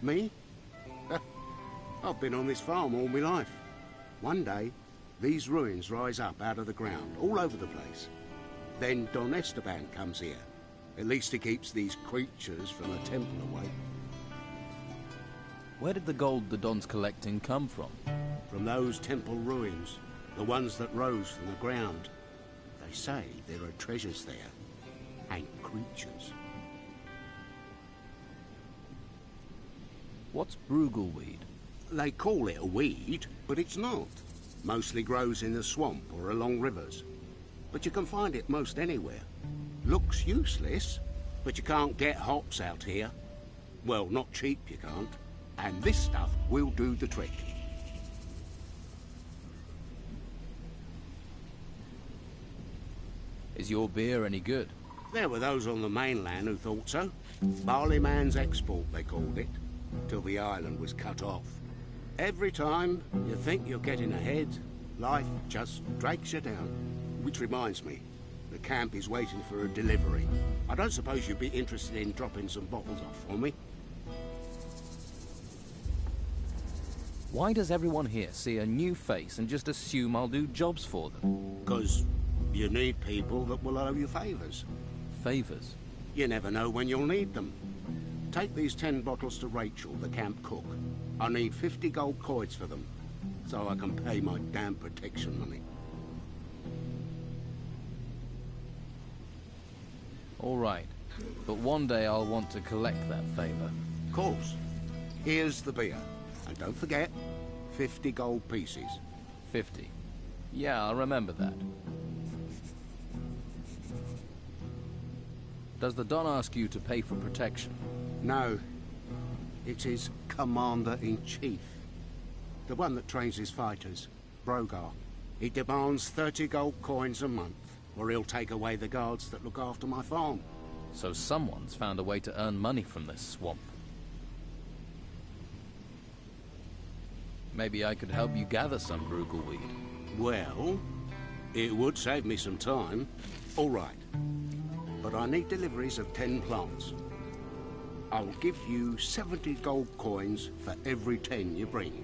[SPEAKER 12] Me? I've been on this farm all my life. One day, these ruins rise up out of the ground, all over the place. Then Don Esteban comes here. At least he keeps these creatures from the temple away.
[SPEAKER 2] Where did the gold the Don's collecting come from?
[SPEAKER 12] From those temple ruins, the ones that rose from the ground. They say there are treasures there, and creatures.
[SPEAKER 2] What's brugleweed?
[SPEAKER 12] They call it a weed, but it's not. Mostly grows in the swamp or along rivers. But you can find it most anywhere. Looks useless, but you can't get hops out here. Well, not cheap you can't. And this stuff will do the trick.
[SPEAKER 2] Is your beer any good?
[SPEAKER 12] There were those on the mainland who thought so. Barley man's export, they called it, till the island was cut off. Every time you think you're getting ahead, life just drags you down. Which reminds me, the camp is waiting for a delivery. I don't suppose you'd be interested in dropping some bottles off for me?
[SPEAKER 2] Why does everyone here see a new face and just assume I'll do jobs for them?
[SPEAKER 12] 'Cause you need people that will owe you favours.
[SPEAKER 2] Favours?
[SPEAKER 12] You never know when you'll need them. Take these 10 bottles to Rachel, the camp cook. I need 50 gold coins for them, so I can pay my damn protection money.
[SPEAKER 2] All right, but one day I'll want to collect that favour.
[SPEAKER 12] Of course. Here's the beer. And don't forget, 50 gold pieces.
[SPEAKER 2] 50. Yeah, I'll remember that. Does the Don ask you to pay for protection?
[SPEAKER 12] No. It is Commander-in-Chief. The one that trains his fighters, Brogar. He demands 30 gold coins a month, or he'll take away the guards that look after my farm.
[SPEAKER 2] So someone's found a way to earn money from this swamp. Maybe I could help you gather some brugleweed.
[SPEAKER 12] Well, it would save me some time. All right. But I need deliveries of 10 plants. I'll give you 70 gold coins for every 10 you bring.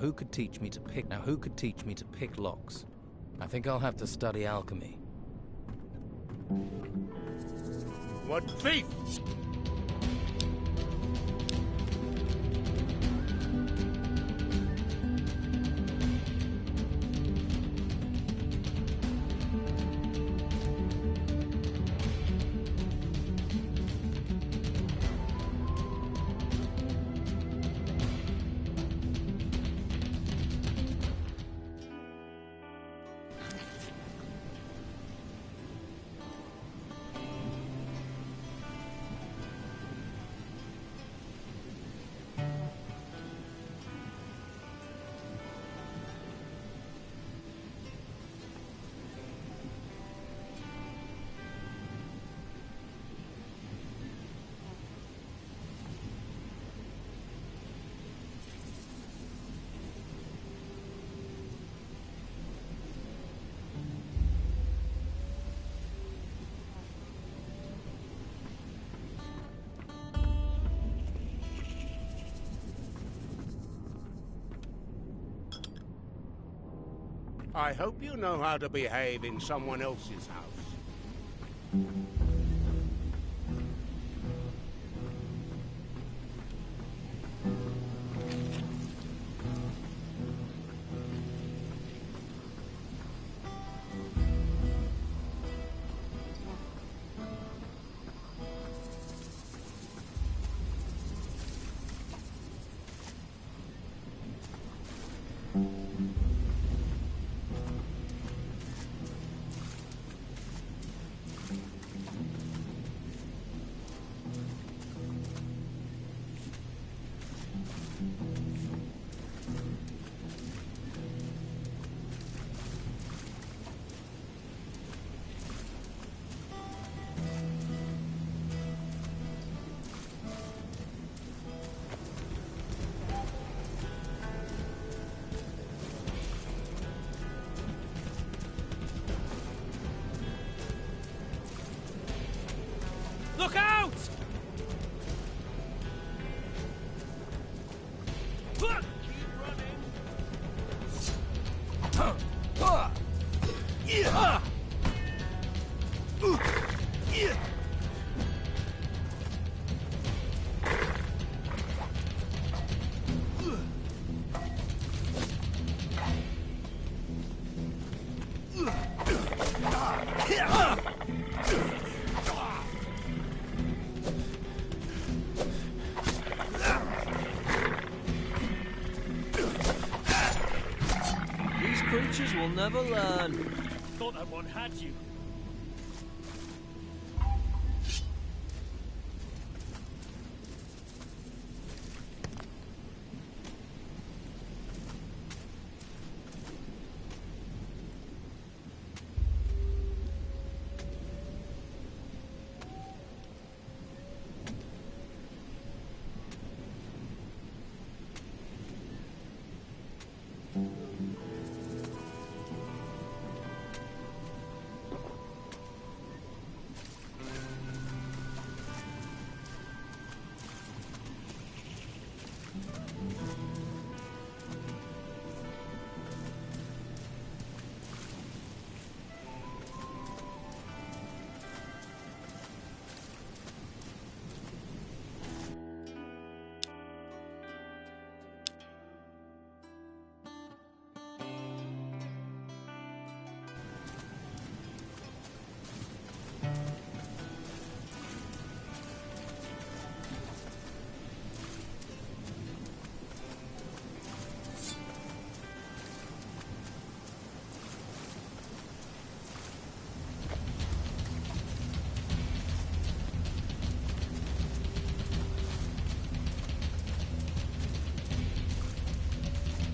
[SPEAKER 2] Who could teach me to pick locks? I think I'll have to study alchemy.
[SPEAKER 12] What feet? I hope you know how to behave in someone else's house.
[SPEAKER 19] teachers will never learn.
[SPEAKER 20] Thought that one had you.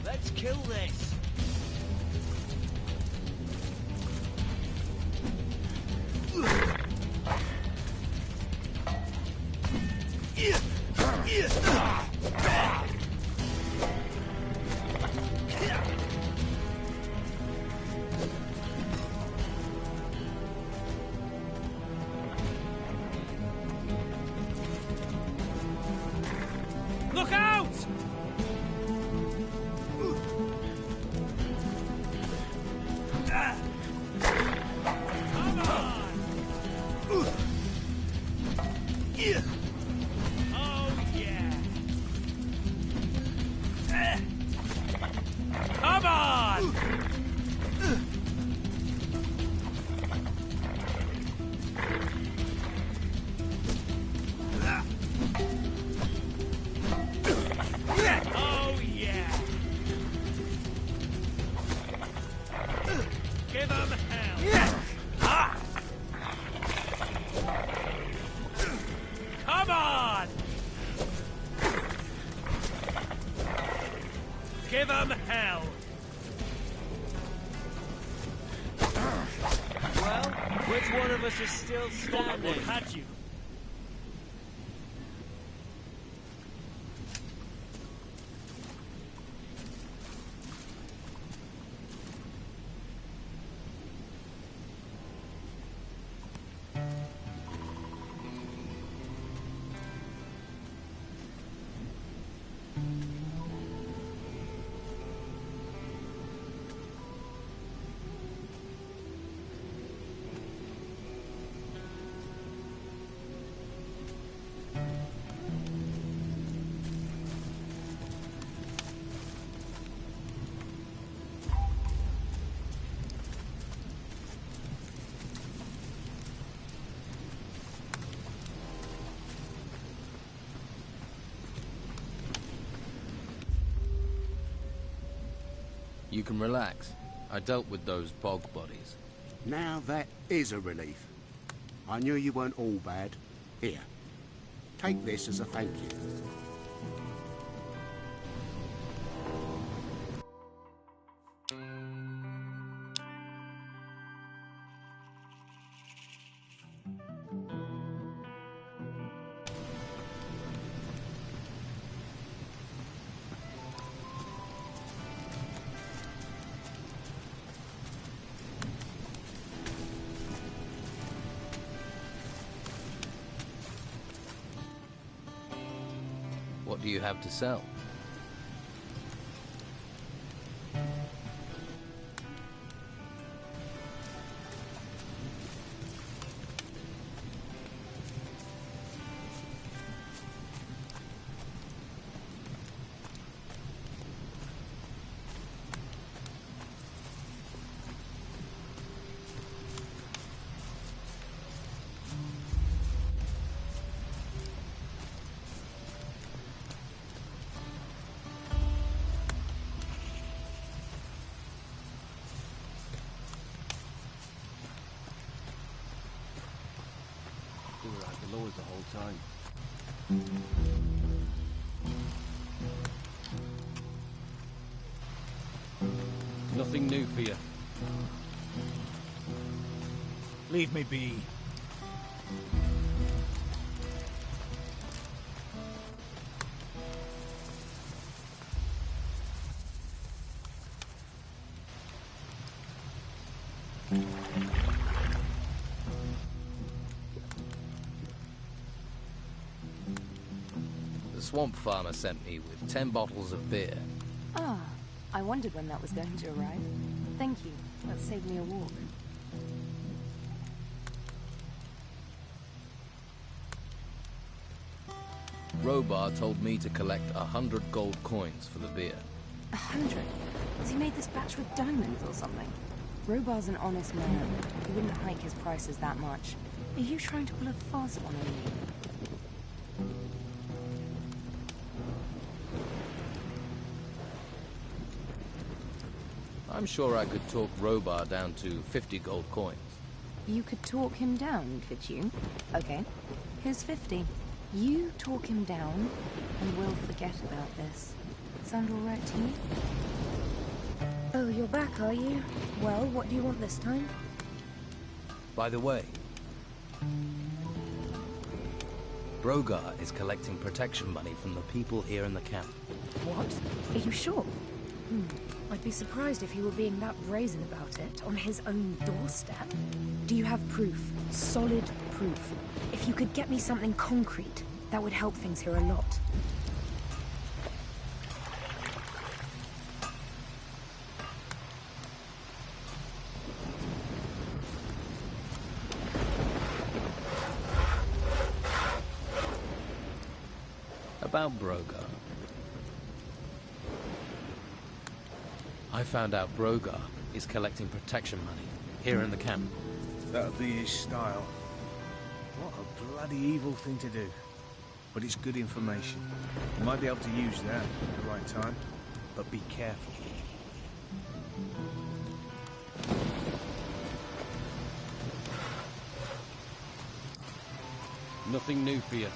[SPEAKER 19] Let's kill this.
[SPEAKER 20] Look out! Give 'em hell!
[SPEAKER 19] Well, which one of us is still standing?
[SPEAKER 20] What had you?
[SPEAKER 2] You can relax. I dealt with those bog bodies.
[SPEAKER 12] Now that is a relief. I knew you weren't all bad. Here, take this as a thank you.
[SPEAKER 2] What do you have to sell?
[SPEAKER 7] doors the whole time.
[SPEAKER 2] Nothing new for you.
[SPEAKER 16] Leave me be.
[SPEAKER 2] The swamp farmer sent me with 10 bottles of beer.
[SPEAKER 13] Ah, I wondered when that was going to arrive. Thank you. That saved me a walk.
[SPEAKER 2] Robar told me to collect 100 gold coins for the beer.
[SPEAKER 13] 100? Has he made this batch with diamonds or something? Robar's an honest man. He wouldn't hike his prices that much. Are you trying to pull a fast one on me?
[SPEAKER 2] I'm sure I could talk Robar down to 50 gold coins.
[SPEAKER 13] You could talk him down, could you? Okay. Here's 50. You talk him down, and we'll forget about this. Sound all right to you? Oh, you're back, are you? Well, what do you want this time?
[SPEAKER 2] By the way, Brogar is collecting protection money from the people here in the camp.
[SPEAKER 13] What? Are you sure? I'd be surprised if he were being that brazen about it on his own doorstep. Do you have proof? Solid proof? If you could get me something concrete, that would help things here a lot.
[SPEAKER 2] About Brogar. I found out Brogar is collecting protection money here in the camp.
[SPEAKER 9] That'll be his style. What a bloody evil thing to do. But it's good information. You might be able to use that at the right time, but be careful.
[SPEAKER 2] Nothing new for you.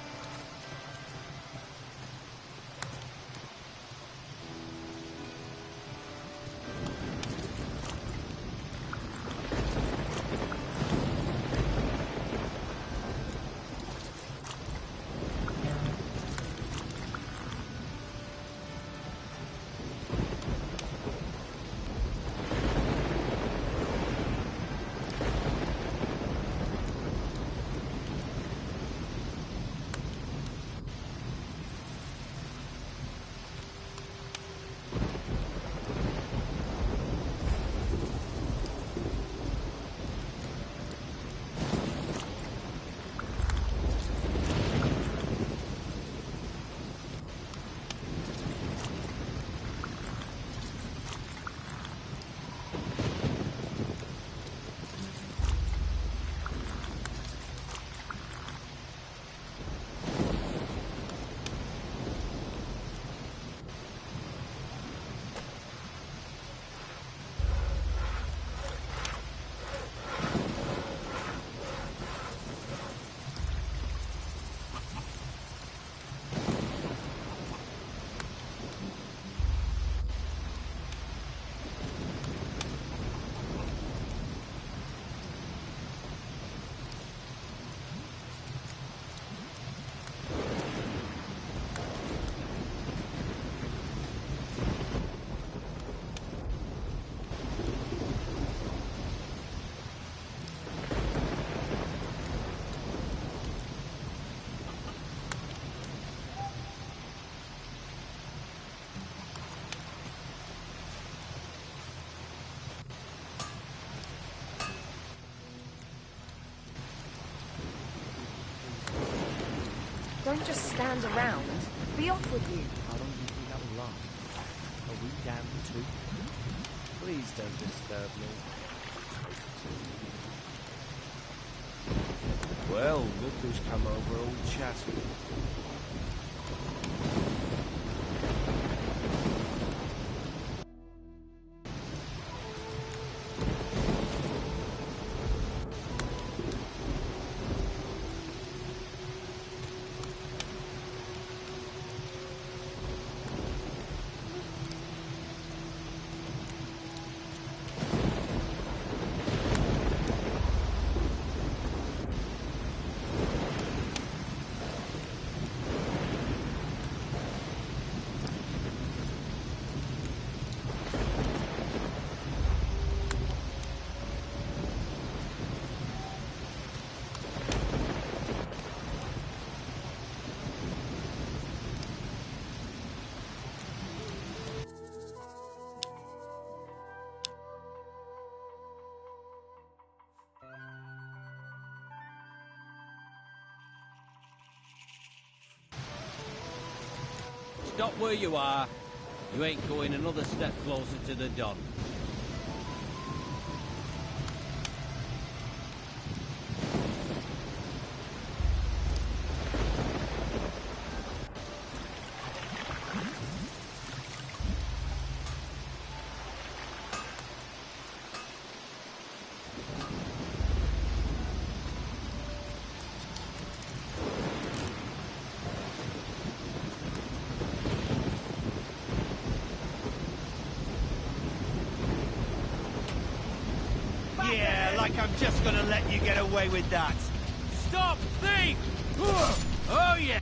[SPEAKER 13] Don't just stand around. Be off with you.
[SPEAKER 14] How long do you think that will last? Are we down too? Please don't disturb me. Well, look who's come over all chatty.
[SPEAKER 7] Stop where you are. You ain't going another step closer to the Don.
[SPEAKER 21] Yeah, like I'm just gonna let you get away with that.
[SPEAKER 20] Stop, thief! Oh, yeah!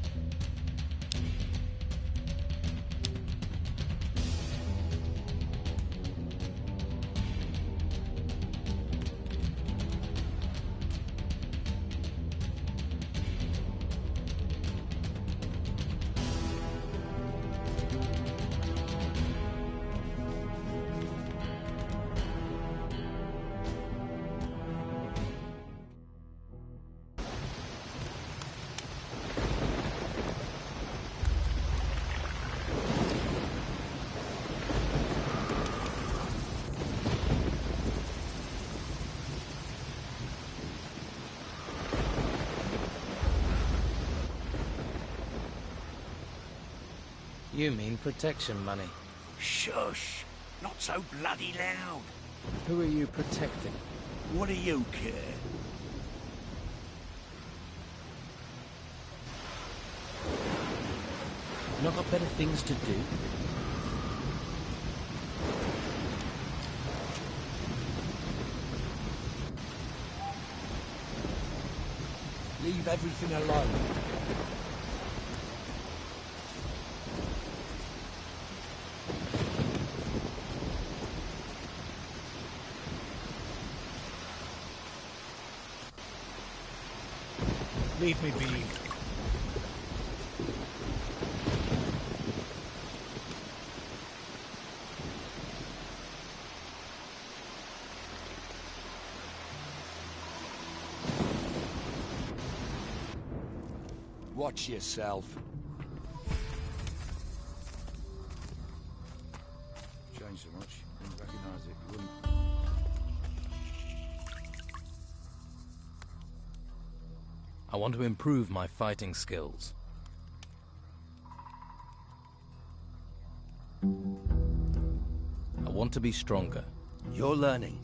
[SPEAKER 2] You mean protection money?
[SPEAKER 10] Shush! Not so bloody loud.
[SPEAKER 2] Who are you protecting?
[SPEAKER 10] What do you care?
[SPEAKER 2] Not got better things to do?
[SPEAKER 15] Leave everything alone.
[SPEAKER 16] Leave me be.
[SPEAKER 15] Watch yourself. Changed so much. Didn't recognise it. Wouldn't.
[SPEAKER 2] I want to improve my fighting skills. I want to be stronger.
[SPEAKER 8] You're learning.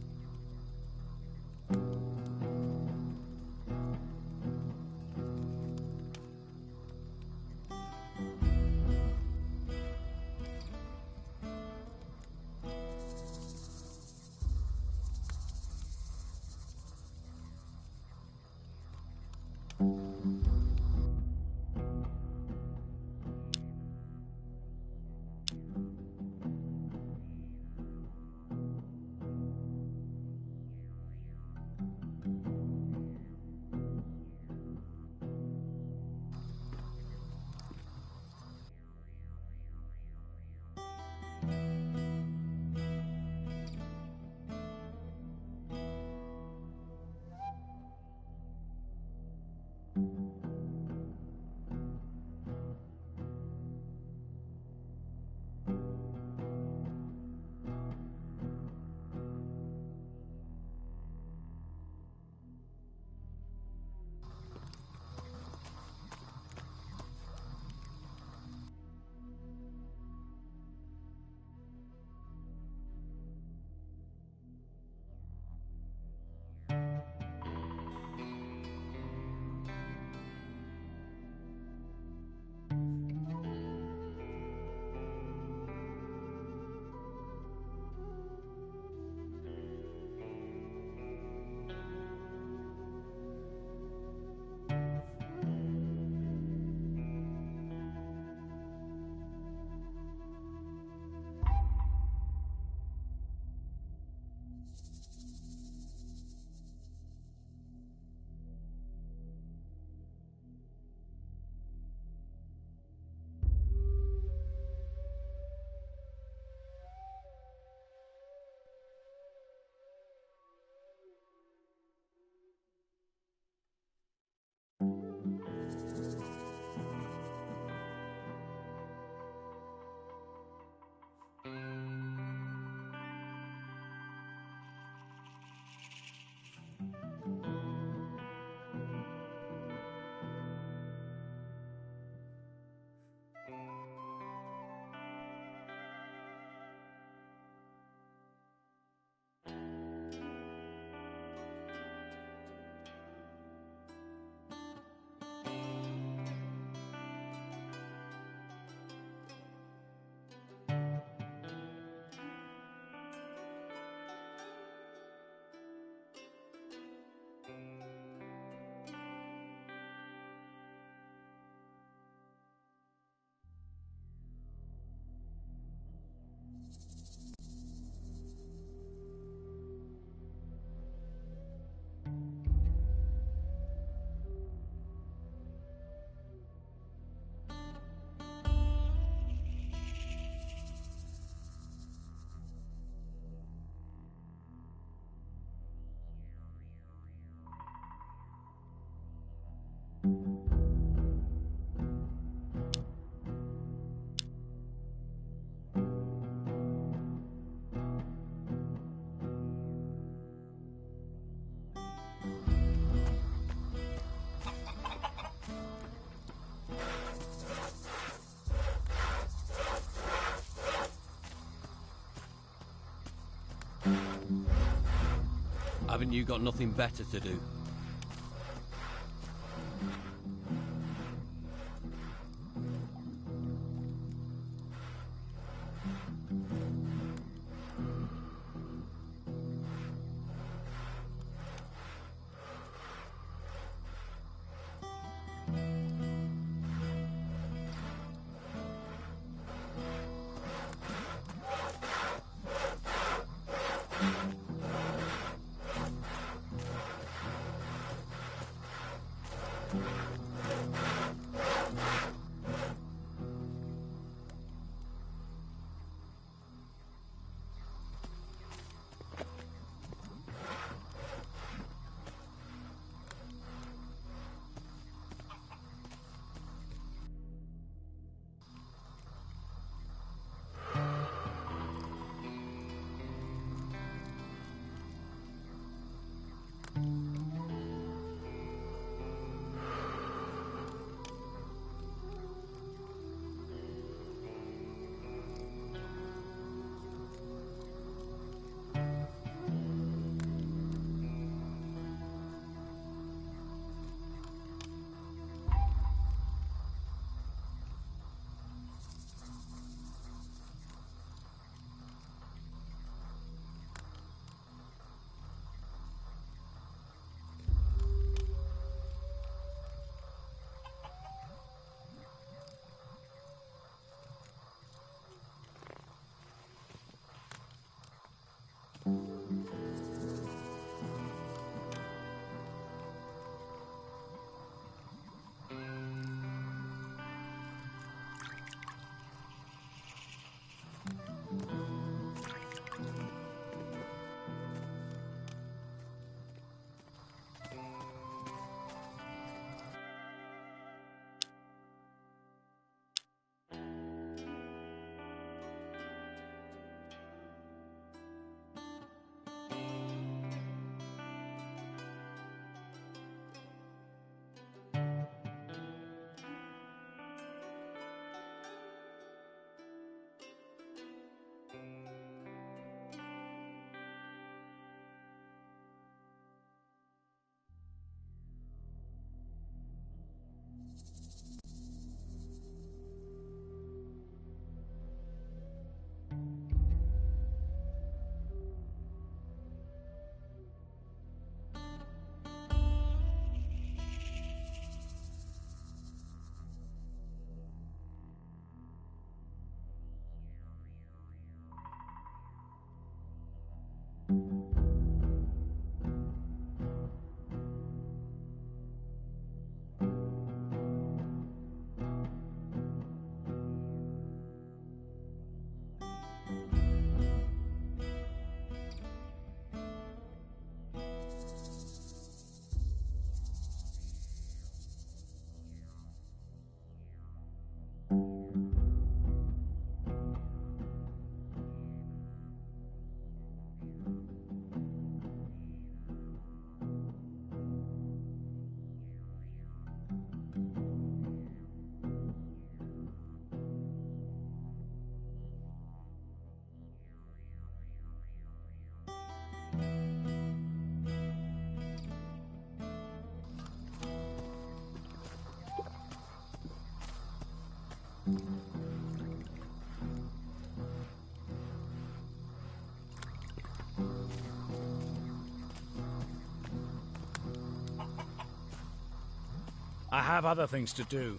[SPEAKER 7] Haven't you got nothing better to do?
[SPEAKER 16] I have other things to do.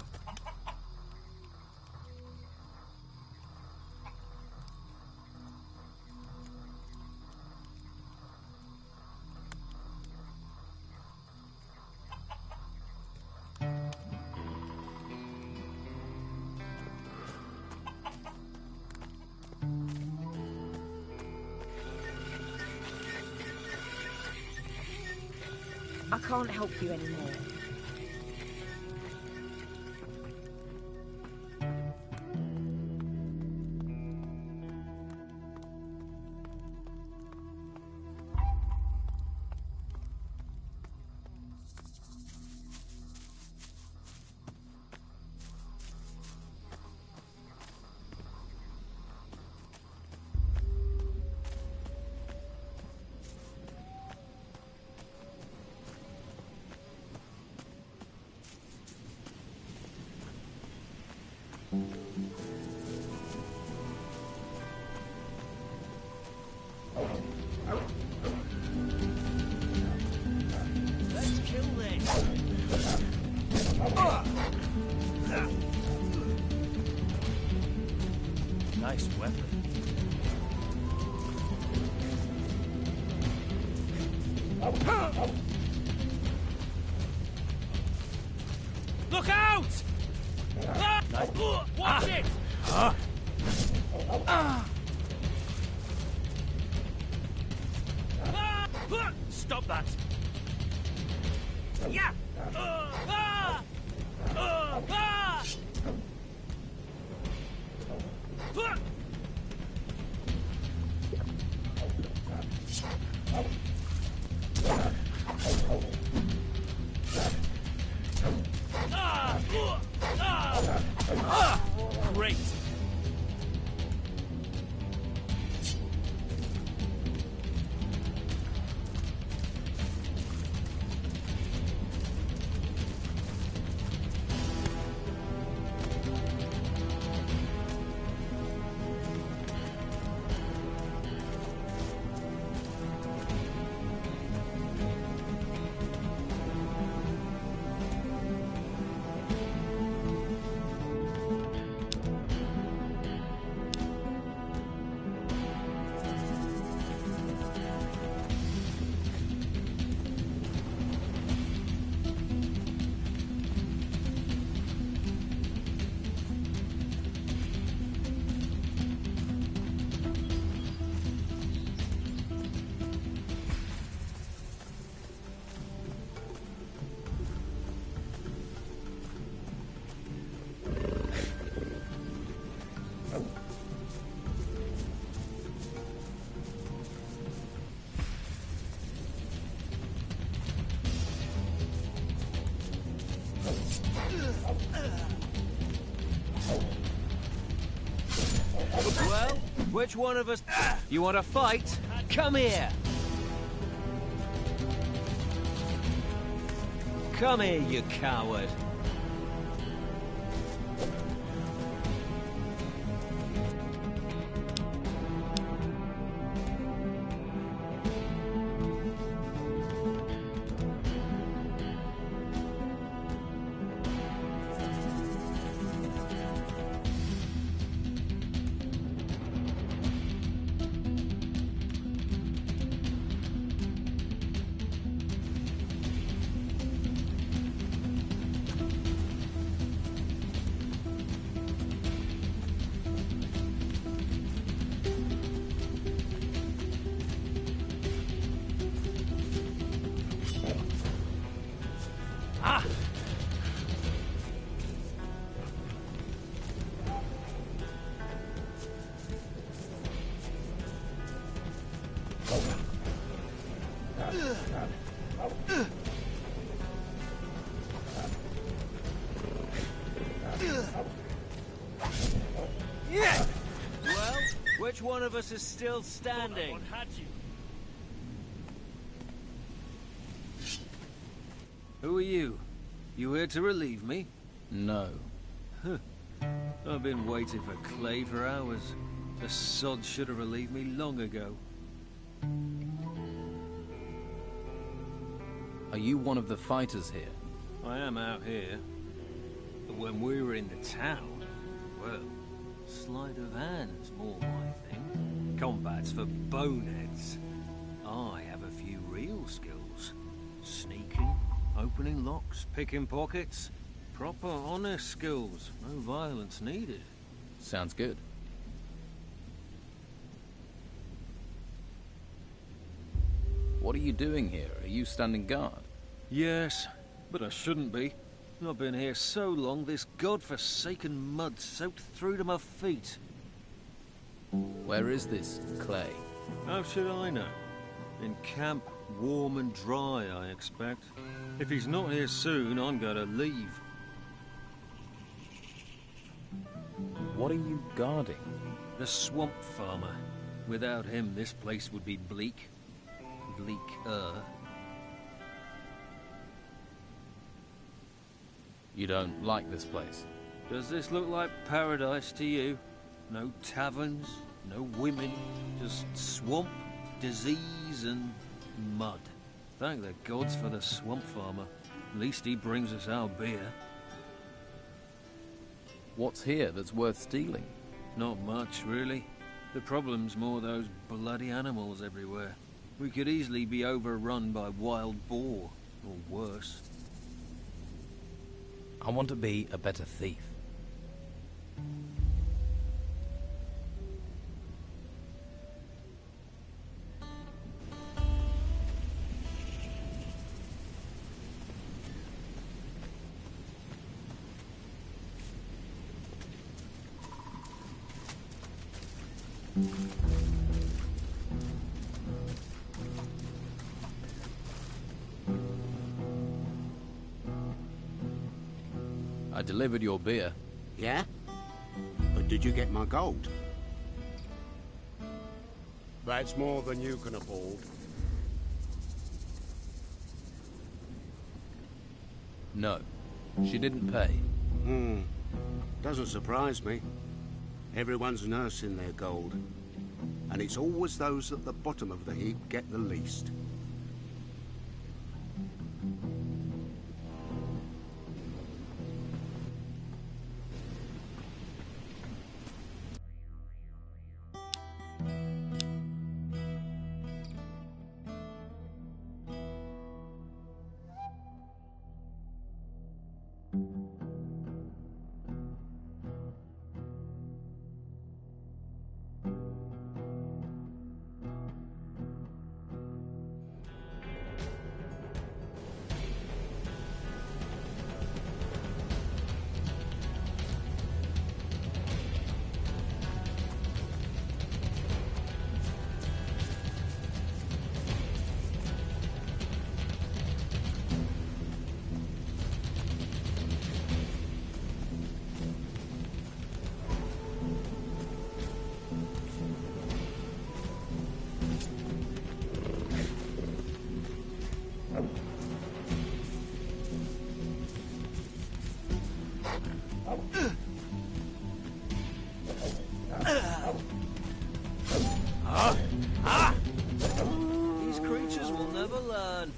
[SPEAKER 13] I can't help you anymore.
[SPEAKER 19] Nice weapon.
[SPEAKER 20] Look out!
[SPEAKER 19] Nice.
[SPEAKER 20] Watch it! Stop that! Yeah! Great!
[SPEAKER 19] Well, which one of us... You want to fight? Come here! Come here, you coward! Well, which one of us is still standing? Who are you? You here to relieve me?
[SPEAKER 2] No.
[SPEAKER 19] Huh. I've been waiting for Clay for hours. The sod should have relieved me long ago.
[SPEAKER 2] Are you one of the fighters here?
[SPEAKER 19] I am out here. But when we were in the town, well, sleight of hand's more my thing. Combat's for boneheads. I have a few real skills. Sneaking, opening locks, picking pockets. Proper, honest skills. No violence needed.
[SPEAKER 2] Sounds good. What are you doing here? Are you standing guard?
[SPEAKER 19] Yes, but I shouldn't be. I've been here so long, this godforsaken mud soaked through to my feet.
[SPEAKER 2] Where is this Clay?
[SPEAKER 19] How should I know? In camp, warm and dry, I expect. If he's not here soon, I'm gonna leave.
[SPEAKER 2] What are you guarding?
[SPEAKER 19] The swamp farmer. Without him, this place would be bleak. Bleaker.
[SPEAKER 2] You don't like this place?
[SPEAKER 19] Does this look like paradise to you? No taverns, no women, just swamp, disease and mud. Thank the gods for the swamp farmer. At least he brings us our beer.
[SPEAKER 2] What's here that's worth stealing?
[SPEAKER 6] Not much, really. The problem's more those bloody animals everywhere. We could easily be overrun by wild boar, or worse.
[SPEAKER 2] I want to be a better thief. I delivered your beer.
[SPEAKER 12] Yeah? But did you get my gold? That's more than you can afford.
[SPEAKER 2] No, she didn't pay.
[SPEAKER 12] Doesn't surprise me. Everyone's nursing their gold. And it's always those at the bottom of the heap get the least.
[SPEAKER 6] These creatures will never learn.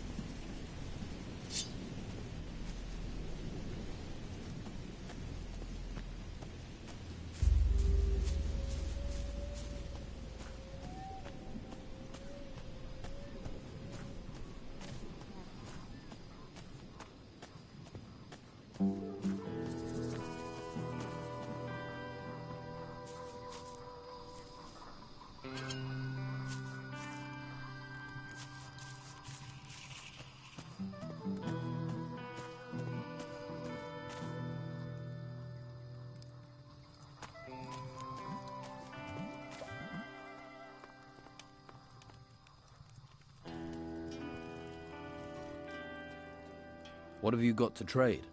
[SPEAKER 2] What have you got to trade?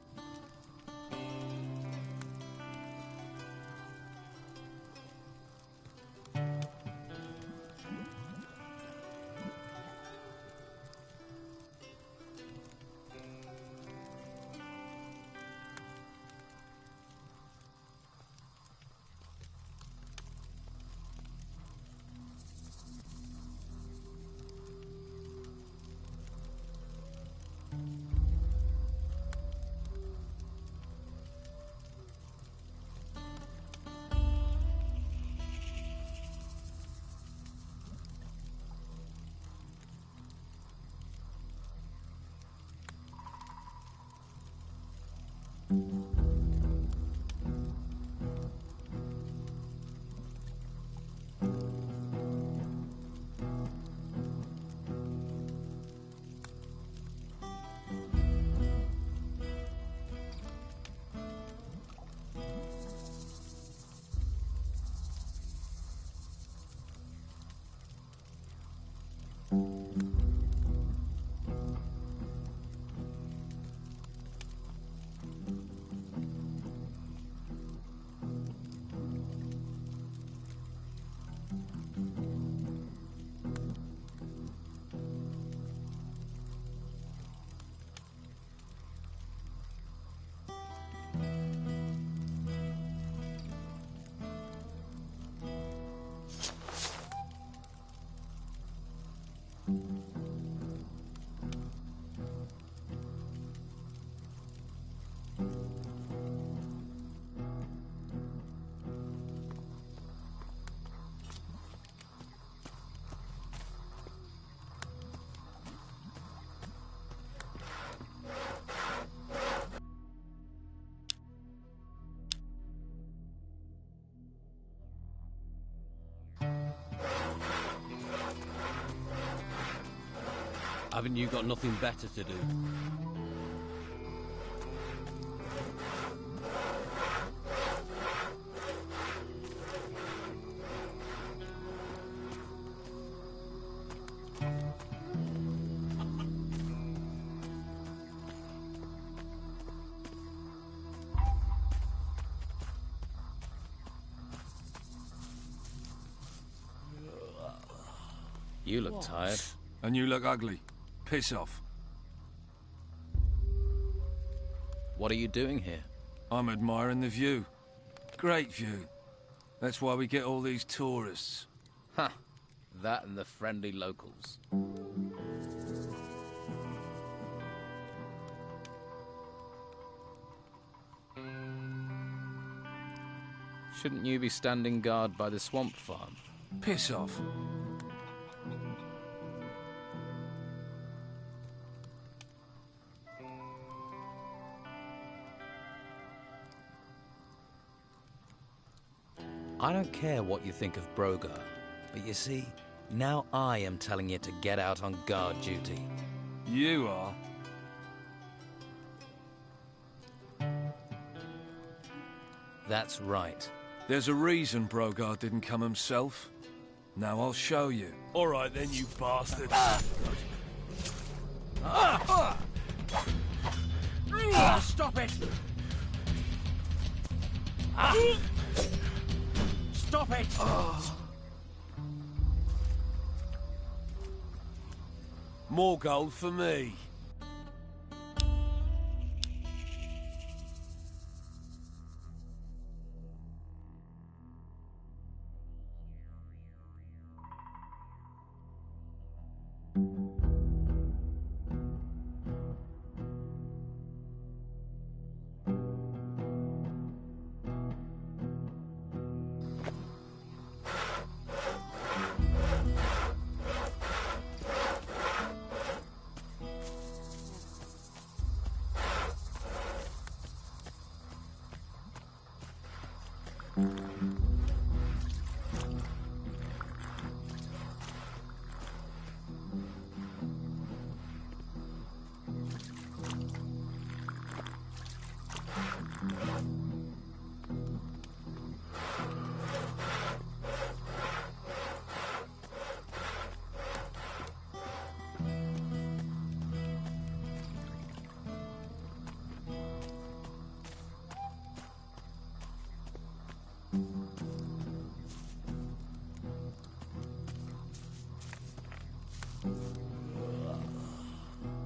[SPEAKER 7] Haven't you got nothing better to do?
[SPEAKER 2] You look tired.
[SPEAKER 15] And you look ugly. Piss off.
[SPEAKER 2] What are you doing here?
[SPEAKER 15] I'm admiring the view. Great view. That's why we get all these tourists.
[SPEAKER 2] Ha! That and the friendly locals. Shouldn't you be standing guard by the swamp farm?
[SPEAKER 15] Piss off.
[SPEAKER 2] I don't care what you think of Brogar, but you see, now I am telling you to get out on guard duty.
[SPEAKER 15] You are?
[SPEAKER 2] That's right.
[SPEAKER 15] There's a reason Brogar didn't come himself. Now I'll show you.
[SPEAKER 10] All right then, you bastards.
[SPEAKER 12] Stop it! Stop it!
[SPEAKER 15] More gold for me.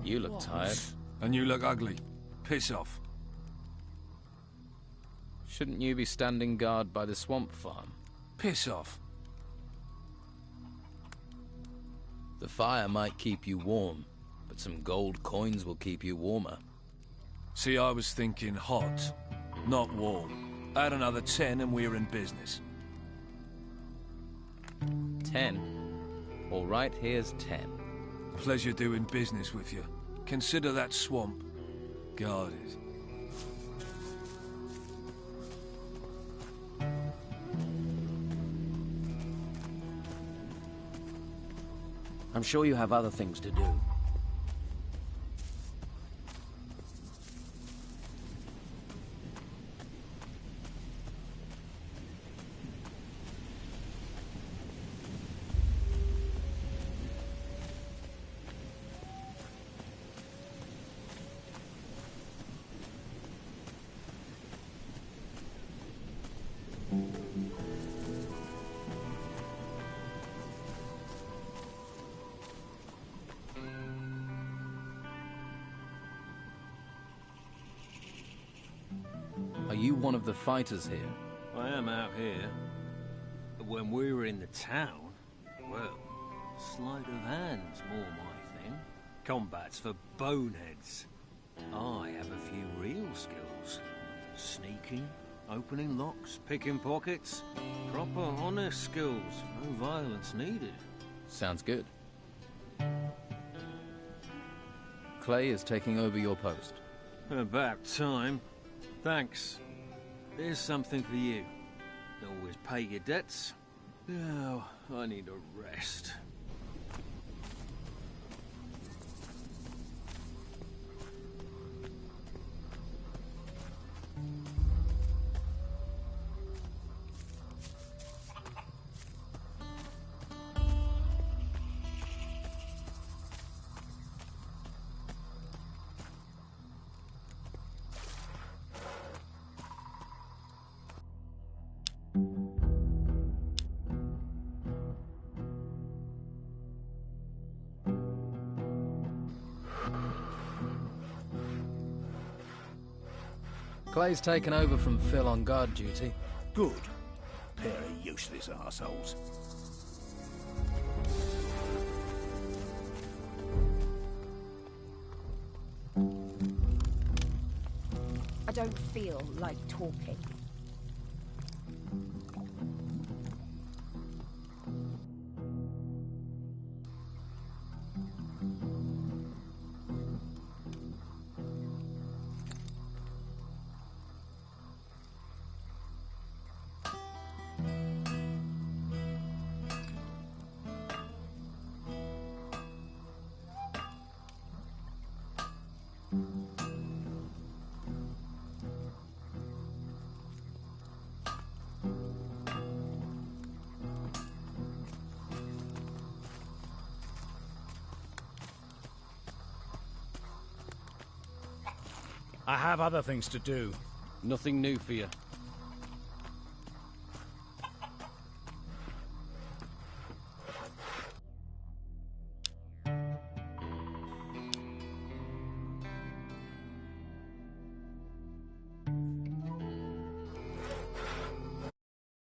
[SPEAKER 2] You look tired.
[SPEAKER 15] And you look ugly. Piss off.
[SPEAKER 2] Shouldn't you be standing guard by the swamp farm?
[SPEAKER 15] Piss off.
[SPEAKER 2] The fire might keep you warm, but some gold coins will keep you warmer.
[SPEAKER 15] See, I was thinking hot, not warm. Add another 10 and we're in business.
[SPEAKER 2] 10? All right, here's 10.
[SPEAKER 15] Pleasure doing business with you. Consider that swamp guarded.
[SPEAKER 14] I'm sure you have other things to do.
[SPEAKER 2] Are you one of the fighters here?
[SPEAKER 6] I am out here. But when we were in the town, well, sleight of hand's more my thing. Combat's for boneheads. I have a few real skills. Sneaking, opening locks, picking pockets. Proper honest skills, no violence needed.
[SPEAKER 2] Sounds good. Clay is taking over your post.
[SPEAKER 6] About time. Thanks. Here's something for you. Always pay your debts. Now, I need a rest.
[SPEAKER 2] Clay's taken over from Phil on guard duty.
[SPEAKER 10] Good. Pair of useless arseholes.
[SPEAKER 13] I don't feel like talking.
[SPEAKER 16] I have other things to do.
[SPEAKER 7] Nothing new for you.